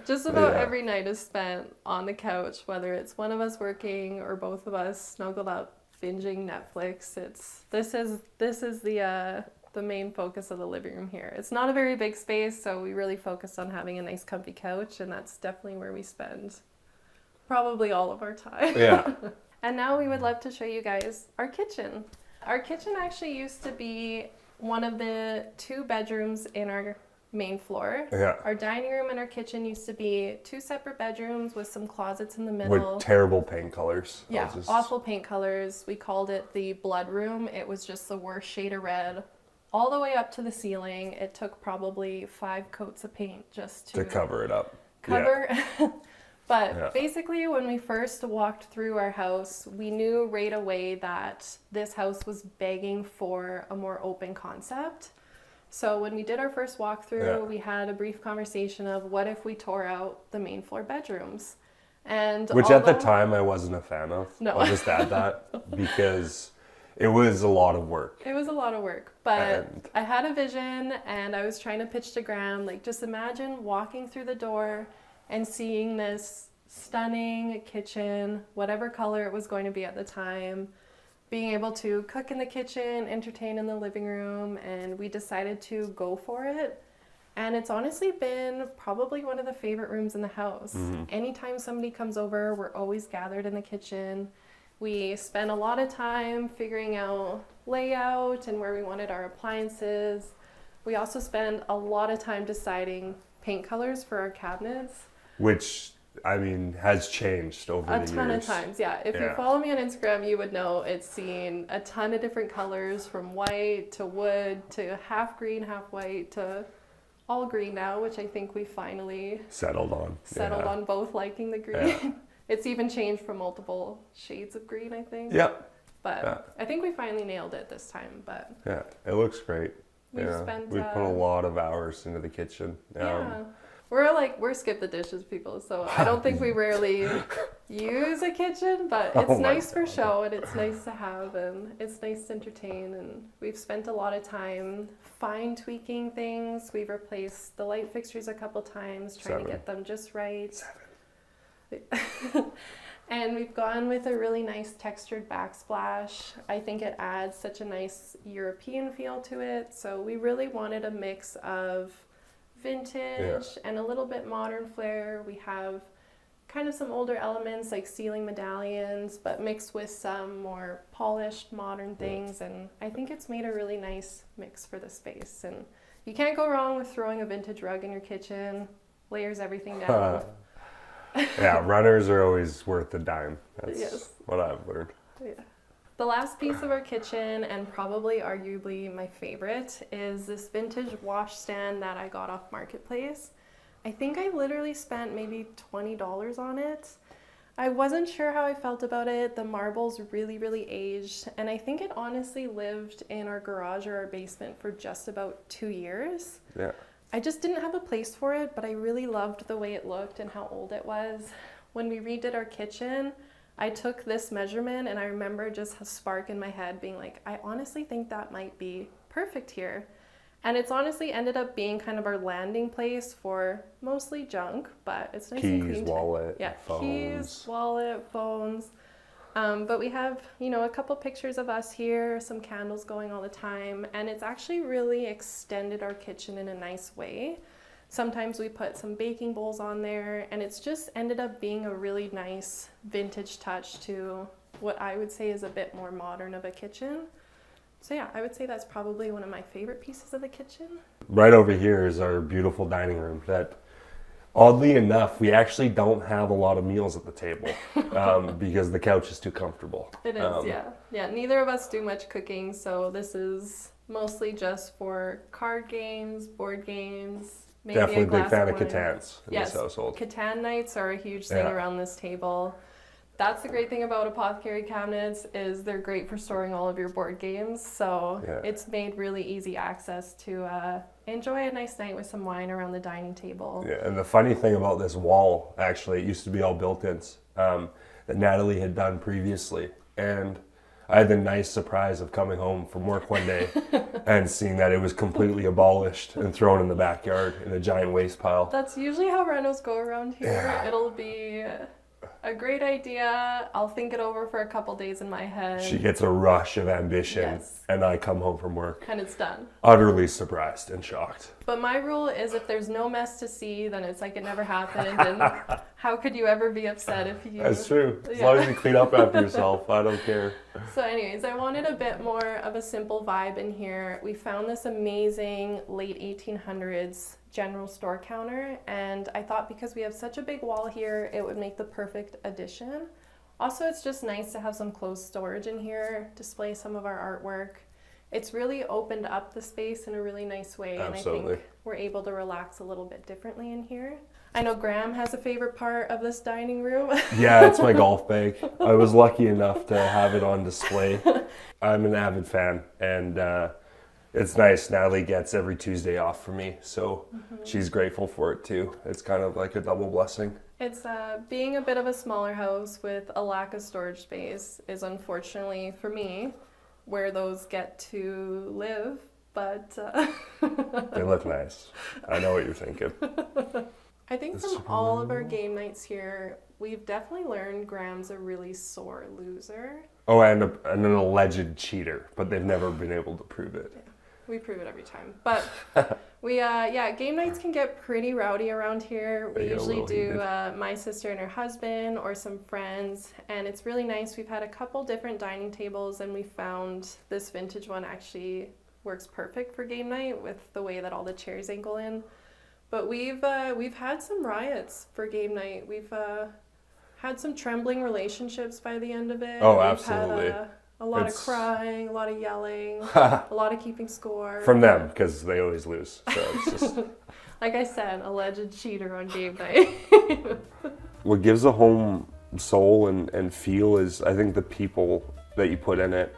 Just about every night is spent on the couch, whether it's one of us working or both of us snuggled up binging Netflix. This is the main focus of the living room here. It's not a very big space, so we really focused on having a nice comfy couch, and that's definitely where we spend probably all of our time. Yeah. And now we would love to show you guys our kitchen. Our kitchen actually used to be one of the 2 bedrooms in our main floor. Yeah. Our dining room and our kitchen used to be 2 separate bedrooms with some closets in the middle. With terrible paint colors. Yeah, awful paint colors. We called it the blood room. It was just the worst shade of red all the way up to the ceiling. It took probably 5 coats of paint just to cover it up. Cover. Yeah. But basically, when we first walked through our house, we knew right away that this house was begging for a more open concept. So when we did our first walkthrough, we had a brief conversation of what if we tore out the main floor bedrooms. Which at the time I wasn't a fan of. No. I'll just add that because it was a lot of work. It was a lot of work, but I had a vision and I was trying to pitch to Graham, like, just imagine walking through the door and seeing this stunning kitchen, whatever color it was going to be at the time, being able to cook in the kitchen, entertain in the living room, and we decided to go for it. And it's honestly been probably one of the favorite rooms in the house. Anytime somebody comes over, we're always gathered in the kitchen. We spent a lot of time figuring out layout and where we wanted our appliances. We also spend a lot of time deciding paint colors for our cabinets. Which, I mean, has changed over the years. A ton of times, yeah. If you follow me on Instagram, you would know it's seen a ton of different colors, from white to wood to half green, half white to all green now, which I think we finally settled on both liking the green. Yeah. It's even changed from multiple shades of green, I think. Yep. But I think we finally nailed it this time. But yeah, it looks great. We've put a lot of hours into the kitchen. We're skip the dishes people, so I don't think we rarely use a kitchen, but it's nice for show, and it's nice to have, and it's nice to entertain, and we've spent a lot of time fine tweaking things. We've replaced the light fixtures a couple times, trying to get them just right. 7. And we've gone with a really nice textured backsplash. I think it adds such a nice European feel to it, so we really wanted a mix of vintage and a little bit modern flair. We have kind of some older elements like ceiling medallions, but mixed with some more polished modern things, and I think it's made a really nice mix for the space. And you can't go wrong with throwing a vintage rug in your kitchen. Layers everything down. Yeah, runners are always worth a dime. That's Yes. what I've learned. Yeah. The last piece of our kitchen, and probably arguably my favorite, is this vintage washstand that I got off Marketplace. I think I literally spent maybe $20 on it. I wasn't sure how I felt about it. The marble's really, really aged, and I think it honestly lived in our garage or our basement for just about 2 years. Yeah. I just didn't have a place for it, but I really loved the way it looked and how old it was. When we redid our kitchen, I took this measurement, and I remember just a spark in my head being like, I honestly think that might be perfect here. And it's honestly ended up being kind of our landing place for mostly junk, but it's nice and Keys, clean. wallet, Yeah, phones. keys, wallet, phones. But we have, a couple pictures of us here, some candles going all the time, and it's actually really extended our kitchen in a nice way. Sometimes we put some baking bowls on there, and it's just ended up being a really nice vintage touch to what I would say is a bit more modern of a kitchen. So yeah, I would say that's probably one of my favorite pieces of the kitchen. Right over here is our beautiful dining room that, oddly enough, we actually don't have a lot of meals at the table because the couch is too comfortable. It is, yeah. Yeah, neither of us do much cooking, so this is mostly just for card games, board games, maybe Definitely a a big glass fan of of wine. Catans in Yes, this household. Catan nights are a huge thing Yeah. around this table. That's the great thing about apothecary cabinets is they're great for storing all of your board games. So Yeah. it's made really easy access to enjoy a nice night with some wine around the dining table. Yeah, and the funny thing about this wall, actually, it used to be all built-ins that Natalie had done previously. And I had the nice surprise of coming home from work one day and seeing that it was completely abolished and thrown in the backyard in a giant waste pile. That's usually how renos go around here. Yeah. It'll be a great idea. I'll think it over for a couple days in my head. She gets a rush of ambition, Yes. and I come home from work And it's done. utterly surprised and shocked. But my rule is if there's no mess to see, then it's like it never happened. And how could you ever be upset if you... That's true. As Yeah. long as you clean up after yourself, I don't care. So anyways, I wanted a bit more of a simple vibe in here. We found this amazing late 1800s general store counter, and I thought because we have such a big wall here, it would make the perfect addition. Also, it's just nice to have some closed storage in here, display some of our artwork. It's really opened up the space in a really nice way, Absolutely. and I think we're able to relax a little bit differently in here. I know Graham has a favorite part of this dining room. Yeah, it's my golf bag. I was lucky enough to have it on display. I'm an avid fan, and it's nice. Natalie gets every Tuesday off for me, so she's grateful for it too. It's kind of like a double blessing. It's being a bit of a smaller house with a lack of storage space is unfortunately, for me, where those get to live, but They look nice. I know what you're thinking. I think from all of our game nights here, we've definitely learned Graham's a really sore loser. Oh, and an alleged cheater, but they've never been able to prove it. We prove it every time. But game nights can get pretty rowdy around here. We They get a usually little do heated. my sister and her husband or some friends, and it's really nice. We've had a couple different dining tables, and we found this vintage one actually works perfect for game night with the way that all the chairs angle in. But we've had some riots for game night. We've had some trembling relationships by the end of it. Oh, We've absolutely. Had, a lot It's- of crying, a lot of yelling, a lot of keeping score. From them, because they always lose. So it's just Like I said, alleged cheater on game night. what gives a home soul and feel is, I think, the people that you put in it.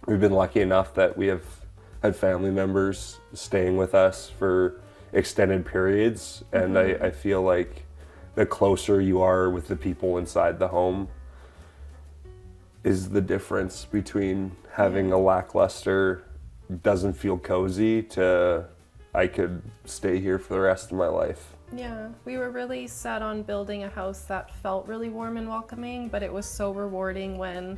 We've been lucky enough that we have had family members staying with us for extended periods, and I feel like the closer you are with the people inside the home is the difference between having a lackluster, doesn't feel cozy, to I could stay here for the rest of my life. Yeah, we were really set on building a house that felt really warm and welcoming, but it was so rewarding when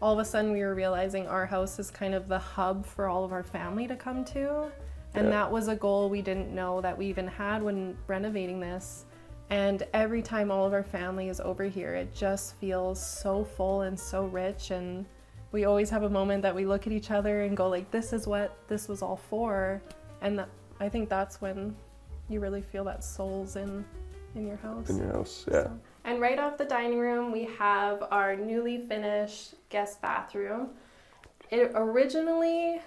all of a sudden we were realizing our house is kind of the hub for all of our family to come to. And Yeah. that was a goal we didn't know that we even had when renovating this. And every time all of our family is over here, it just feels so full and so rich. And we always have a moment that we look at each other and go like, this is what this was all for. And I think that's when you really feel that soul's in your house. In your house, yeah. And right off the dining room, we have our newly finished guest bathroom. Originally,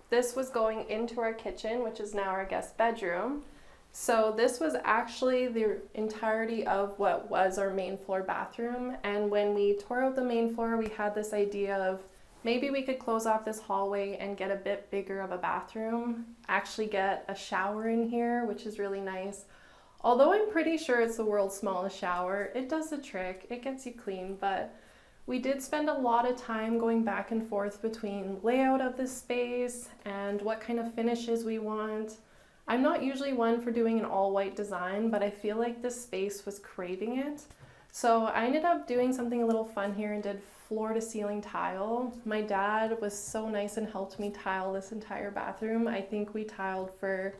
this was going into our kitchen, which is now our guest bedroom. So this was actually the entirety of what was our main floor bathroom. And when we tore out the main floor, we had this idea of maybe we could close off this hallway and get a bit bigger of a bathroom, actually get a shower in here, which is really nice. Although I'm pretty sure it's the world's smallest shower, it does the trick, it gets you clean, but we did spend a lot of time going back and forth between layout of this space and what kind of finishes we want. I'm not usually one for doing an all-white design, but I feel like this space was craving it. So I ended up doing something a little fun here and did floor-to-ceiling tile. My dad was so nice and helped me tile this entire bathroom. I think we tiled for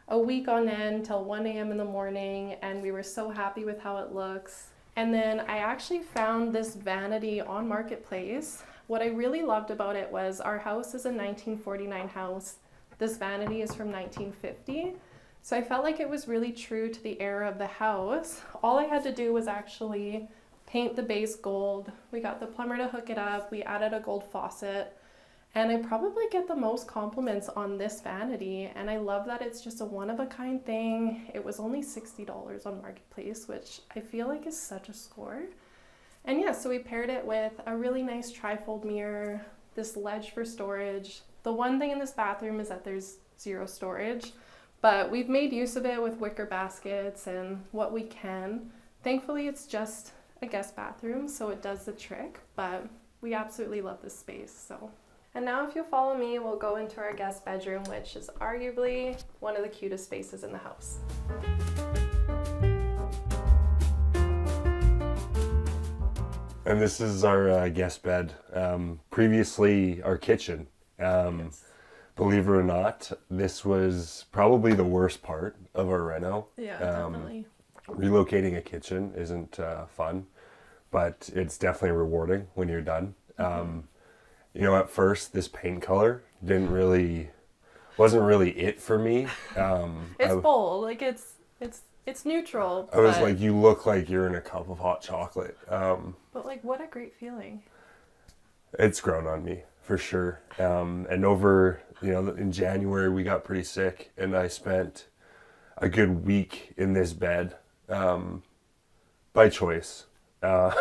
a week on end till 1 a.m. in the morning, and we were so happy with how it looks. And then I actually found this vanity on Marketplace. What I really loved about it was our house is a 1949 house. This vanity is from 1950. So I felt like it was really true to the era of the house. All I had to do was actually paint the base gold. We got the plumber to hook it up. We added a gold faucet. And I probably get the most compliments on this vanity. And I love that it's just a one-of-a-kind thing. It was only $60 on Marketplace, which I feel like is such a score. And yeah, so we paired it with a really nice trifold mirror, this ledge for storage. The one thing in this bathroom is that there's zero storage, but we've made use of it with wicker baskets and what we can. Thankfully, it's just a guest bathroom, so it does the trick, but we absolutely love this space, so. And now if you'll follow me, we'll go into our guest bedroom, which is arguably one of the cutest spaces in the house. And this is our guest bed. Previously, our kitchen. Yes. Believe it or not, this was probably the worst part of our reno. Yeah, definitely. Relocating a kitchen isn't fun, but it's definitely rewarding when you're done. You know, at first, this paint color wasn't really it for me. It's bold, like it's neutral. I was like, you look like you're in a cup of hot chocolate. But like, what a great feeling. It's grown on me, for sure. And over, in January, we got pretty sick, and I spent a good week in this bed by choice. And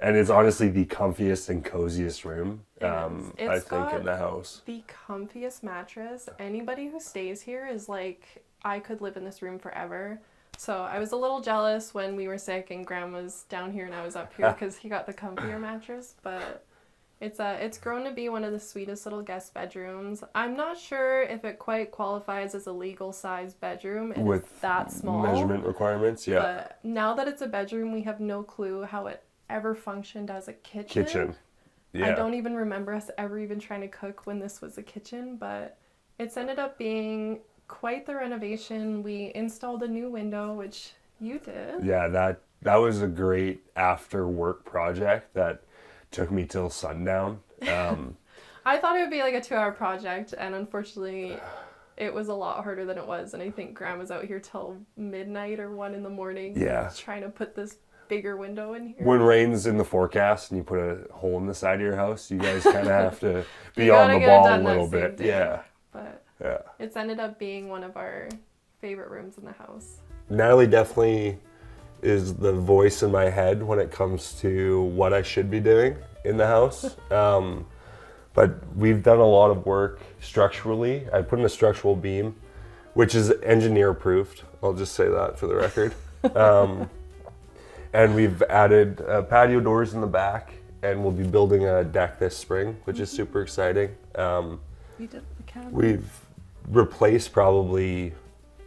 it's honestly the comfiest and coziest room, I think, in the house. The comfiest mattress. Anybody who stays here is like, I could live in this room forever. So I was a little jealous when we were sick and Graham was down here and I was up here because he got the comfier mattress. But it's grown to be one of the sweetest little guest bedrooms. I'm not sure if it quite qualifies as a legal size bedroom. It's that small. Measurement requirements, yeah. But now that it's a bedroom, we have no clue how it ever functioned as a kitchen. Yeah. I don't even remember us ever even trying to cook when this was a kitchen, but it's ended up being quite the renovation. We installed a new window, which you did. Yeah, that was a great after work project that took me till sundown. I thought it would be like a 2-hour project, and unfortunately it was a lot harder than it was, and I think Graham was out here till midnight or 1 a.m. Yeah. trying to put this bigger window in here. When rain's in the forecast and you put a hole in the side of your house, you guys kind of have to be on the ball a little bit. Day. Yeah. But yeah, it's ended up being one of our favorite rooms in the house. Natalie definitely is the voice in my head when it comes to what I should be doing in the house. But we've done a lot of work structurally. I put in a structural beam, which is engineer proofed. I'll just say that for the record. And we've added patio doors in the back, and we'll be building a deck this spring, which is super exciting. We did the cabinet. We've replaced probably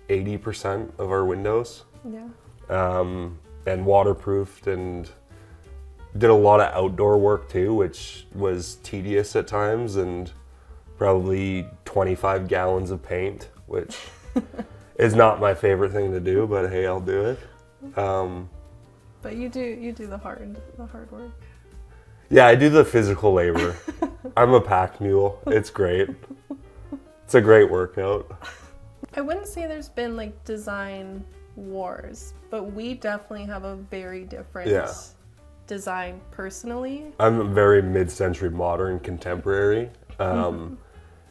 80% of our windows. Yeah. And waterproofed, and did a lot of outdoor work too, which was tedious at times, and probably 25 gallons of paint, which is not my favorite thing to do, but hey, I'll do it. But you do the hard work. Yeah, I do the physical labor. I'm a pack mule. It's great. It's a great workout. I wouldn't say there's been like design wars, but we definitely have a very different design personally. I'm very mid-century modern contemporary.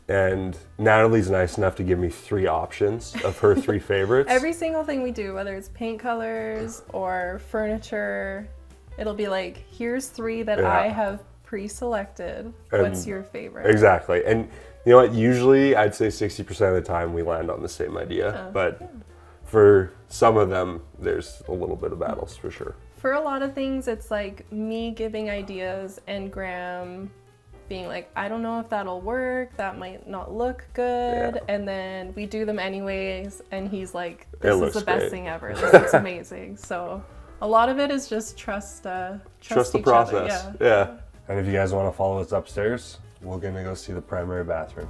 And Natalie's nice enough to give me 3 options of her 3 favorites. Every single thing we do, whether it's paint colors or furniture, it'll be like, here's 3 that I have pre-selected. What's your favorite? Exactly. And you know what? Usually I'd say 60% of the time we land on the same idea. But for some of them, there's a little bit of battles for sure. For a lot of things, it's like me giving ideas and Graham being like, I don't know if that'll work, that might not look good, and then we do them anyways, and he's like, this is the best thing ever, this looks amazing. So a lot of it is just trust the process. Other. Yeah. And if you guys want to follow us upstairs, we're gonna go see the primary bathroom.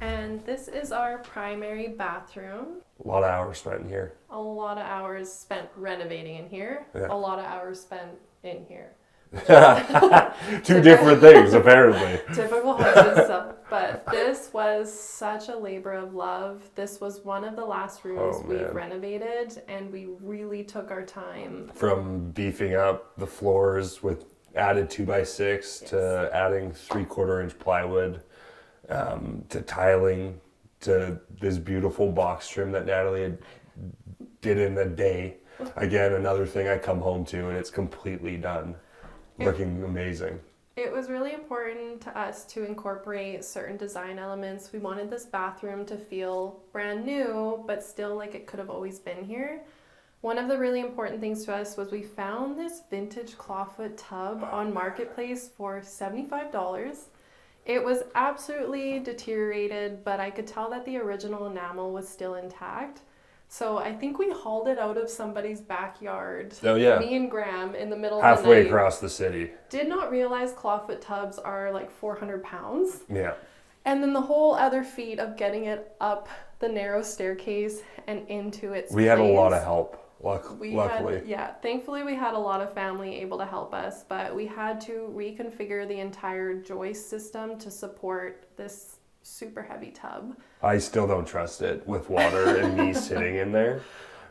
And this is our primary bathroom. A lot of hours spent in here. A lot of hours spent renovating in here. A lot of hours spent in here. 2 different things, apparently. Typical husband stuff. But this was such a labor of love. This was one of the last rooms we've renovated, and we really took our time. From beefing up the floors with added 2x6 to adding 3/4-inch plywood, to tiling, to this beautiful box trim that Natalie did in a day. Again, another thing I come home to and it's completely done. Looking amazing. It was really important to us to incorporate certain design elements. We wanted this bathroom to feel brand new, but still like it could have always been here. One of the really important things to us was we found this vintage clawfoot tub on Marketplace for $75. It was absolutely deteriorated, but I could tell that the original enamel was still intact. So I think we hauled it out of somebody's backyard. Oh yeah. Me and Graham in the middle of the night. Halfway across the city. Did not realize clawfoot tubs are like 400 pounds. Yeah. And then the whole other feat of getting it up the narrow staircase and into its We had a place. lot of help. Luckily. Thankfully we had a lot of family able to help us, but we had to reconfigure the entire joist system to support this super heavy tub. I still don't trust it with water and me sitting in there,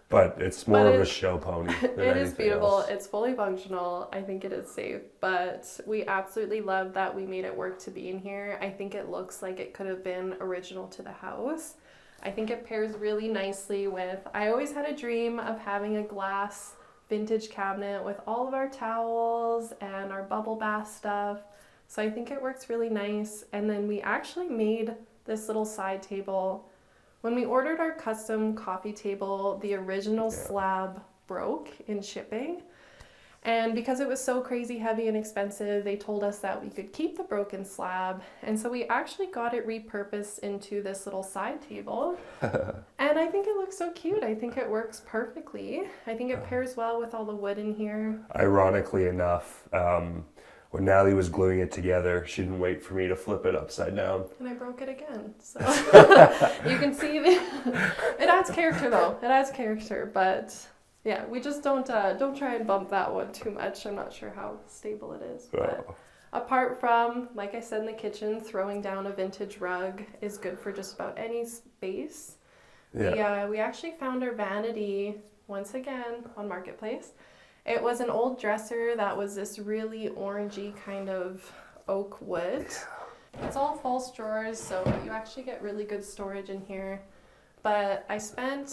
but it's more of a show pony than It is beautiful. else. It's fully functional. I think it is safe, but we absolutely love that we made it work to be in here. I think it looks like it could have been original to the house. I think it pairs really nicely with, I always had a dream of having a glass vintage cabinet with all of our towels and our bubble bath stuff. So I think it works really nice. And then we actually made this little side table. When we ordered our custom coffee table, the original slab broke in shipping. And because it was so crazy heavy and expensive, they told us that we could keep the broken slab. And so we actually got it repurposed into this little side table. And I think it looks so cute. I think it works perfectly. I think it pairs well with all the wood in here. Ironically enough, when Natalie was gluing it together, she didn't wait for me to flip it upside down. And I broke it again. So you can see it adds character though. It adds character, but yeah, we just don't try and bump that one too much. I'm not sure how stable it is. But apart from, like I said in the kitchen, throwing down a vintage rug is good for just about any space. Yeah. We actually found our vanity once again on Marketplace. It was an old dresser that was this really orangey kind of oak wood. It's all false drawers, so you actually get really good storage in here. But I spent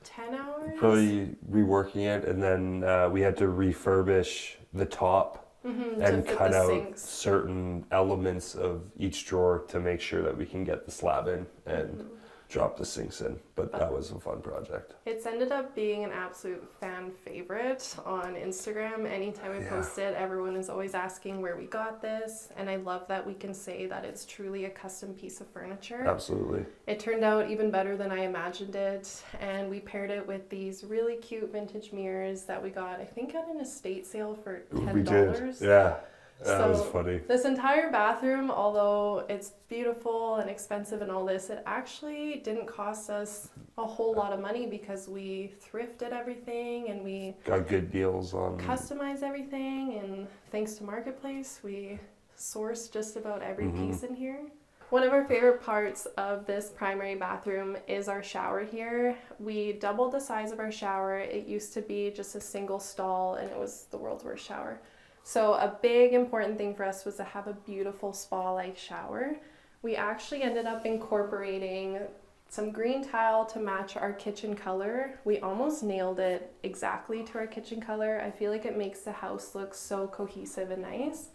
10 hours? Probably reworking it, and then we had to refurbish the top and cut out sinks. Certain elements of each drawer to make sure that we can get the slab in and drop the sinks in. But that was a fun project. It's ended up being an absolute fan favorite on Instagram. Anytime I post it, everyone is always asking where we got this, and I love that we can say that it's truly a custom piece of furniture. Absolutely. It turned out even better than I imagined it, and we paired it with these really cute vintage mirrors that we got, I think, at an estate sale for $10. We did, yeah. That was funny. This entire bathroom, although it's beautiful and expensive and all this, it actually didn't cost us a whole lot of money because we thrifted everything and we Got good deals on. customized everything, and thanks to Marketplace, we sourced just about every piece in here. One of our favorite parts of this primary bathroom is our shower here. We doubled the size of our shower. It used to be just a single stall and it was the world's worst shower. So a big important thing for us was to have a beautiful spa-like shower. We actually ended up incorporating some green tile to match our kitchen color. We almost nailed it exactly to our kitchen color. I feel like it makes the house look so cohesive and nice.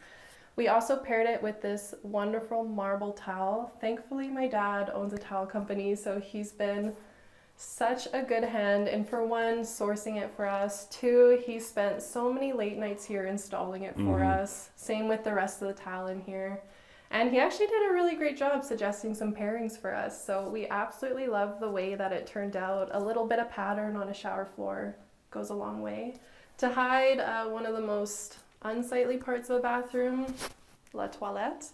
We also paired it with this wonderful marble towel. Thankfully, my dad owns a towel company, so he's been such a good hand. And for one, sourcing it for us. Two, he spent so many late nights here installing it for us. Same with the rest of the towel in here. And he actually did a really great job suggesting some pairings for us. So we absolutely love the way that it turned out. A little bit of pattern on a shower floor goes a long way. To hide one of the most unsightly parts of the bathroom, la toilette,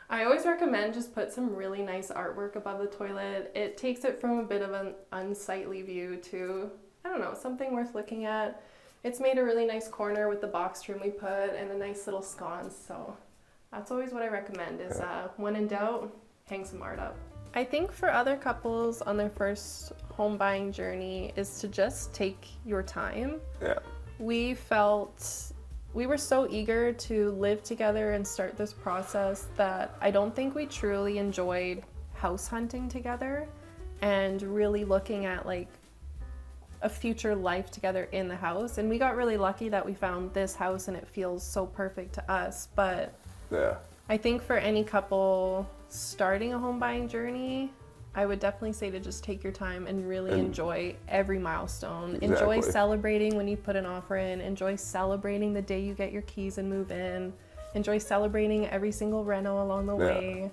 I always recommend just put some really nice artwork above the toilet. It takes it from a bit of an unsightly view to, I don't know, something worth looking at. It's made a really nice corner with the box trim we put and a nice little sconce, so that's always what I recommend is when in doubt, hang some art up. I think for other couples on their first home buying journey is to just take your time. Yeah. We felt we were so eager to live together and start this process that I don't think we truly enjoyed house hunting together and really looking at like a future life together in the house. And we got really lucky that we found this house and it feels so perfect to us. But Yeah. I think for any couple starting a home buying journey, I would definitely say to just take your time and really enjoy every milestone. Enjoy Exactly. celebrating when you put an offer in. Enjoy celebrating the day you get your keys and move in. Enjoy celebrating every single reno along the way.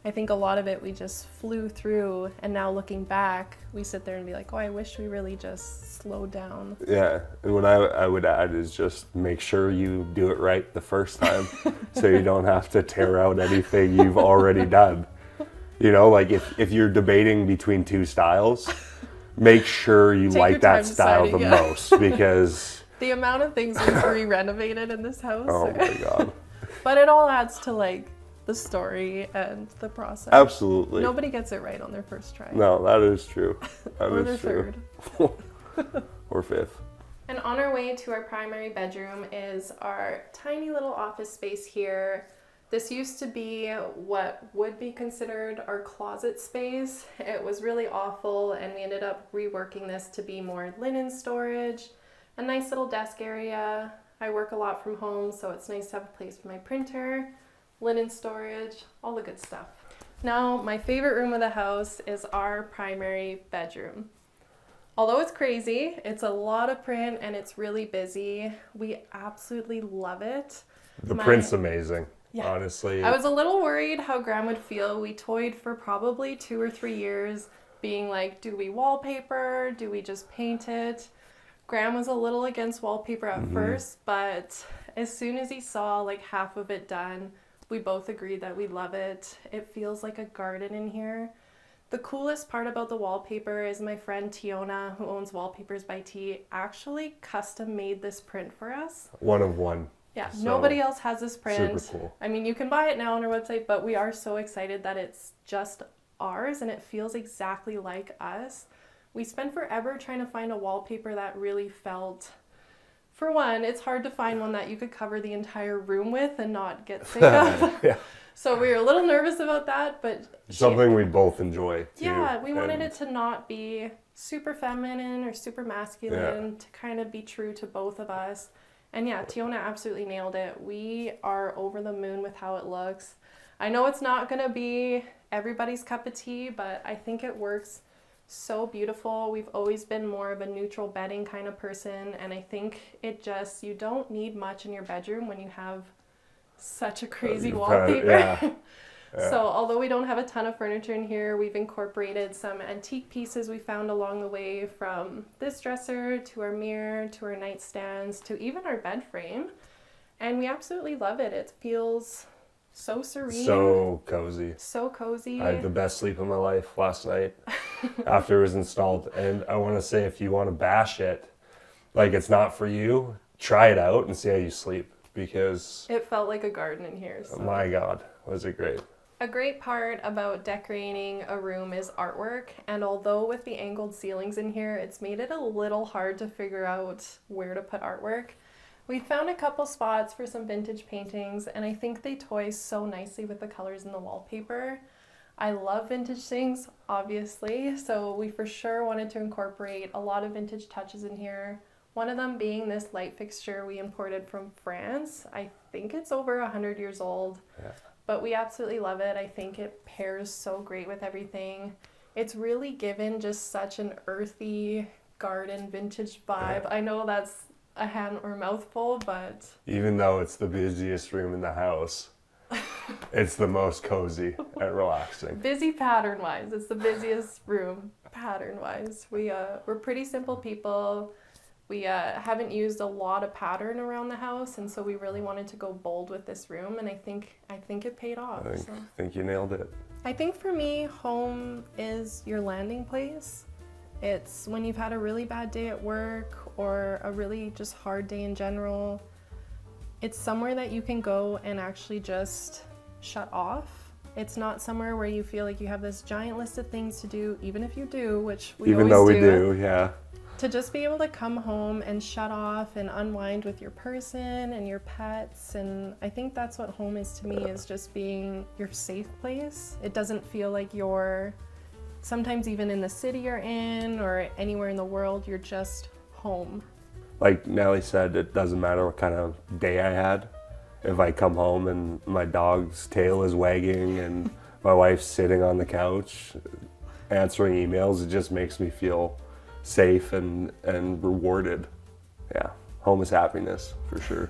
I think a lot of it we just flew through, and now looking back, we sit there and be like, oh, I wish we really just slowed down. Yeah, and what I would add is just make sure you do it right the first time so you don't have to tear out anything you've already done. You know, like if you're debating between two styles, make sure you Take like your that time style the deciding, yeah. most because, The amount of things we've re-renovated in this house. oh my God. But it all adds to like the story and the process. Absolutely. Nobody gets it right on their first try. No, that is true. That Or is their true. Or fifth. And on our way to our primary bedroom is our tiny little office space here. This used to be what would be considered our closet space. It was really awful, and we ended up reworking this to be more linen storage, a nice little desk area. I work a lot from home, so it's nice to have a place for my printer, linen storage, all the good stuff. Now, my favorite room of the house is our primary bedroom. Although it's crazy, it's a lot of print and it's really busy. We absolutely love it. The print's amazing. Yeah. Honestly. I was a little worried how Graham would feel. We toyed for probably 2 or 3 years being like, do we wallpaper? Do we just paint it? Graham was a little against wallpaper at first, but as soon as he saw like half of it done, we both agreed that we love it. It feels like a garden in here. The coolest part about the wallpaper is my friend Tiona, who owns Wallpapers by T, actually custom made this print for us. One of one. Yeah, So, nobody else has this print. super cool. I mean, you can buy it now on our website, but we are so excited that it's just ours and it feels exactly like us. We spent forever trying to find a wallpaper that really felt, for one, it's hard to find one that you could cover the entire room with and not get sick of. Yeah. So we were a little nervous about that, but Something we both enjoy too. yeah, we wanted And it to not be super feminine or super masculine, to kind of be true to both of us. And yeah, Tiona absolutely nailed it. We are over the moon with how it looks. I know it's not going to be everybody's cup of tea, but I think it works so beautiful. We've always been more of a neutral bedding kind of person, and I think it just, you don't need much in your bedroom when you have such a crazy wallpaper. Yeah. So although we don't have a ton of furniture in here, we've incorporated some antique pieces we found along the way, from this dresser to our mirror to our nightstands to even our bed frame. And we absolutely love it. It feels so serene. So cozy. So cozy. I had the best sleep of my life last night after it was installed. And I want to say, if you want to bash it, like it's not for you, try it out and see how you sleep, because It felt like a garden in here. So. my God, was it great. A great part about decorating a room is artwork, and although with the angled ceilings in here, it's made it a little hard to figure out where to put artwork. We found a couple spots for some vintage paintings, and I think they toy so nicely with the colors in the wallpaper. I love vintage things, obviously, so we for sure wanted to incorporate a lot of vintage touches in here. One of them being this light fixture we imported from France. I think it's over 100 years old, but we absolutely love it. I think it pairs so great with everything. It's really given just such an earthy garden vintage vibe. I know that's a hand or mouthful, but Even though it's the busiest room in the house, it's the most cozy and relaxing. busy pattern wise, it's the busiest room pattern wise. We're pretty simple people. We haven't used a lot of pattern around the house, and so we really wanted to go bold with this room, and I think it paid off. I think you nailed it. I think for me, home is your landing place. It's when you've had a really bad day at work or a really just hard day in general. It's somewhere that you can go and actually just shut off. It's not somewhere where you feel like you have this giant list of things to do, even if you do, which we Even always though we do, yeah. To just be able to come home and shut off and unwind with your person and your pets. And I think that's what home is to me, is just being your safe place. It doesn't feel like you're, sometimes even in the city you're in or anywhere in the world, you're just home. Like Nellie said, it doesn't matter what kind of day I had. If I come home and my dog's tail is wagging and my wife's sitting on the couch answering emails, it just makes me feel safe and rewarded. Yeah, home is happiness for sure.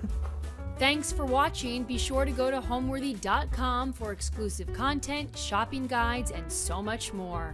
Thanks for watching. Be sure to go to homeworthy.com for exclusive content, shopping guides, and so much more.